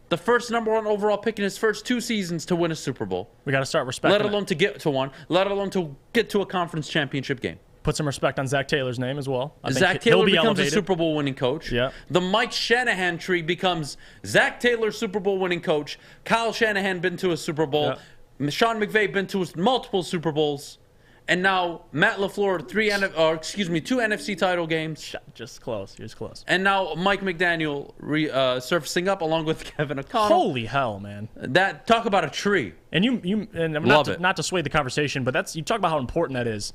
The first #1 overall pick in his first 2 seasons to win a Super Bowl. We got to start respecting Let alone to get to one. Let alone to get to a conference championship game. Put some respect on Zach Taylor's name as well. I think Zach Taylor becomes elevated. a Super Bowl winning coach. The Mike Shanahan tree becomes Zach Taylor, Super Bowl winning coach. Kyle Shanahan been to a Super Bowl. Sean McVay been to multiple Super Bowls. And now Matt LaFleur, 2 NFC title games. Just close. He was close. And now Mike McDaniel surfacing up along with Kevin O'Connell. Holy hell, man! Talk about a tree. And I'm not to sway the conversation, but you talk about how important that is.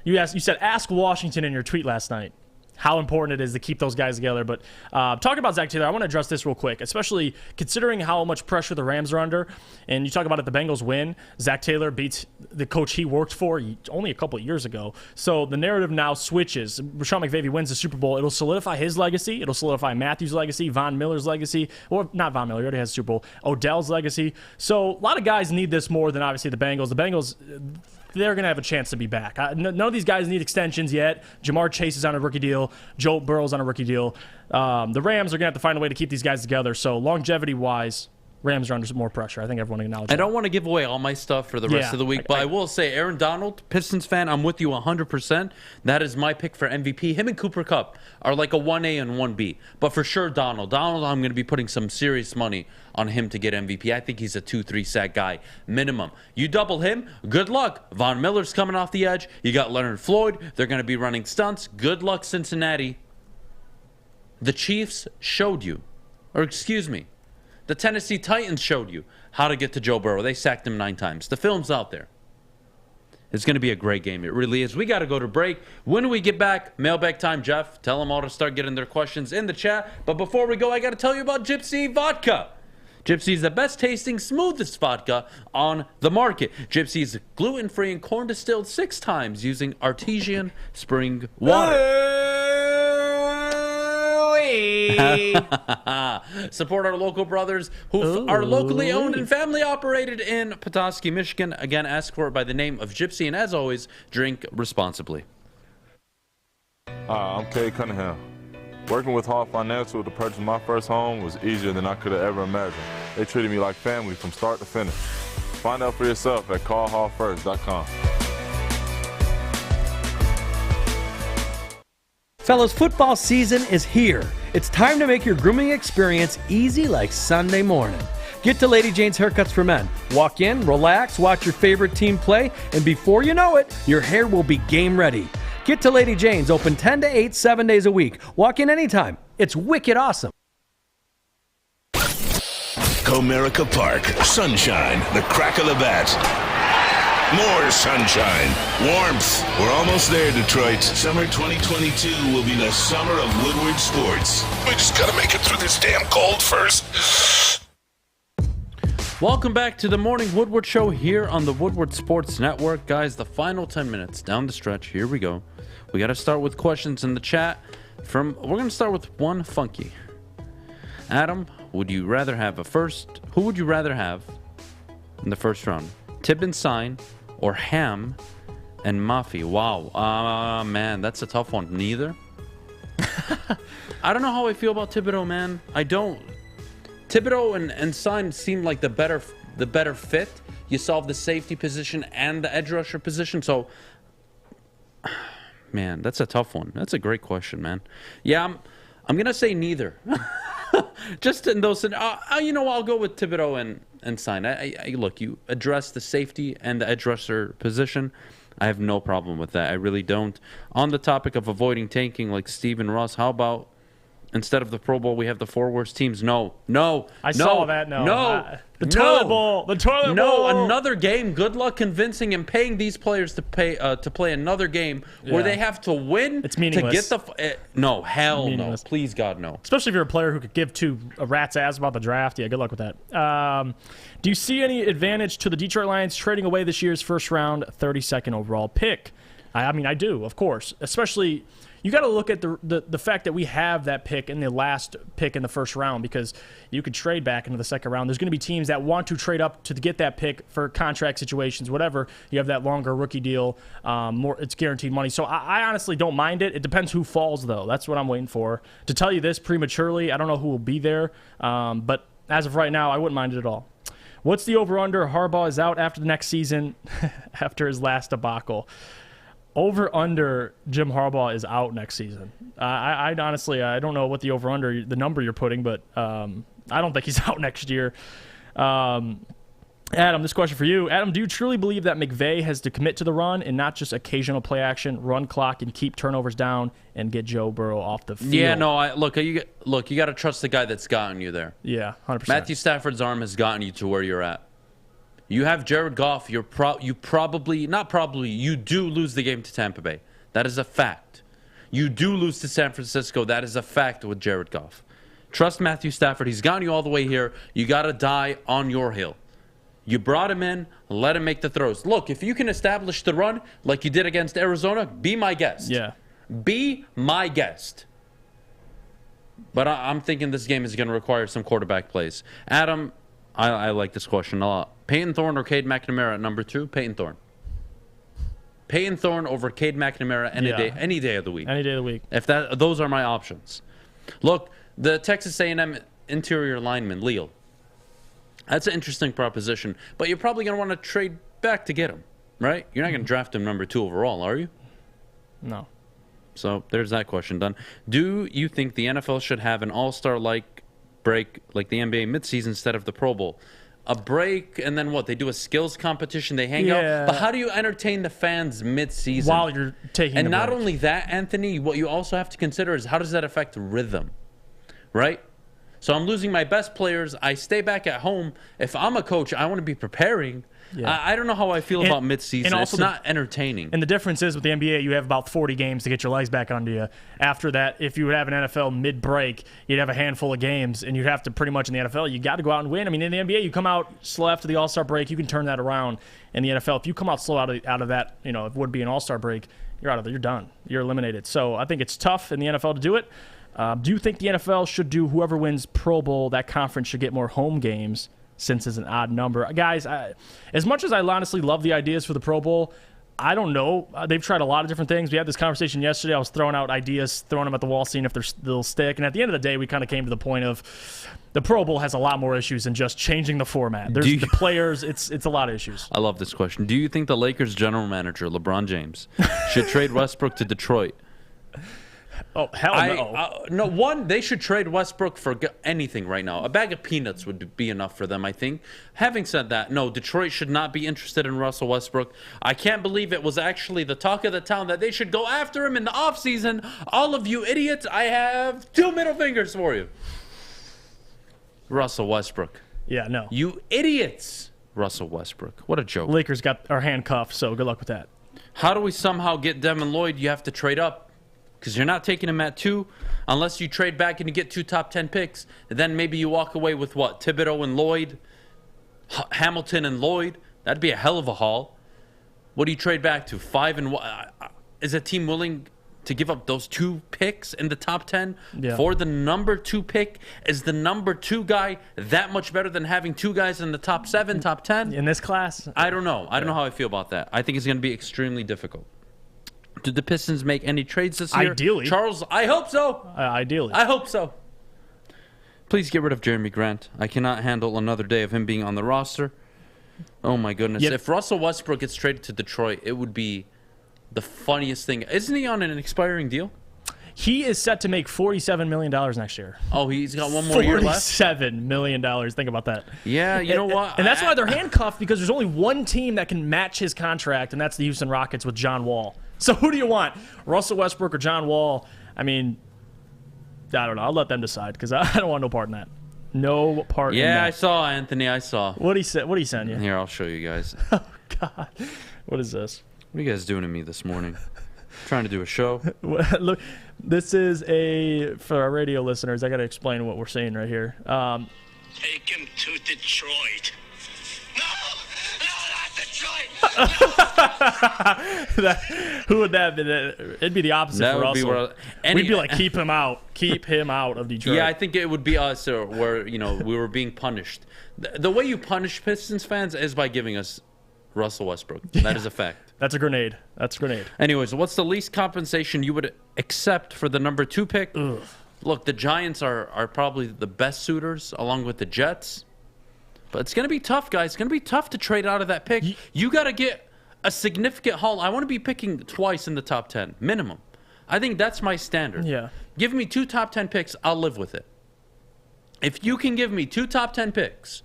You said ask Washington in your tweet last night how important it is to keep those guys together. But talking about Zach Taylor, I want to address this real quick, especially considering how much pressure the Rams are under. And you talk about it, the Bengals win. Zach Taylor beats the coach he worked for only a couple of years ago. So the narrative now switches. Sean McVay wins the Super Bowl. It'll solidify his legacy. It'll solidify Matthew's legacy, Von Miller's legacy. Or not Von Miller, he already has the Super Bowl. Odell's legacy. So a lot of guys need this more than obviously the Bengals. The Bengals... they're going to have a chance to be back. None of these guys need extensions yet. Jamar Chase is on a rookie deal. Joe Burrow's on a rookie deal. The Rams are going to have to find a way to keep these guys together. So longevity-wise, Rams are under some more pressure. I think everyone acknowledges that. I don't want to give away all my stuff for the rest of the week, but I will say Aaron Donald, Pistons fan, I'm with you 100%. That is my pick for MVP. Him and Cooper Kupp are like a 1A and 1B. But for sure, Donald, I'm going to be putting some serious money on him to get MVP. I think he's a 2-3 sack guy, minimum. You double him, good luck. Von Miller's coming off the edge. You got Leonard Floyd. They're going to be running stunts. Good luck, Cincinnati. The Chiefs showed you, or excuse me, the Tennessee Titans showed you how to get to Joe Burrow. They sacked him 9 times. The film's out there. It's going to be a great game. It really is. We got to go to break. When we get back, mailbag time, Jeff. Tell them all to start getting their questions in the chat. But before we go, I got to tell you about Gypsy Vodka. Gypsy is the best tasting, smoothest vodka on the market. Gypsy is gluten-free and corn distilled 6 times using artesian spring water. Support our local brothers who are locally owned and family operated in Petoskey, Michigan. Again, ask for it by the name of Gypsy. And as always, drink responsibly. I'm Kay Cunningham. Working with Hall Financial to purchase my first home was easier than I could have ever imagined. They treated me like family from start to finish. Find out for yourself at callhallfirst.com. Fellas, football season is here. It's time to make your grooming experience easy like Sunday morning. Get to Lady Jane's Haircuts for Men. Walk in, relax, watch your favorite team play, and before you know it, your hair will be game ready. Get to Lady Jane's, open 10 to 8, 7 days a week. Walk in anytime. It's wicked awesome. Comerica Park. Sunshine, the crack of the bat. More sunshine, warmth. We're almost there, Detroit. Summer 2022 will be the summer of Woodward sports. We just gotta make it through this damn cold first. Welcome back to the Morning Woodward Show here on the Woodward Sports Network. Guys, the final 10 minutes down the stretch. Here we go. We got to start with questions in the chat. We're going to start with one funky. Adam, who would you rather have in the first round? Tibbin Sign or Ham and Mafi? Wow. Man, that's a tough one. Neither. I don't know how I feel about Thibodeau, man. I don't. Thibodeau and Sign seem like the better fit. You solve the safety position and the edge rusher position. So, man, that's a tough one. That's a great question, man. Yeah, I'm gonna say neither. Just in those, I'll go with Thibodeau and Sign. Look, you address the safety and the edge rusher position. I have no problem with that. I really don't. On the topic of avoiding tanking, like Steve and Russ, how about instead of the Pro Bowl, we have the 4 worst teams? No. I saw that. No. The toilet bowl. No, another game. Good luck convincing and paying these players to play another game where they have to win. It's meaningless. To get no. Hell no. Please, God, no. Especially if you're a player who could give a rat's ass about the draft. Yeah, good luck with that. Do you see any advantage to the Detroit Lions trading away this year's first round 32nd overall pick? I mean, I do, of course. Especially, you got to look at the fact that we have that pick in the last pick in the first round, because you could trade back into the second round. There's going to be teams that want to trade up to get that pick for contract situations, whatever. You have that longer rookie deal, it's guaranteed money. So I honestly don't mind it. It depends who falls, though. That's what I'm waiting for. To tell you this prematurely, I don't know who will be there, but as of right now, I wouldn't mind it at all. What's the over-under? Harbaugh is out after the next season, after his last debacle. Over-under, Jim Harbaugh is out next season. I honestly, I don't know what the over-under, the number you're putting, but I don't think he's out next year. Adam, this question for you. Adam, do you truly believe that McVay has to commit to the run and not just occasional play action, run clock, and keep turnovers down and get Joe Burrow off the field? Yeah, no. Look, you got to trust the guy that's gotten you there. Yeah, 100%. Matthew Stafford's arm has gotten you to where you're at. You have Jared Goff. You do lose the game to Tampa Bay. That is a fact. You do lose to San Francisco. That is a fact with Jared Goff. Trust Matthew Stafford. He's gotten you all the way here. You got to die on your hill. You brought him in. Let him make the throws. Look, if you can establish the run like you did against Arizona, be my guest. Yeah. Be my guest. But I'm thinking this game is going to require some quarterback plays. Adam, I like this question a lot. Peyton Thorne or Cade McNamara at number 2? Peyton Thorne. Peyton Thorne over Cade McNamara any day of the week. Any day of the week. Those are my options. Look, the Texas A&M interior lineman, Leal. That's an interesting proposition, but you're probably going to want to trade back to get him, right? You're not going to draft him number 2 overall, are you? No. So there's that question done. Do you think the NFL should have an all-star-like break like the NBA midseason instead of the Pro Bowl? A break, and then what? They do a skills competition, they hang out. But how do you entertain the fans mid-season? While you're taking And the not break. only that, Anthony, what you also have to consider is how does that affect rhythm, right? So I'm losing my best players. I stay back at home. If I'm a coach, I want to be preparing. Yeah. I don't know how I feel about mid-season. And also it's not entertaining. And the difference is with the NBA, you have about 40 games to get your legs back under you. After that, if you would have an NFL mid-break, you'd have a handful of games, and you'd have to pretty much in the NFL, you got to go out and win. I mean, in the NBA, you come out slow after the All-Star break, you can turn that around. In the NFL, if you come out slow out of that, it would be an All-Star break, you're done. You're eliminated. So I think it's tough in the NFL to do it. Do you think the NFL should do whoever wins Pro Bowl, that conference should get more home games since it's an odd number? Guys, as much as I honestly love the ideas for the Pro Bowl, I don't know. They've tried a lot of different things. We had this conversation yesterday. I was throwing out ideas, throwing them at the wall, seeing if they'll stick. And at the end of the day, we kind of came to the point of the Pro Bowl has a lot more issues than just changing the format. There's the players. It's a lot of issues. I love this question. Do you think the Lakers general manager, LeBron James, should trade Westbrook to Detroit? Oh, hell no. No, they should trade Westbrook for anything right now. A bag of peanuts would be enough for them, I think. Having said that, no, Detroit should not be interested in Russell Westbrook. I can't believe it was actually the talk of the town that they should go after him in the offseason. All of you idiots, I have 2 middle fingers for you. Russell Westbrook. Yeah, no. You idiots. Russell Westbrook. What a joke. Lakers got our handcuffed, so good luck with that. How do we somehow get Devin Lloyd? You have to trade up because you're not taking him at 2 unless you trade back and you get 2 top 10 picks. And then maybe you walk away with what? Thibodeau and Lloyd? Hamilton and Lloyd? That'd be a hell of a haul. What do you trade back to? 5 and 1? Is a team willing to give up those 2 picks in the top 10 for the number 2 pick? Is the number 2 guy that much better than having 2 guys in the top 7, top 10? In this class? I don't know. I don't know how I feel about that. I think it's going to be extremely difficult. Did the Pistons make any trades this year? Ideally. Charles, I hope so. Ideally. I hope so. Please get rid of Jerami Grant. I cannot handle another day of him being on the roster. Oh, my goodness. If Russell Westbrook gets traded to Detroit, it would be the funniest thing. Isn't he on an expiring deal? He is set to make $47 million next year. Oh, he's got one more year left? $47 million. Think about that. Yeah, you know what? And that's why they're handcuffed, because there's only one team that can match his contract, and that's the Houston Rockets with John Wall. So who do you want? Russell Westbrook or John Wall? I mean, I don't know. I'll let them decide, because I don't want no part in that. No part in that. Yeah, I saw, Anthony. I saw. What he send you? Here, I'll show you guys. Oh, God. What is this? What are you guys doing to me this morning? Trying to do a show. Look, this is for our radio listeners, I got to explain what we're seeing right here. Take him to Detroit. No, not Detroit. Who would that be? It'd be the opposite That for would be Russell. We'd be like, keep him out. Keep him out of Detroit. Yeah, I think it would be us, where we were being punished. The way you punish Pistons fans is by giving us Russell Westbrook. That is a fact. That's a grenade. That's a grenade. Anyways, what's the least compensation you would accept for the number 2 pick? Ugh. Look, the Giants are probably the best suitors, along with the Jets. But it's going to be tough, guys. It's going to be tough to trade out of that pick. You got to get a significant haul. I want to be picking twice in the top 10, minimum. I think that's my standard. Yeah. Give me 2 top 10 picks, I'll live with it. If you can give me 2 top 10 picks,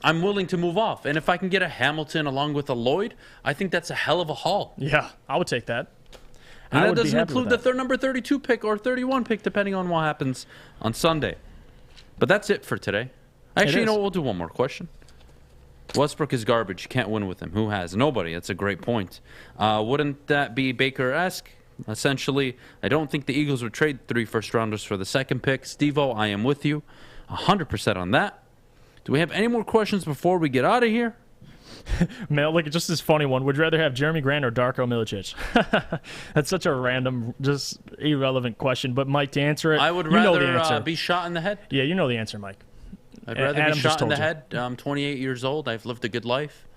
I'm willing to move off. And if I can get a Hamilton along with a Lloyd, I think that's a hell of a haul. Yeah, I would take that. And that doesn't include the number 32 pick or 31 pick, depending on what happens on Sunday. But that's it for today. Actually, you know what? We'll do one more question. Westbrook is garbage. You can't win with him. Who has? Nobody. That's a great point. Wouldn't that be Baker-esque? Essentially, I don't think the Eagles would trade 3 first-rounders for the 2nd pick. Steve-O, I am with you 100% on that. Do we have any more questions before we get out of here? Mel, like, just this funny one. Would you rather have Jerami Grant or Darko Milicic? That's such a random, just irrelevant question. But, Mike, to answer it, I would you know the rather answer. be shot in the head. Yeah, you know the answer, Mike. I'd rather be shot in the head. I'm 28 years old. I've lived a good life.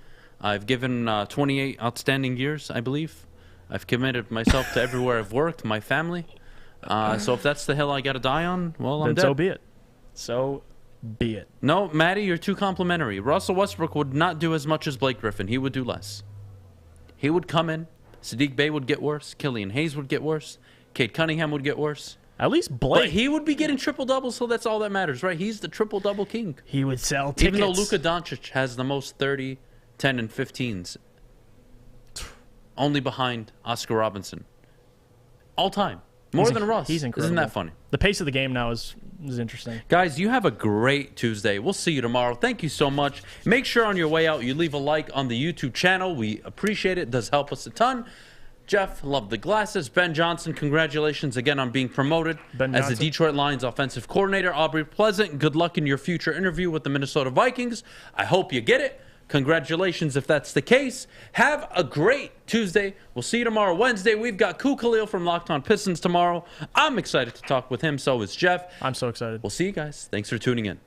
I've given 28 outstanding years, I believe. I've committed myself to everywhere I've worked, my family. So if that's the hill I got to die on, well, I'm dead. So be it. So be it. No, Maddie, you're too complimentary. Russell Westbrook would not do as much as Blake Griffin. He would do less. He would come in. Sadiq Bey would get worse. Killian Hayes would get worse. Cade Cunningham would get worse. At least Blake. But he would be getting triple-doubles, so that's all that matters, right? He's the triple-double king. He would sell tickets. Even though Luka Doncic has the most 30, 10, and 15s. Only behind Oscar Robinson. All time. More than Russ. He's incredible. Isn't that funny? The pace of the game now is interesting. Guys, you have a great Tuesday. We'll see you tomorrow. Thank you so much. Make sure on your way out you leave a like on the YouTube channel. We appreciate it. It does help us a ton. Jeff, love the glasses. Ben Johnson, congratulations again on being promoted as the Detroit Lions offensive coordinator. Aubrey Pleasant, good luck in your future interview with the Minnesota Vikings. I hope you get it. Congratulations if that's the case. Have a great Tuesday. We'll see you tomorrow, Wednesday. We've got Ku Khalil from Locked On Pistons tomorrow. I'm excited to talk with him. So is Jeff. I'm so excited. We'll see you guys. Thanks for tuning in.